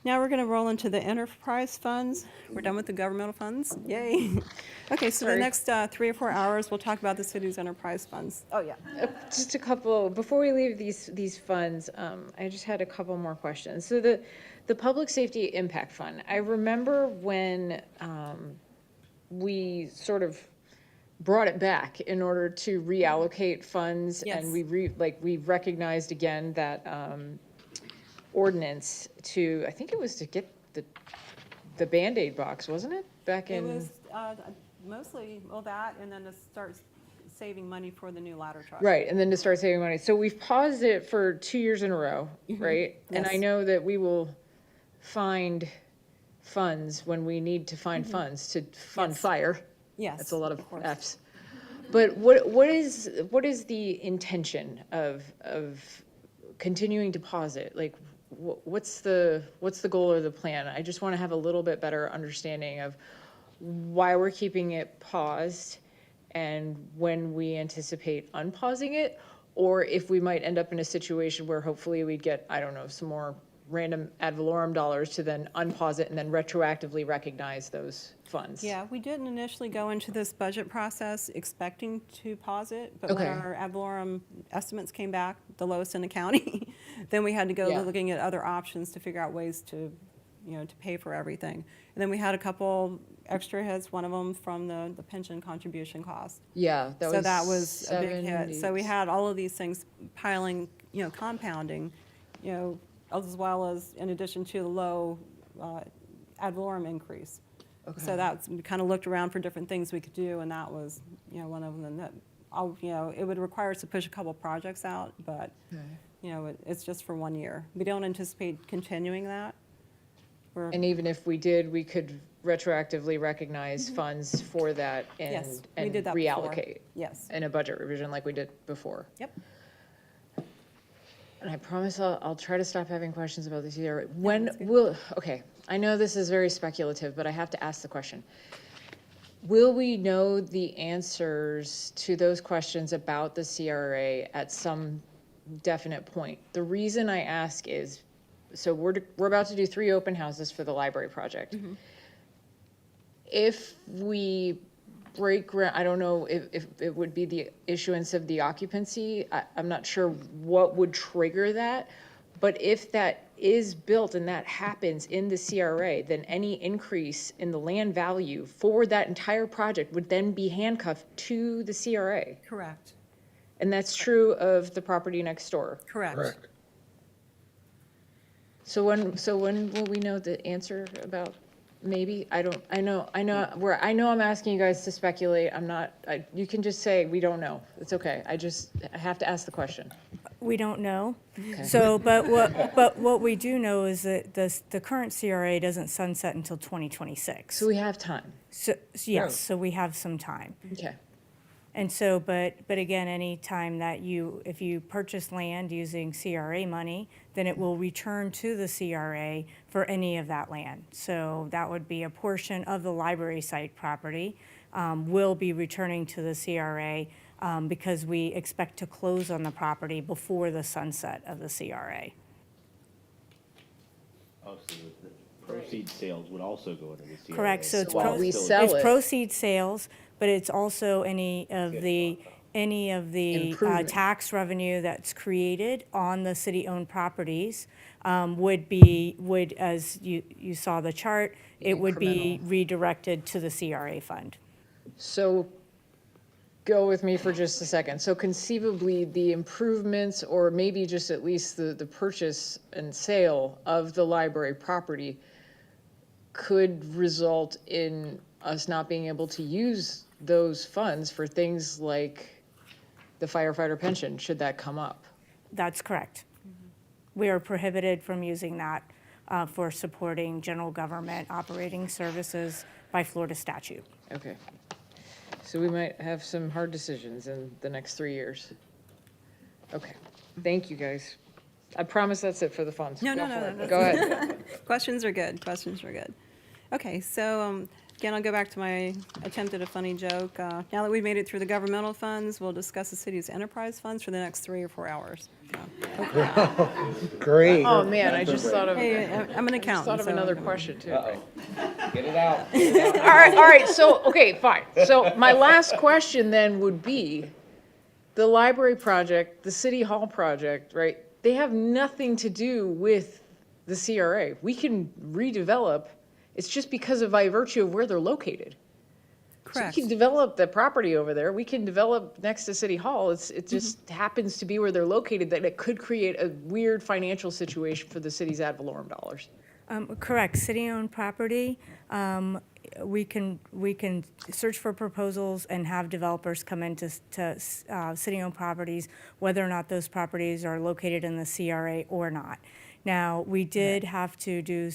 D: now we're going to roll into the enterprise funds. We're done with the governmental funds. Yay. Okay, so the next 3 or 4 hours, we'll talk about the city's enterprise funds. Oh, yeah.
G: Just a couple, before we leave these funds, I just had a couple more questions. So the Public Safety Impact Fund, I remember when we sort of brought it back in order to reallocate funds.
D: Yes.
G: And we recognized again that ordinance to, I think it was to get the Band-Aid box, wasn't it? Back in.
D: It was mostly, well, that, and then to start saving money for the new ladder truck.
G: Right, and then to start saving money. So we've paused it for 2 years in a row, right? And I
D: Yes.
G: know that we will find funds when we need to find funds to fund
D: Yes.
G: fire.
D: Yes.
G: That's a lot of
D: course.
G: Fs. But what is the intention of continuing to pause it? Like, what's the goal or the plan? I just want to have a little bit better understanding of why we're keeping it paused and when we anticipate unpausing it, or if we might end up in a situation where hopefully we'd get, I don't know, some more random ad valorem dollars to then unpause it and then retroactively recognize those funds.
D: Yeah, we didn't initially go into this budget process expecting to pause it, but when
G: Okay.
D: our ad valorem estimates came back, the lowest in the county, then we had to go
G: Yeah.
D: looking at other options to figure out ways to, to pay for everything. And then we had a couple extra hits, one of them from the pension contribution cost.
G: Yeah,
D: So that was a big hit. So we had all of these things piling, compounding, as well as in addition to the low ad valorem increase. So that's, we kind of looked around for different things we could do, and that was, one of them that, it would require us to push a couple projects out, but, it's just for 1 year. We don't anticipate continuing that.
G: And even if we did, we could retroactively recognize funds for that
D: Yes, we
G: and
D: did that before.
G: reallocate
D: Yes.
G: in a budget revision like we did before.
D: Yep.
G: And I promise I'll try to stop having questions about this either. When will, okay, I know this is very speculative, but I have to ask the question. Will we know the answers to those questions about the CRA at some definite point? The reason I ask is, so we're about to do 3 open houses for the library project. If we break ground, I don't know if it would be the issuance of the occupancy. I'm not sure what would trigger that. But if that is built and that happens in the CRA, then any increase in the land value for that entire project would then be handcuffed to the CRA.
D: Correct.
G: And that's true of the property next door.
D: Correct.
G: So when will we know the answer about maybe, I know I'm asking you guys to speculate, you can just say, we don't know, it's okay, I have to ask the question.
B: We don't know.
G: Okay.
B: So, but what we do know is that the current CRA doesn't sunset until 2026.
G: So we have time.
B: So, yes, so we have some time.
G: Okay.
B: And so, but again, any time that if you purchase land using CRA money, then it will return to the CRA for any of that land. So that would be a portion of the library site property will be returning to the CRA because we expect to close on the property before the sunset of the CRA.
O: Oh, so the proceed sales would also go into the CRA.
B: Correct, so it's
G: While we sell
B: it's
G: it.
B: proceed sales, but it's also any of the
G: Improvement.
B: tax revenue that's created on the city-owned properties would, as you saw the chart, it would be redirected to the CRA fund.
G: So go with me for just a second. So conceivably, the improvements, or maybe just at least the purchase and sale of the library property could result in us not being able to use those funds for things like the firefighter pension, should that come up.
B: That's correct. We are prohibited from using that for supporting general government operating services by Florida statute.
G: Okay. So we might have some hard decisions in the next 3 years. Okay, thank you, guys. I promise that's it for the funds.
D: No.
G: Go ahead.
D: Questions are good. Okay, so again, I'll go back to my attempt at a funny joke. Now that we've made it through the governmental funds, we'll discuss the city's enterprise funds for the next 3 or 4 hours.
A: Great.
G: Oh, man, I just thought of,
D: Hey, I'm an
G: thought
D: accountant,
G: of
D: so.
G: another question, too.
M: Get it out.
G: All right, so, okay, fine. So my last question then would be, the library project, the city hall project, right? They have nothing to do with the CRA. We can redevelop, it's just because of by virtue of where they're located.
D: Correct.
G: So we can develop the property over there, we can develop next to City Hall, it just happens to be where they're located, that it could create a weird financial situation for the city's ad valorem dollars.
B: Correct, city-owned property, we can search for proposals and have developers come into city-owned properties, whether or not those properties are located in the CRA or not. Now, we did have to do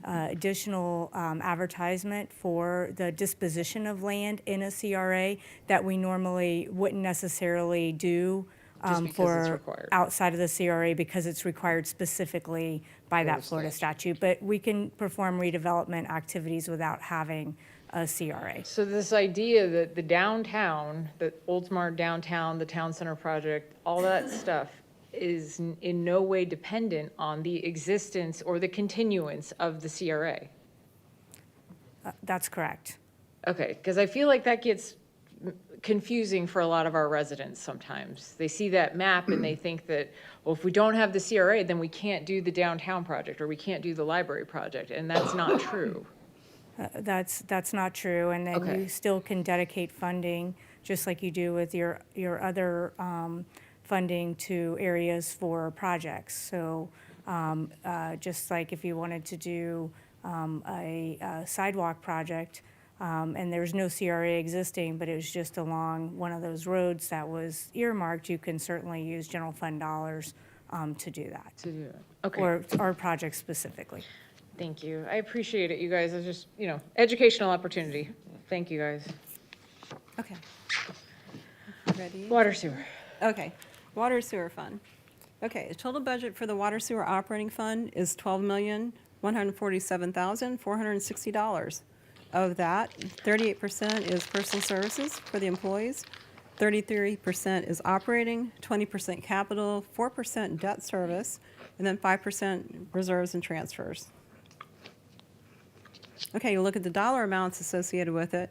B: additional advertisement for the disposition of land in a CRA that we normally wouldn't necessarily do
G: Just because it's
B: for
G: required.
B: outside of the CRA because it's required specifically by that Florida statute. But we can perform redevelopment activities without having a CRA.
G: So this idea that the downtown, the Oldsmar downtown, the town center project, all that stuff is in no way dependent on the existence or the continuance of the CRA.
B: That's correct.
G: Okay, because I feel like that gets confusing for a lot of our residents sometimes. They see that map and they think that, well, if we don't have the CRA, then we can't do the downtown project or we can't do the library project, and that's not true.
B: That's not true, and then
G: Okay.
B: you still can dedicate funding, just like you do with your other funding to areas for projects. So just like if you wanted to do a sidewalk project, and there's no CRA existing, but it was just along one of those roads that was earmarked, you can certainly use general fund dollars to do that.
G: To do it. Okay.
B: Or projects specifically.
G: Thank you. I appreciate it, you guys. It's just, educational opportunity. Thank you, guys.
D: Okay. Ready?
G: Water sewer.
D: Okay, water sewer fund. Okay, the total budget for the water sewer operating fund is $12,147,460. Of that, 38% is personal services for the employees, 33% is operating, 20% capital, 4% debt service, and then 5% reserves and transfers. Okay, you look at the dollar amounts associated with it.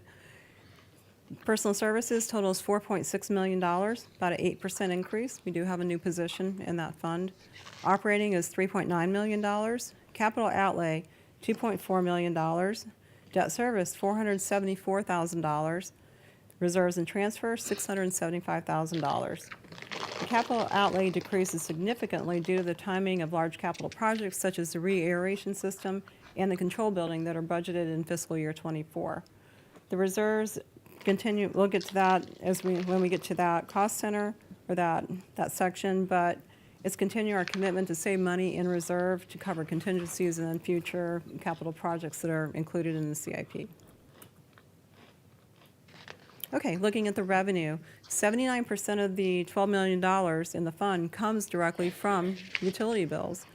D: Personal services totals $4.6 million, about an 8% increase. We do have a new position in that fund. Operating is $3.9 million. Capital outlay, $2.4 million. Debt service, $474,000. Reserves and transfers, $675,000. The capital outlay decreases significantly due to the timing of large capital projects such as the re-aeration system and the control building that are budgeted in fiscal year '24. The reserves continue, we'll get to that when we get to that cost center or that section, but it's continue our commitment to save money in reserve to cover contingencies and future capital projects that are included in the CIP. Okay, looking at the revenue, 79% of the $12 million in the fund comes directly from utility bills.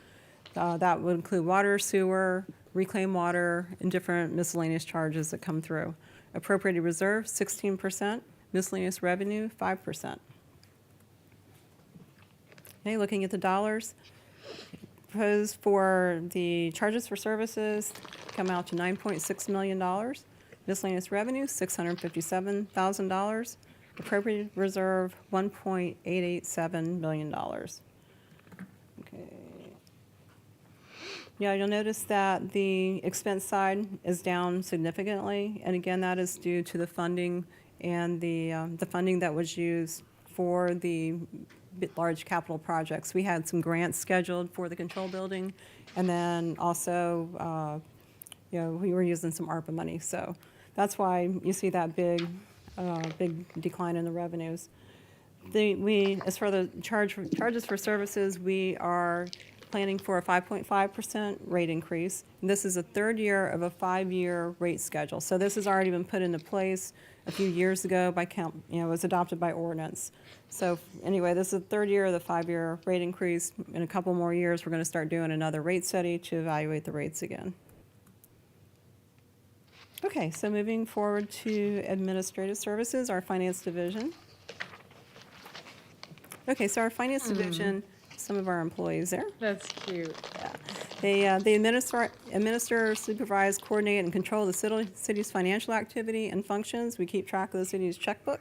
D: That would include water, sewer, reclaimed water, and different miscellaneous charges that come through. Appropriated reserve, 16%. Miscellaneous revenue, 5%. Okay, looking at the dollars, proposed for the charges for services come out to $9.6 million. Miscellaneous revenue, $657,000. Appropriated reserve, $1.887 million. Okay. Yeah, you'll notice that the expense side is down significantly, and again, that is due to the funding and the funding that was used for the large capital projects. We had some grants scheduled for the control building, and then also, we were using some ARPA money, so that's why you see that big decline in the revenues. As for the charges for services, we are planning for a 5.5% rate increase. And this is the third year of a 5-year rate schedule. So this has already been put into place a few years ago it was adopted by ordinance. So anyway, this is the third year of the 5-year rate increase. In a couple more years, we're going to start doing another rate study to evaluate the rates again. Okay, so moving forward to administrative services, our finance division. Okay, so our finance division, some of our employees there.
G: That's cute.
D: Yeah. They administer, supervise, coordinate, and control the city's financial activity and functions. We keep track of the city's checkbook.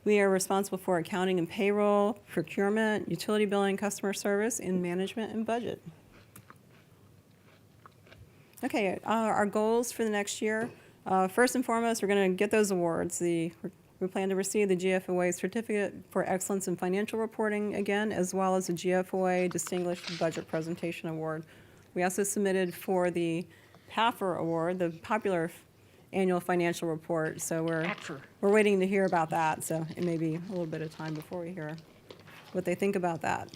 D: We are responsible for accounting and payroll, procurement, utility billing, customer service, and management and budget. Okay, our goals for the next year. First and foremost, we're going to get those awards. We plan to receive the GFOA Certificate for Excellence in Financial Reporting again, as well as the GFOA Distinguished Budget Presentation Award. We also submitted for the PAFR Award, the Popular Annual Financial Report. So we're waiting to hear about that. So it may be a little bit of time before we hear what they think about that.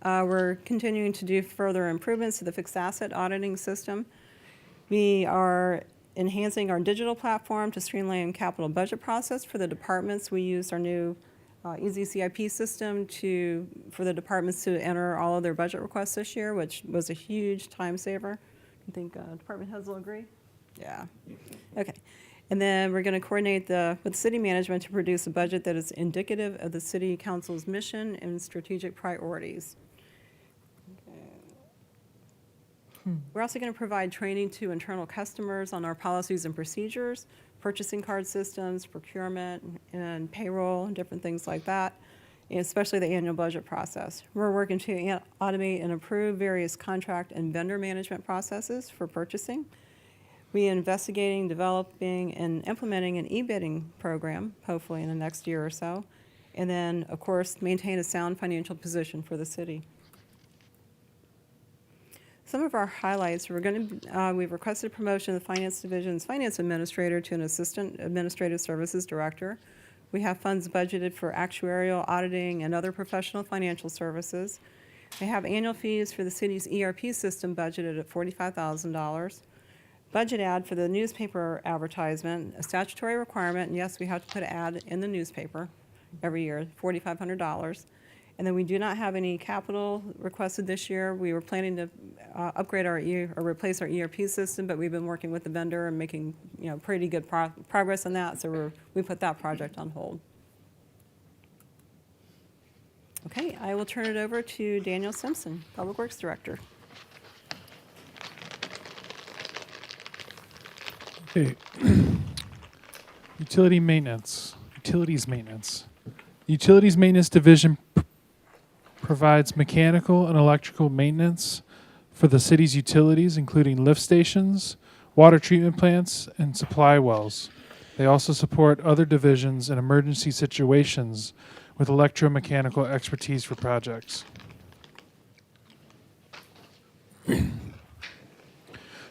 D: We're continuing to do further improvements to the fixed asset auditing system. We are enhancing our digital platform to streamline capital budget process for the departments. We used our new Easy CIP system for the departments to enter all of their budget requests this year, which was a huge time saver. I think department heads will agree? Yeah. Okay. And then we're going to coordinate with city management to produce a budget that is indicative of the city council's mission and strategic priorities. We're also going to provide training to internal customers on our policies and procedures, purchasing card systems, procurement, and payroll, and different things like that, and especially the annual budget process. We're working to automate and improve various contract and vendor management processes for purchasing. We are investigating, developing, and implementing an e-bidding program, hopefully in the next year or so. And then, of course, maintain a sound financial position for the city. Some of our highlights, we've requested promotion of the Finance Division's Finance Administrator to an Assistant Administrative Services Director. We have funds budgeted for actuarial, auditing, and other professional financial services. We have annual fees for the city's ERP system budgeted at $45,000. Budget ad for the newspaper advertisement, a statutory requirement, and yes, we have to put an ad in the newspaper every year, $4,500. And then we do not have any capital requested this year. We were planning to upgrade or replace our ERP system, but we've been working with the vendor and making pretty good progress on that. So we put that project on hold. Okay, I will turn it over to Daniel Simpson, Public Works Director.
J: Okay. Utilities maintenance. Utilities maintenance division provides mechanical and electrical maintenance for the city's utilities, including lift stations, water treatment plants, and supply wells. They also support other divisions in emergency situations with electromechanical expertise for projects.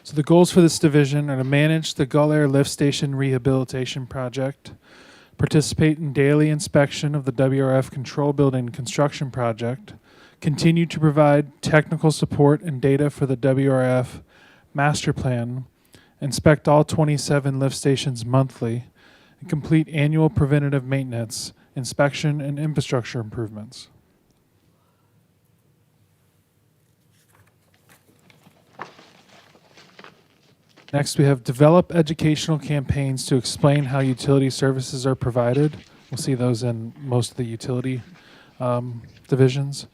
J: So the goals for this division are to manage the Gull Air Lift Station Rehabilitation Project, participate in daily inspection of the WRF Control Building Construction Project, continue to provide technical support and data for the WRF Master Plan, inspect all 27 lift stations monthly, and complete annual preventative maintenance, inspection, and infrastructure improvements. Next, we have develop educational campaigns to explain how utility services are provided. We'll see those in most of the utility divisions.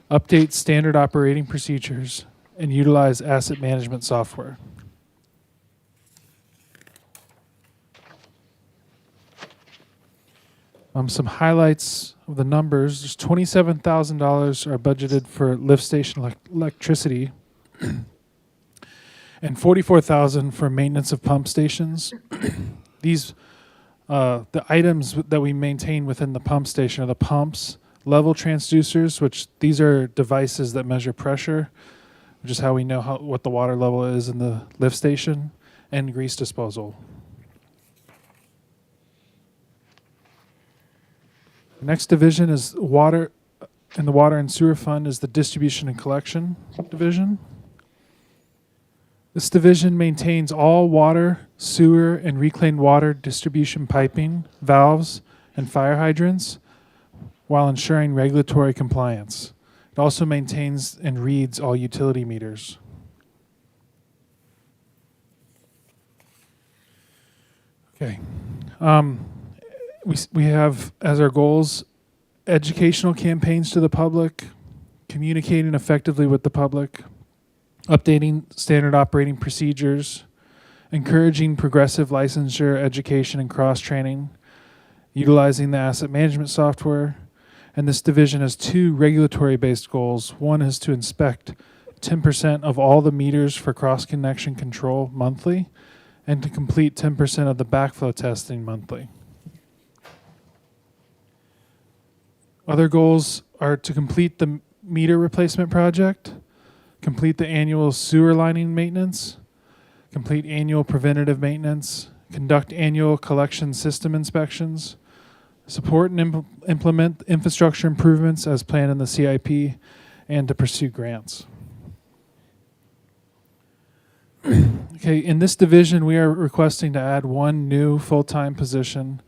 J: Update standard operating procedures and utilize asset management software. Some highlights of the numbers. There's $27,000 are budgeted for lift station electricity and $44,000 for maintenance of pump stations. These, the items that we maintain within the pump station are the pumps, level transducers, which these are devices that measure pressure, which is how we know what the water level is in the lift station, and grease disposal. The next division is water, and the water and sewer fund is the distribution and collection division. This division maintains all water, sewer, and reclaimed water distribution piping, valves, and fire hydrants while ensuring regulatory compliance. It also maintains and reads all utility meters. Okay. We have as our goals educational campaigns to the public, communicating effectively with the public, updating standard operating procedures, encouraging progressive licensure, education, and cross-training, utilizing the asset management software. And this division has two regulatory-based goals. One is to inspect 10% of all the meters for cross-connection control monthly, and to complete 10% of the backflow testing monthly. Other goals are to complete the meter replacement project, complete the annual sewer lining maintenance, complete annual preventative maintenance, conduct annual collection system inspections, support and implement infrastructure improvements as planned in the CIP, and to pursue grants. Okay, in this division, we are requesting to add one new full-time position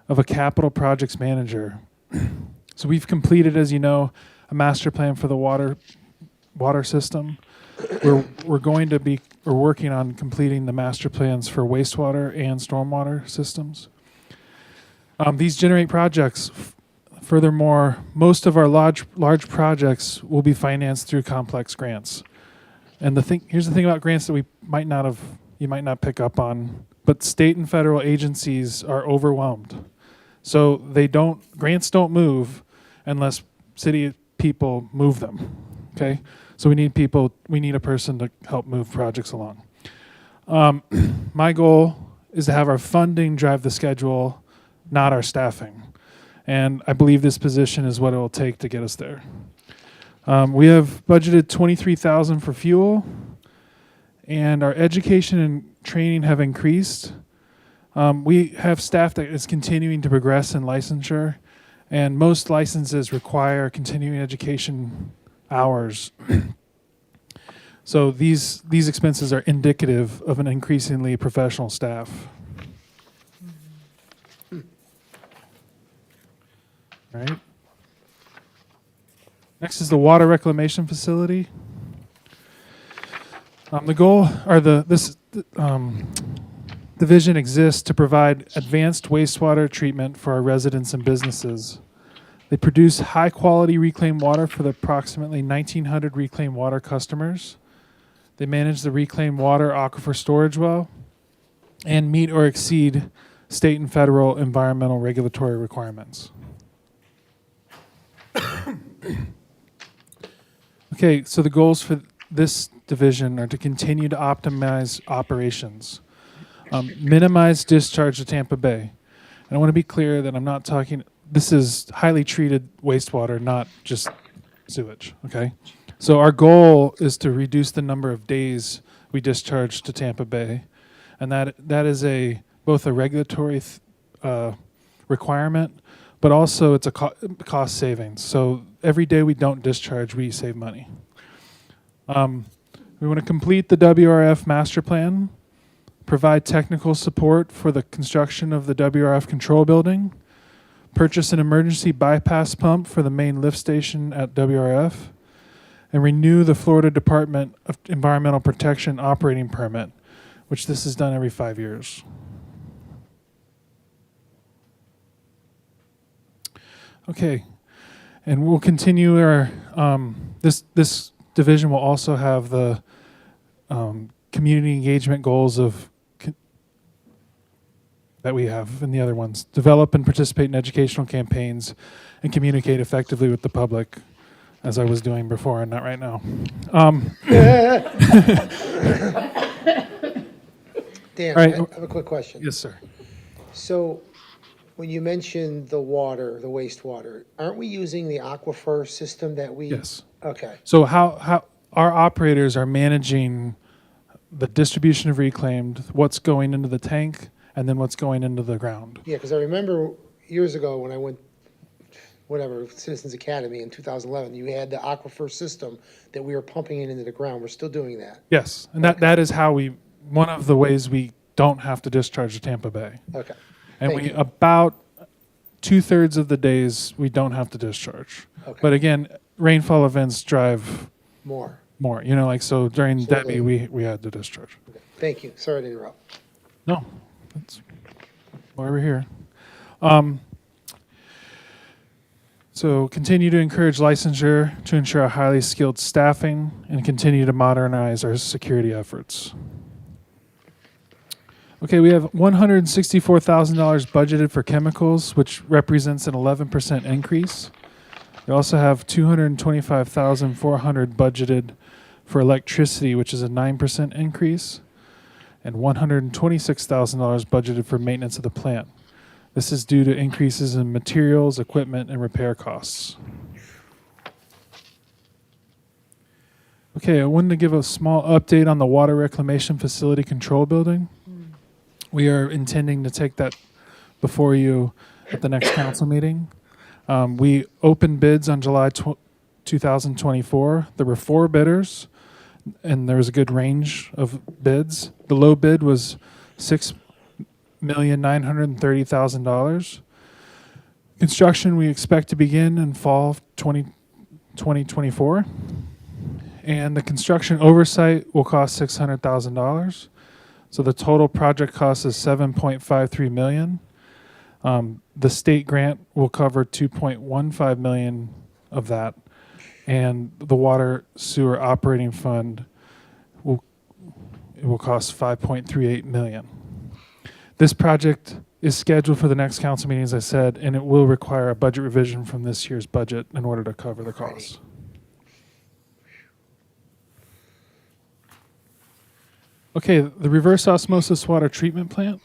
J: of a capital projects manager. So we've completed, as you know, a master plan for the water system. We're working on completing the master plans for wastewater and stormwater systems. These generate projects. Furthermore, most of our large projects will be financed through complex grants. And here's the thing about grants that you might not pick up on, but state and federal agencies are overwhelmed. So grants don't move unless city people move them. Okay? So we need a person to help move projects along. My goal is to have our funding drive the schedule, not our staffing. And I believe this position is what it will take to get us there. We have budgeted $23,000 for fuel, and our education and training have increased. We have staff that is continuing to progress in licensure, and most licenses require continuing education hours. So these expenses are indicative of an increasingly professional staff. All right. Next is the water reclamation facility. The goal, or this division exists to provide advanced wastewater treatment for our residents and businesses. They produce high-quality reclaimed water for the approximately 1,900 reclaimed water customers. They manage the reclaimed water aquifer storage well and meet or exceed state and federal environmental regulatory requirements. Okay, so the goals for this division are to continue to optimize operations, minimize discharge to Tampa Bay. And I want to be clear that I'm not talking, this is highly treated wastewater, not just sewage, okay? So our goal is to reduce the number of days we we discharge to Tampa Bay, and that is both a regulatory requirement, but also it's a cost savings. So every day we don't discharge, we save money. We want to complete the WRF master plan, provide technical support for the construction of the WRF control building, purchase an emergency bypass pump for the main lift station at WRF, and renew the Florida Department of Environmental Protection operating permit, which this is done every 5 years. Okay, and we'll continue our, this division will also have the community engagement goals that we have in the other ones. Develop and participate in educational campaigns and communicate effectively with the public, as I was doing before and not right now.
A: Dan,
J: All right.
A: I have a quick question.
J: Yes, sir.
A: So when you mentioned the water, the wastewater, aren't we using the aquifer system that we?
J: Yes.
A: Okay.
J: So how our operators are managing the distribution of reclaimed, what's going into the tank, and then what's going into the ground.
A: Yeah, because I remember years ago when I went, whatever, Citizens Academy in 2011, you had the aquifer system that we were pumping into the ground. We're still doing that.
J: Yes, and that is how one of the ways we don't have to discharge to Tampa Bay.
A: Okay.
J: And
A: Thank you.
J: about 2/3 of the days we don't have to discharge.
A: Okay.
J: But again, rainfall events drive
A: More.
J: more. Like so during
A: So
J: Debbie
A: they-
J: we had to discharge.
A: Okay. Thank you. Sorry to interrupt.
J: No, that's why we're here. So continue to encourage licensure to ensure a highly skilled staffing and continue to modernize our security efforts. Okay, we have $164,000 budgeted for chemicals, which represents an 11% increase. We also have $225,400 budgeted for electricity, which is a 9% increase, and $126,000 budgeted for maintenance of the plant. This is due to increases in materials, equipment, and repair costs. Okay, I wanted to give a small update on the water reclamation facility control building. We are intending to take that before you at the next council meeting. We opened bids on July 2024. There were 4 bidders, and there was a good range of bids. The low bid was $6,930,000. Construction we expect to begin in fall 2024. And the construction oversight will cost $600,000. So the total project cost is $7.53 million. The state grant will cover $2.15 million of that, and the water sewer operating fund will cost $5.38 million. This project is scheduled for the next council meeting, as I said, and it will require a budget revision from this year's budget in order to cover the costs. Okay, the reverse osmosis water treatment plant.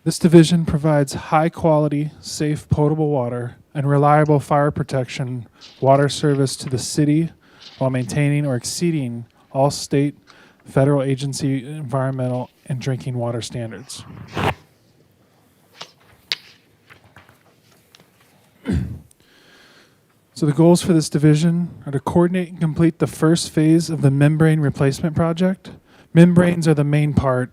J: This division provides high-quality, safe, potable water and reliable fire protection water service to the city while maintaining or exceeding all state, federal agency environmental and drinking water standards. So the goals for this division are to coordinate and complete the first phase of the membrane replacement project. Membranes are the main part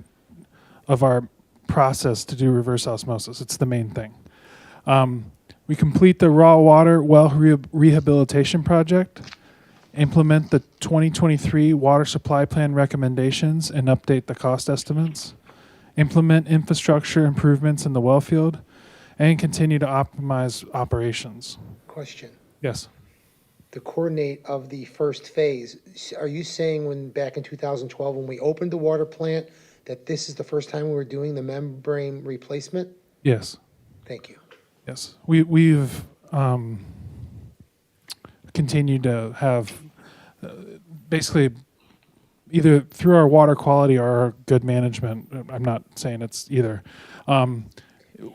J: of our process to do reverse osmosis. It's the main thing. We complete the raw water well rehabilitation project, implement the 2023 water supply plan recommendations and update the cost estimates, implement infrastructure improvements in the well field, and continue to optimize operations.
A: Question.
J: Yes.
A: The coordinate of the first phase, are you saying back in 2012, when we opened the water plant, that this is the first time we were doing the membrane replacement?
J: Yes.
A: Thank you.
J: Yes. We've continued to have basically either through our water quality or our good management. I'm not saying it's either.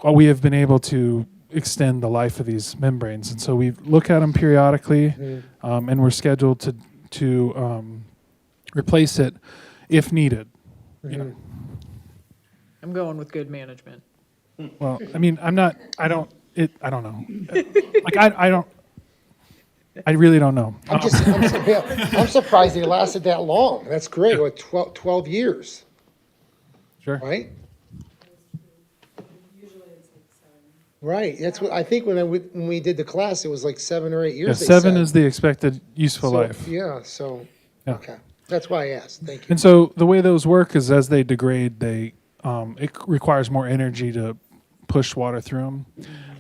J: We have been able to extend the life of these membranes. And so we look at them periodically, and we're scheduled to replace it if needed. You know.
G: I'm going with good management.
J: Well, I mean, I don't know. Like, I really don't know.
A: I'm surprised they lasted that long. That's great, what, 12 years,
J: Sure.
A: right? Right, that's what, I think when we did the class, it was like 7 or 8 years.
J: Yeah,
A: they
J: 7
A: said.
J: is the expected useful
A: So,
J: life.
A: Yeah, so,
J: Yeah.
A: okay, that's why I asked, thank you.
J: And so the way those work is as they degrade, it requires more energy to push water through them.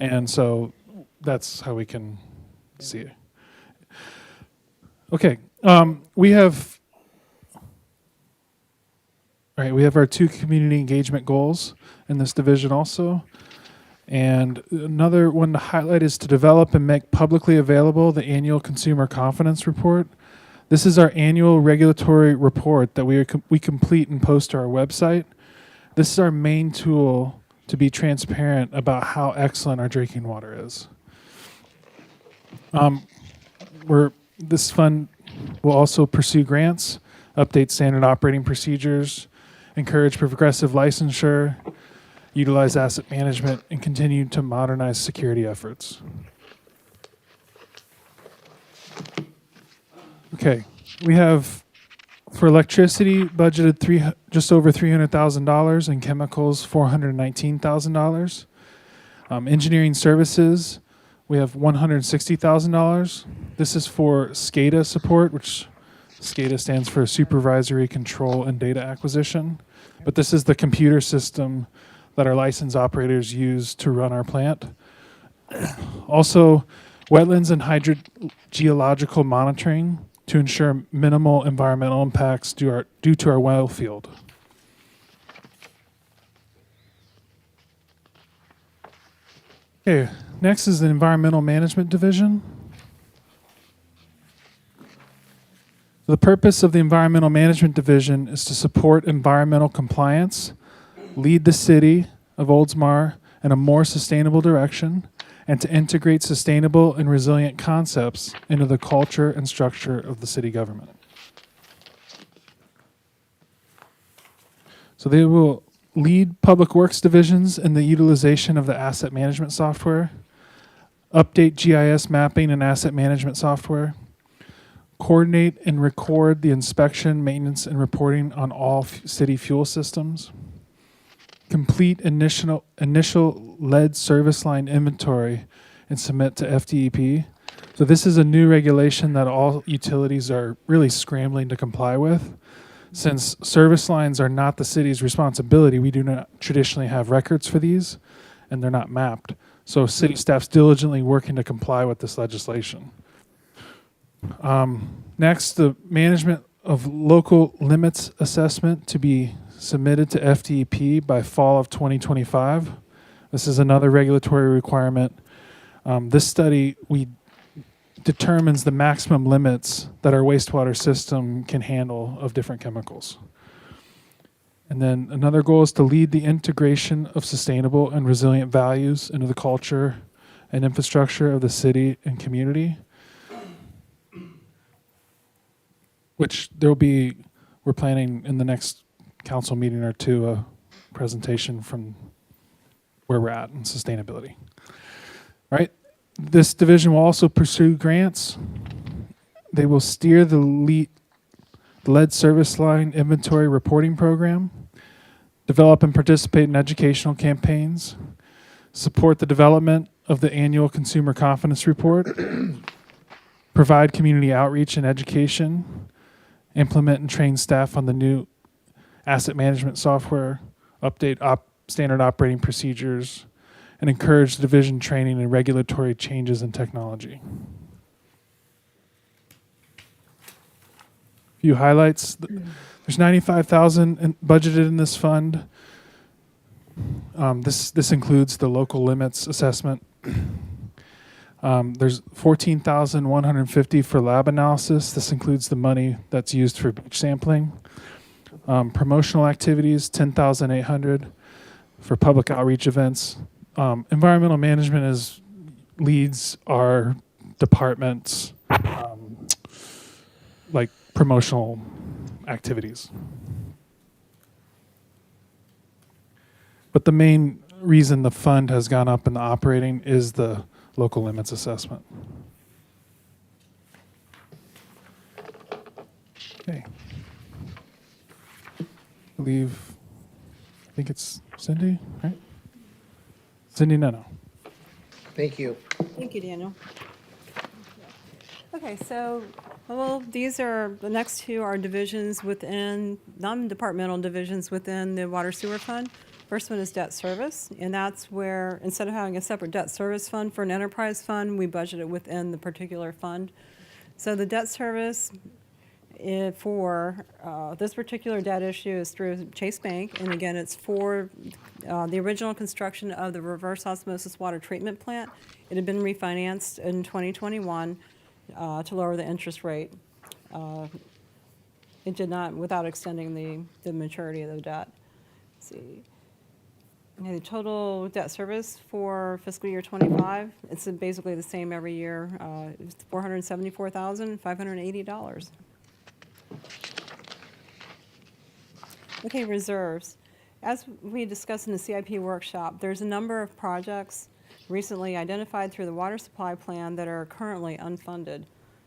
J: And so that's how we can see it. Okay, we have our 2 community engagement goals in this division also. And another one to highlight is to develop and make publicly available the annual consumer confidence report. This is our annual regulatory report that we complete and post to our website. This is our main tool to be transparent about how excellent our drinking water is. This fund will also pursue grants, update standard operating procedures, encourage progressive licensure, utilize asset management, and continue to modernize security efforts. Okay, we have for electricity budgeted just over $300,000, and chemicals $419,000. Engineering services, we have $160,000. This is for SCADA support, which SCADA stands for Supervisory Control and Data Acquisition. But this is the computer system that our licensed operators use to run our plant. Also, wetlands and hydrogeological monitoring to ensure minimal environmental impacts due to our well field. Okay, next is the Environmental Management Division. The purpose of the Environmental Management Division is to support environmental compliance, lead the city of Oldsmar in a more sustainable direction, and to integrate sustainable and resilient concepts into the culture and structure of the city government. So they will lead public works divisions in the utilization of the asset management software, update GIS mapping and asset management software, coordinate and record the inspection, maintenance, and reporting on all city fuel systems, complete initial lead service line inventory and submit to FDEP. So this is a new regulation that all utilities are really scrambling to comply with. Since service lines are not the city's responsibility, we do not traditionally have records for these, and they're not mapped. So city staff's diligently working to comply with this legislation. Next, the management of local limits assessment to be submitted to FDEP by fall of 2025. This is another regulatory requirement. This study determines the maximum limits that our wastewater system can handle of different chemicals. And then another goal is to lead the integration of sustainable and resilient values into the culture and infrastructure of the city and community, which we're planning in the next council meeting or two, a presentation from where we're at in sustainability. All right. This division will also pursue grants. They will steer the lead service line inventory reporting program, develop and participate in educational campaigns, support the development of the annual consumer confidence report, provide community outreach and education, implement and train staff on the new asset management software, update standard operating procedures, and encourage division training and regulatory changes in technology. A few highlights. There's $95,000 budgeted in this fund. This includes the local limits assessment. There's $14,150 for lab analysis. This includes the money that's used for beach sampling. Promotional activities, $10,800 for public outreach events. Environmental management leads our department's like promotional activities. But the main reason the fund has gone up in the operating is the local limits assessment. Okay. I think it's Cindy, right? Cindy Neno.
A: Thank you.
D: Thank you, Daniel. Okay, so, well, these are, the next two are divisions within, non-departmental divisions within the water sewer fund. First one is debt service, and that's where, instead of having a separate debt service fund for an enterprise fund, we budget it within the particular fund. So the debt service for this particular debt issue is through Chase Bank, and again, it's for the original construction of the reverse osmosis water treatment plant. It had been refinanced in 2021 to lower the interest rate. It did not, without extending the maturity of the debt. Let's see. Okay, the total debt service for fiscal year '25, it's basically the same every year. It's $474,580. Okay, reserves. As we discussed in the CIP workshop, there's a number of projects recently identified through the water supply plan that are currently unfunded.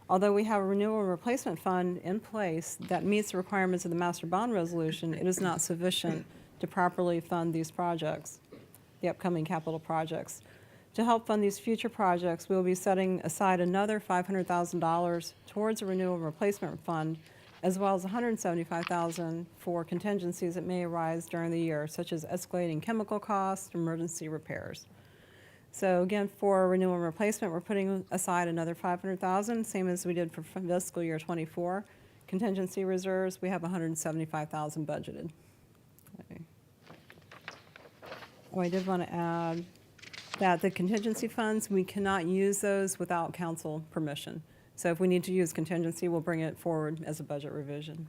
D: Although we have a renewal and replacement fund in place that meets the requirements of the master bond resolution, it is not sufficient to properly fund these projects, the upcoming capital projects. To help fund these future projects, we'll be setting aside another $500,000 towards a renewal and replacement fund, as well as $175,000 for contingencies that may arise during the year, such as escalating chemical costs, emergency repairs. So again, for renewal and replacement, we're putting aside another $500,000, same as we did for fiscal year '24. Contingency reserves, we have $175,000 budgeted. Okay. Oh, I did want to add that the contingency funds, we cannot use those without council permission. So if we need to use contingency, we'll bring it forward as a budget revision.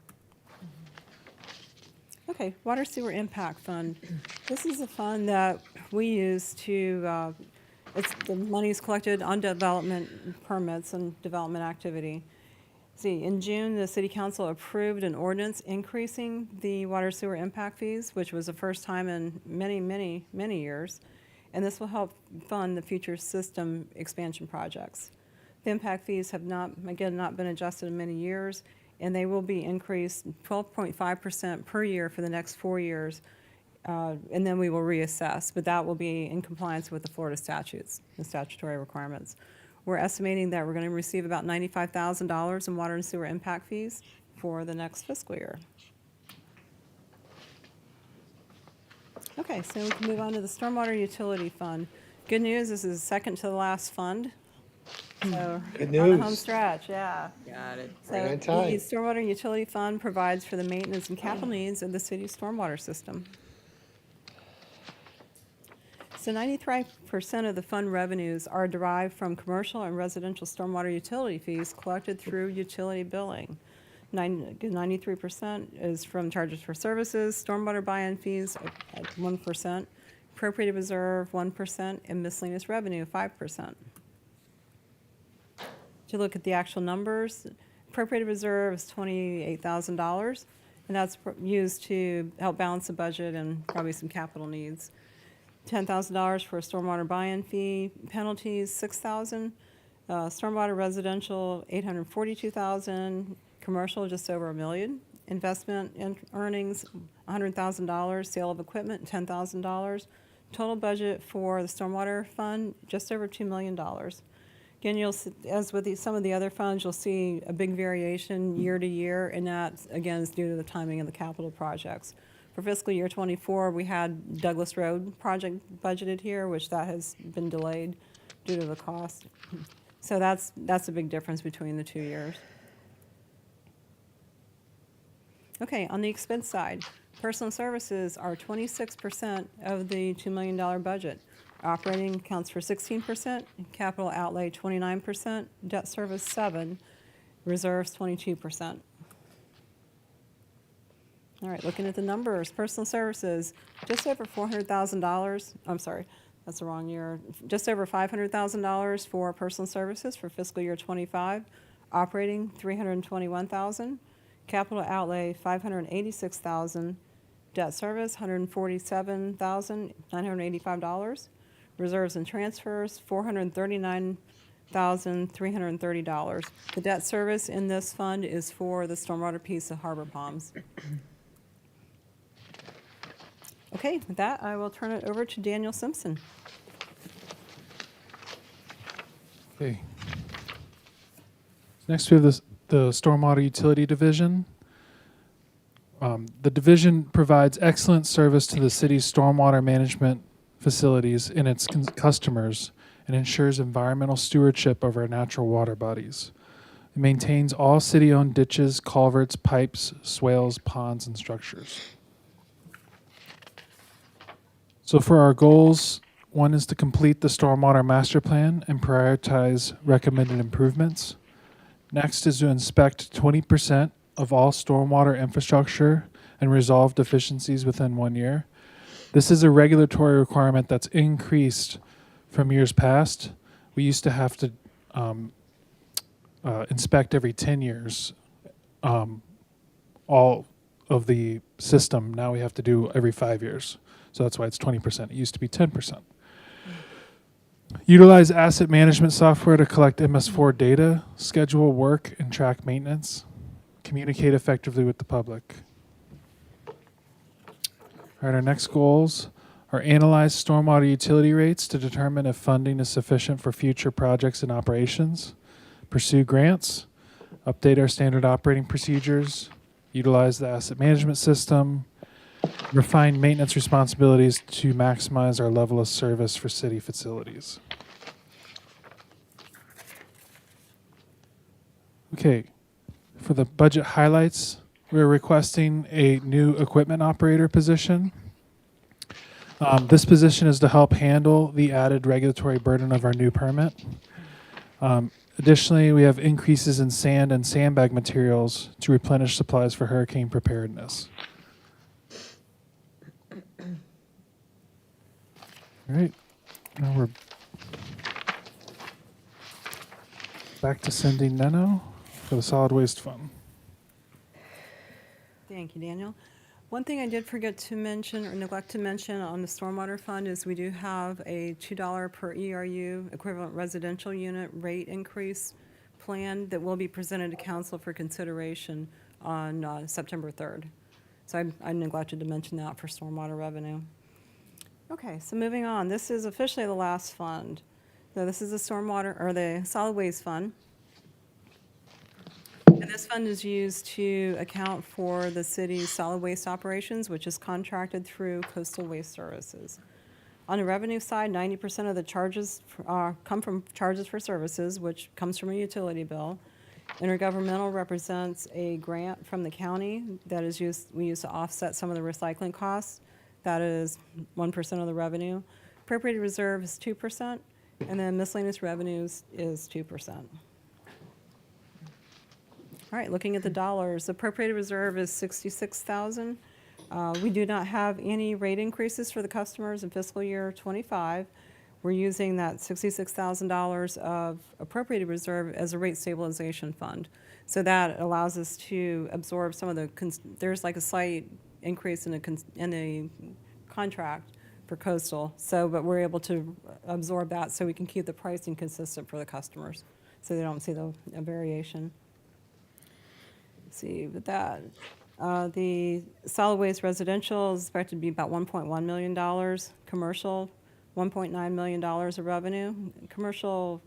D: Okay, Water Sewer Impact Fund. This is a fund that we use to, the money is collected on development permits and development activity. See, in June, the City Council approved an ordinance increasing the water sewer impact fees, which was the first time in many, many, many years. And this will help fund the future system expansion projects. The impact fees have not been adjusted in many years, and they will be increased 12.5% per year for the next 4 years. And then we will reassess, but that will be in compliance with the Florida statutes, the statutory requirements. We're estimating that we're going to receive about $95,000 in water and sewer impact fees for the next fiscal year. Okay, so we can move on to the Stormwater Utility Fund. Good news, this is the second to the last fund. So,
A: Good
D: on the home
A: news.
D: stretch, yeah.
G: Got it.
D: So
A: Right on time.
D: the Stormwater Utility Fund provides for the maintenance and capital needs of the city's stormwater system. So 93% of the fund revenues are derived from commercial and residential stormwater utility fees collected through utility billing. 93% is from charges for services, stormwater buy-in fees at 1%, appropriated reserve 1%, and miscellaneous revenue 5%. To look at the actual numbers, appropriated reserve is $28,000, and that's used to help balance the budget and probably some capital needs. $10,000 for a stormwater buy-in fee, penalties $6,000, stormwater residential $842,000, commercial just over $1 million, investment in earnings $100,000, sale of equipment $10,000, total budget for the stormwater fund just over $2 million. Again, you'll see, as with some of the other funds, you'll see a big variation year to year, and that again is due to the timing of the capital projects. For fiscal year '24, we had Douglas Road project budgeted here, which that has been delayed due to the cost. So that's a big difference between the 2 years. Okay, on the expense side, personal services are 26% of the $2 million budget. Operating accounts for 16%, capital outlay 29%, debt service 7%, reserves 22%. All right, looking at the numbers, personal services, just over $400,000, I'm sorry, that's the wrong year, just over $500,000 for personal services for fiscal year '25, operating $321,000, capital outlay $586,000, debt service $147,985, reserves and transfers $439,330. The debt service in this fund is for the stormwater piece of Harbor Palms. Okay, with that, I will turn it over to Daniel Simpson.
J: Okay. Next, we have the Stormwater Utility Division. The division provides excellent service to the city's stormwater management facilities and its customers and ensures environmental stewardship of our natural water bodies. It maintains all city-owned ditches, culverts, pipes, swales, ponds, and structures. So for our goals, one is to complete the stormwater master plan and prioritize recommended improvements. Next is to inspect 20% of all stormwater infrastructure and resolve deficiencies within 1 year. This is a regulatory requirement that's increased from years past. We used to have to inspect every 10 years all of the system. Now we have to do every 5 years. So that's why it's 20%. It used to be 10%. Utilize asset management software to collect MS4 data, schedule work, and track maintenance. Communicate effectively with the public. All right, our next goals are analyze stormwater utility rates to determine if funding is sufficient for future projects and operations. Pursue grants. Update our standard operating procedures. Utilize the asset management system. Refine maintenance responsibilities to maximize our level of service for city facilities. Okay, for the budget highlights, we're requesting a new equipment operator position. This position is to help handle the added regulatory burden of our new permit. Additionally, we have increases in sand and sandbag materials to replenish supplies for hurricane preparedness. All right, now we're back to Cindy Neno for the Solid Waste Fund.
D: Thank you, Daniel. One thing I did forget to mention or neglect to mention on the Stormwater Fund is we do have a $2 per ERU equivalent residential unit rate increase plan that will be presented to council for consideration on September 3rd. So I neglected to mention that for stormwater revenue. Okay, so moving on, this is officially the last fund. So this is the stormwater, or the solid waste fund. And this fund is used to account for the city's solid waste operations, which is contracted through Coastal Waste Services. On the revenue side, 90% of the charges come from charges for services, which comes from a utility bill. Intergovernmental represents a grant from the county that is we use to offset some of the recycling costs. That is 1% of the revenue. Appropriated reserve is 2%, and then miscellaneous revenues is 2%. All right, looking at the dollars, appropriated reserve is $66,000. We do not have any rate increases for the customers in fiscal year '25. We're using that $66,000 of appropriated reserve as a rate stabilization fund. So that allows us to absorb some of the, there's like a slight increase in a contract for coastal. So, but we're able to absorb that so we can keep the pricing consistent for the customers, so they don't see a variation. Let's see, with that, the solid waste residential is expected to be about $1.1 million. Commercial, $1.9 million of revenue. Commercial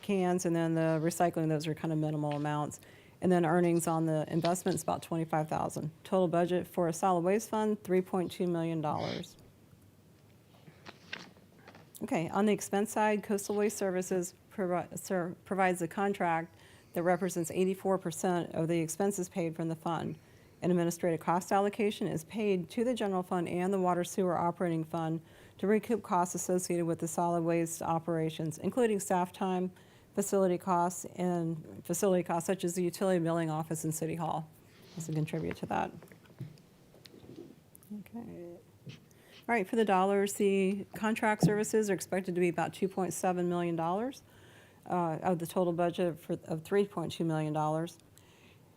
D: cans, and then the recycling, those are kind of minimal amounts. And then earnings on the investments, about $25,000. Total budget for a solid waste fund, $3.2 million. Okay, on the expense side, Coastal Waste Services provides a contract that represents 84% of the expenses paid from the fund. An administrative cost allocation is paid to the general fund and the water sewer operating fund to recoup costs associated with the solid waste operations, including staff time, facility costs such as the utility billing office and City Hall. This will contribute to that. Okay. All All right, for the dollars, the contract services are expected to be about $2.7 million of the total budget of $3.2 million.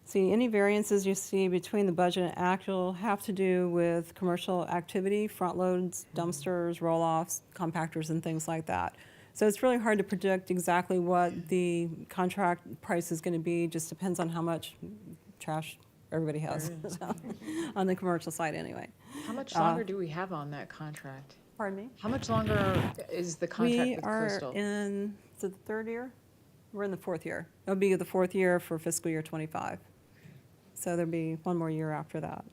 D: See, any variances you see between the budget and actual have to do with commercial activity, front loads, dumpsters, roll-offs, compactors, and things like that. So it's really hard to predict exactly what the contract price is going to be. Just depends on how much trash everybody has on the commercial side anyway.
G: How much longer do we have on that contract?
D: Pardon me?
G: How much longer is the contract
D: We
G: with
D: are
G: Crystal?
D: in, is it the third year? We're in the fourth year. It'll be the fourth year for fiscal year '25. So there'll be one more year after that.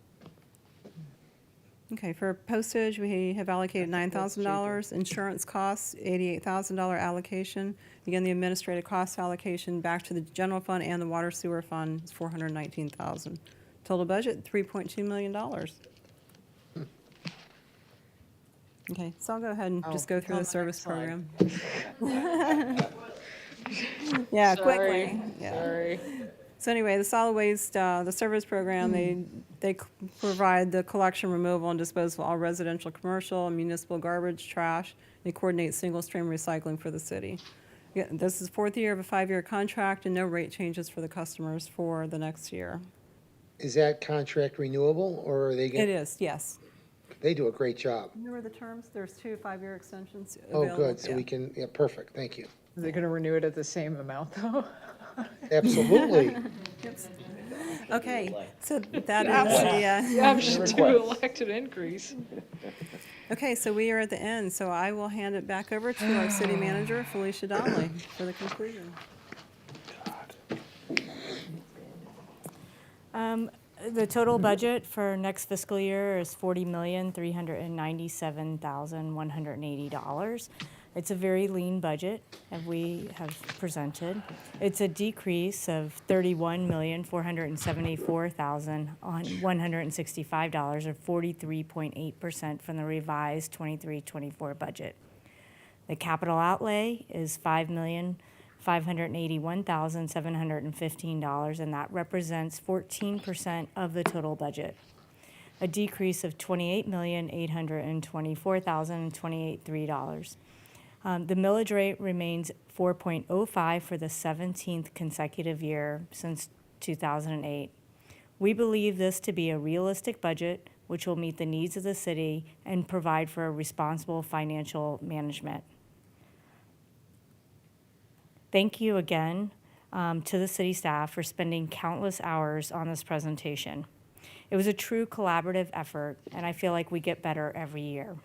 D: Okay, for postage, we have allocated $9,000. Insurance costs, $88,000 allocation. Again, the administrative cost allocation back to the general fund and the water sewer fund is $419,000. Total budget, $3.2 million. Okay, so I'll go ahead and just go through the service program. Yeah, quickly. Yeah.
G: Sorry.
D: So anyway, the solid waste, the service program, they provide the collection, removal, and disposal of all residential, commercial, and municipal garbage, trash. They coordinate single-stream recycling for the city. Yeah, this is fourth year of a 5-year contract and no rate changes for the customers for the next year.
A: Is that contract renewable, or are they
D: It
A: going?
D: is, yes.
A: They do a great job.
D: Remember the terms? There's 2 5-year extensions
A: Oh,
D: available.
A: good, so
D: Yeah.
A: we can, yeah, perfect, thank you.
G: Are they going to renew it at the same amount, though?
A: Absolutely.
D: Okay, so that is the,
G: Option 2, elected increase.
D: okay, so we are at the end, so I will hand it back over to our city manager, Felicia Donnelly, for the conclusion.
B: The total budget for next fiscal year is $40,397,180. It's a very lean budget, as we have presented. It's a decrease of $31,474,165, or 43.8% from the revised 23-24 budget. The capital outlay is $5,581,715, and that represents 14% of the total budget. A decrease of $28,824,023. The millage rate remains 4.05 for the 17th consecutive year since 2008. We believe this to be a realistic budget which will meet the needs of the city and provide for a responsible financial management. Thank you again to the city staff for spending countless hours on this presentation. It was a true collaborative effort, and I feel like we get better every year.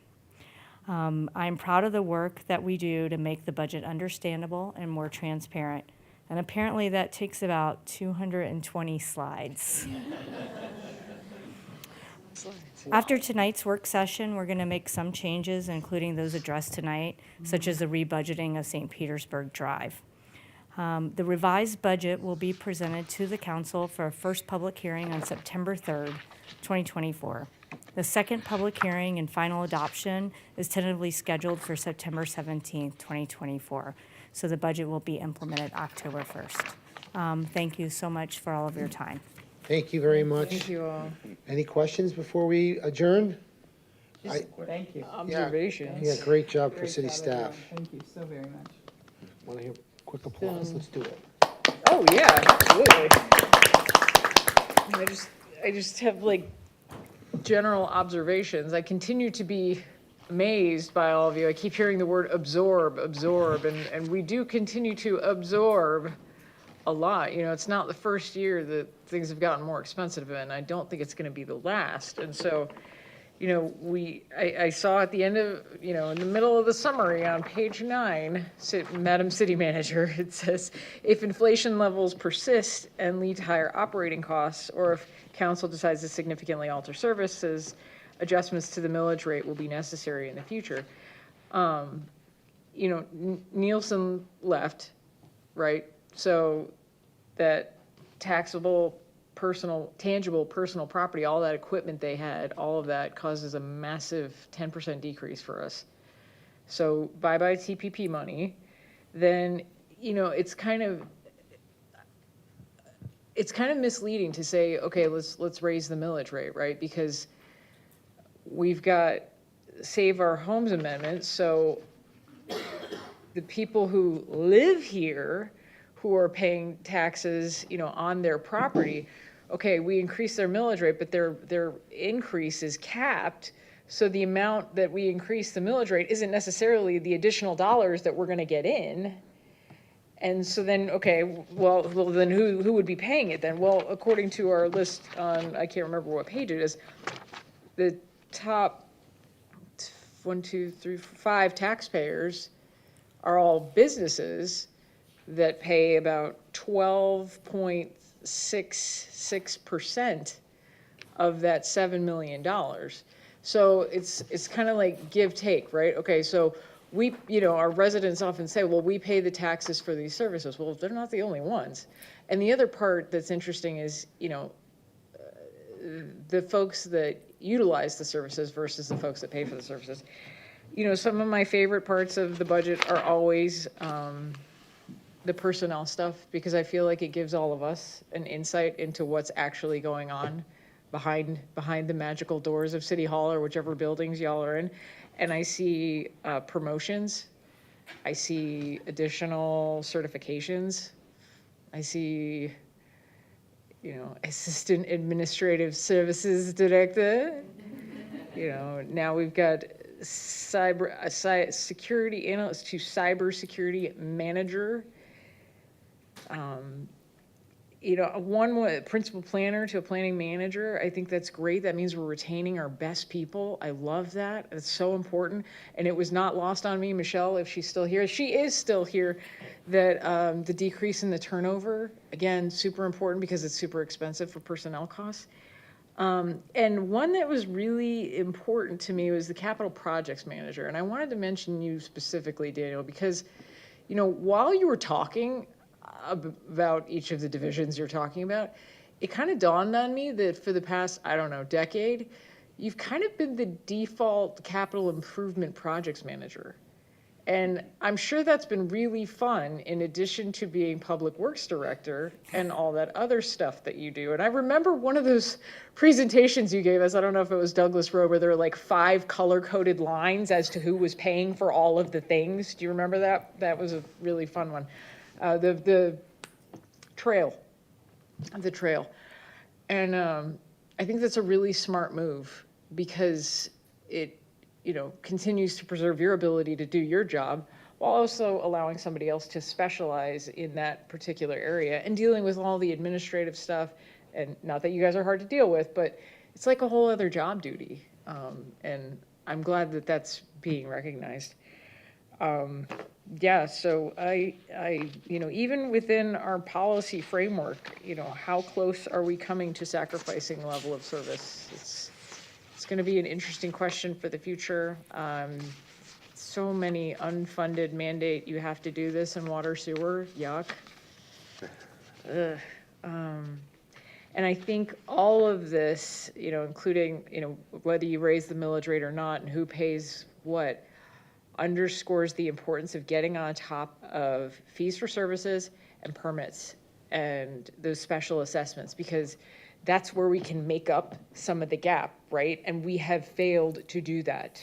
B: I'm proud of the work that we do to make the budget understandable and more transparent, and apparently that takes about 220 slides. After tonight's work session, we're going to make some changes, including those addressed tonight, such as the rebudgeting of St. Petersburg Drive. The revised budget will be presented to the council for a first public hearing on September 3rd, 2024. The second public hearing and final adoption is tentatively scheduled for September 17th, 2024. So the budget will be implemented October 1st. Thank you so much for all of your time.
A: Thank you very much.
G: Thank you all.
A: Any questions before we adjourn?
N: Thank you.
G: Observations.
A: Yeah, great job for
N: Great
A: city
N: job,
A: staff.
N: everyone. Thank you so very much.
A: Want to hear quick applause? Let's do it.
G: Oh, yeah, absolutely. I just have like general observations. I continue to be amazed by all of you. I keep hearing the word absorb, and we do continue to absorb a lot. You know, it's not the first year that things have gotten more expensive, and I don't think it's going to be the last. And so, you know, I saw at the end of, you know, in the middle of the summary on page 9, Madam City Manager, it says, if inflation levels persist and lead to higher operating costs, or if council decides to significantly alter services, adjustments to the millage rate will be necessary in the future. You know, Nielsen left, right? So that taxable tangible personal property, all that equipment they had, all of that causes a massive 10% decrease for us. So bye-bye TPP money. Then, you know, it's kind of misleading to say, okay, let's raise the millage rate, right? Because we've got Save Our Homes Amendment, so the people who live here, who are paying taxes, on their property, okay, we increase their millage rate, but their increase is capped. So the amount that we increase the millage rate isn't necessarily the additional dollars that we're gonna get in. And so then, okay, well, then who would be paying it then? Well, according to our list on, I can't remember what page it is, the top 1, 2, 3, 5 taxpayers are all businesses that pay about 12.66% of that $7 million. So it's kind of like give take, right? Okay, so we, our residents often say, well, we pay the taxes for these services. Well, they're not the only ones. And the other part that's interesting is, the folks that utilize the services versus the folks that pay for the services. Some of my favorite parts of the budget are always the personnel stuff, because I feel like it gives all of us an insight into what's actually going on behind the magical doors of City Hall or whichever buildings y'all are in. And I see promotions. I see additional certifications. I see, Assistant Administrative Services Director. Now we've got security analyst to cybersecurity manager. One principal planner to a planning manager. I think that's great. That means we're retaining our best people. I love that. It's so important. And it was not lost on me, Michelle, if she's still here. She is still here. That the decrease in the turnover, again, super important because it's super expensive for personnel costs. And one that was really important to me was the capital projects manager. And I wanted to mention you specifically, Daniel, because, while you were talking about each of the divisions you're talking about, it kind of dawned on me that for the past, decade, you've kind of been the default capital improvement projects manager. And I'm sure that's been really fun in addition to being public works director and all that other stuff that you do. And I remember one of those presentations you gave us, I don't know if it was Douglas Road, where there were like 5 color-coded lines as to who was paying for all of the things. Do you remember that? That was a really fun one. The trail. And I think that's a really smart move because it continues to preserve your ability to do your job while also allowing somebody else to specialize in that particular area and dealing with all the administrative stuff. And not that you guys are hard to deal with, but it's like a whole other job duty. And I'm glad that that's being recognized. So I even within our policy framework, how close are we coming to sacrificing level of service? It's going to be an interesting question for the future. So many unfunded mandate, you have to do this in water sewer, yuck. Ugh. And I think all of this, including, whether you raise the millage rate or not and who pays what, underscores the importance of getting on top of fees for services and permits and those special assessments, because that's where we can make up some of the gap, right? And we have failed to do that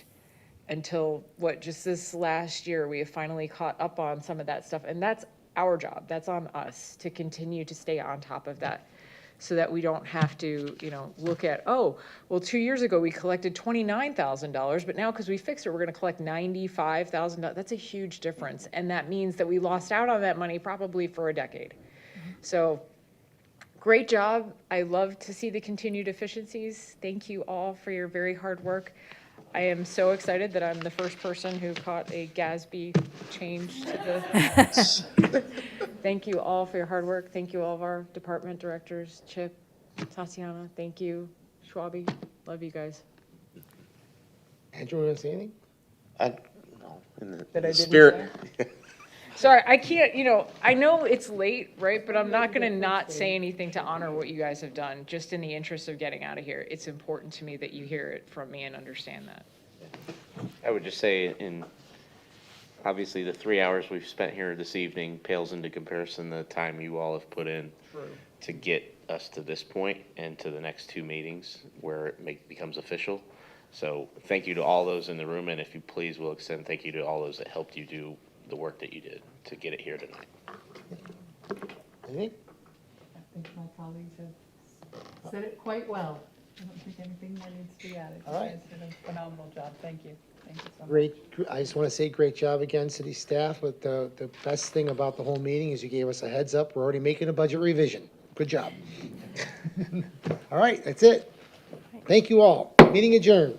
G: until just this last year, we have finally caught up on some of that stuff. And that's our job. That's on us to continue to stay on top of that so that we don't have to, look at, 2 years ago we collected $29,000, but now because we fixed it, we're going to collect $95,000. That's a huge difference. And that means that we lost out on that money probably for a decade. So great job. I love to see the continued efficiencies. Thank you all for your very hard work. I am so excited that I'm the first person who caught a GASB change to the. Thank you all for your hard work. Thank you all of our department directors, Chip, Tatiana, thank you. Schwabi, love you guys.
A: Andrew, want to say anything?
O: In
G: That I
O: the
G: didn't
O: spirit.
G: Sorry, I can't, I know it's late, right? But I'm not going to not say anything to honor what you guys have done, just in the interest of getting out of here. It's important to me that you hear it from me and understand that.
O: I would just say obviously the 3 hours we've spent here this evening pales into comparison the time you all have put in to get us to this point and to the next 2 meetings where it becomes official. So thank you to all those in the room, and if you please, will extend thank you to all those that helped you do the work that you did to get it here tonight.
A: Anything?
N: I think my colleagues have said it quite well. I don't think anything more needs to be added.
A: All right.
N: You guys did a phenomenal job. Thank you. Thank you so much.
A: Great, I just want to say great job again, city staff, but the best thing about the whole meeting is you gave us a heads up. We're already making a budget revision. Good job. All right, that's it. Thank you all. Meeting adjourned.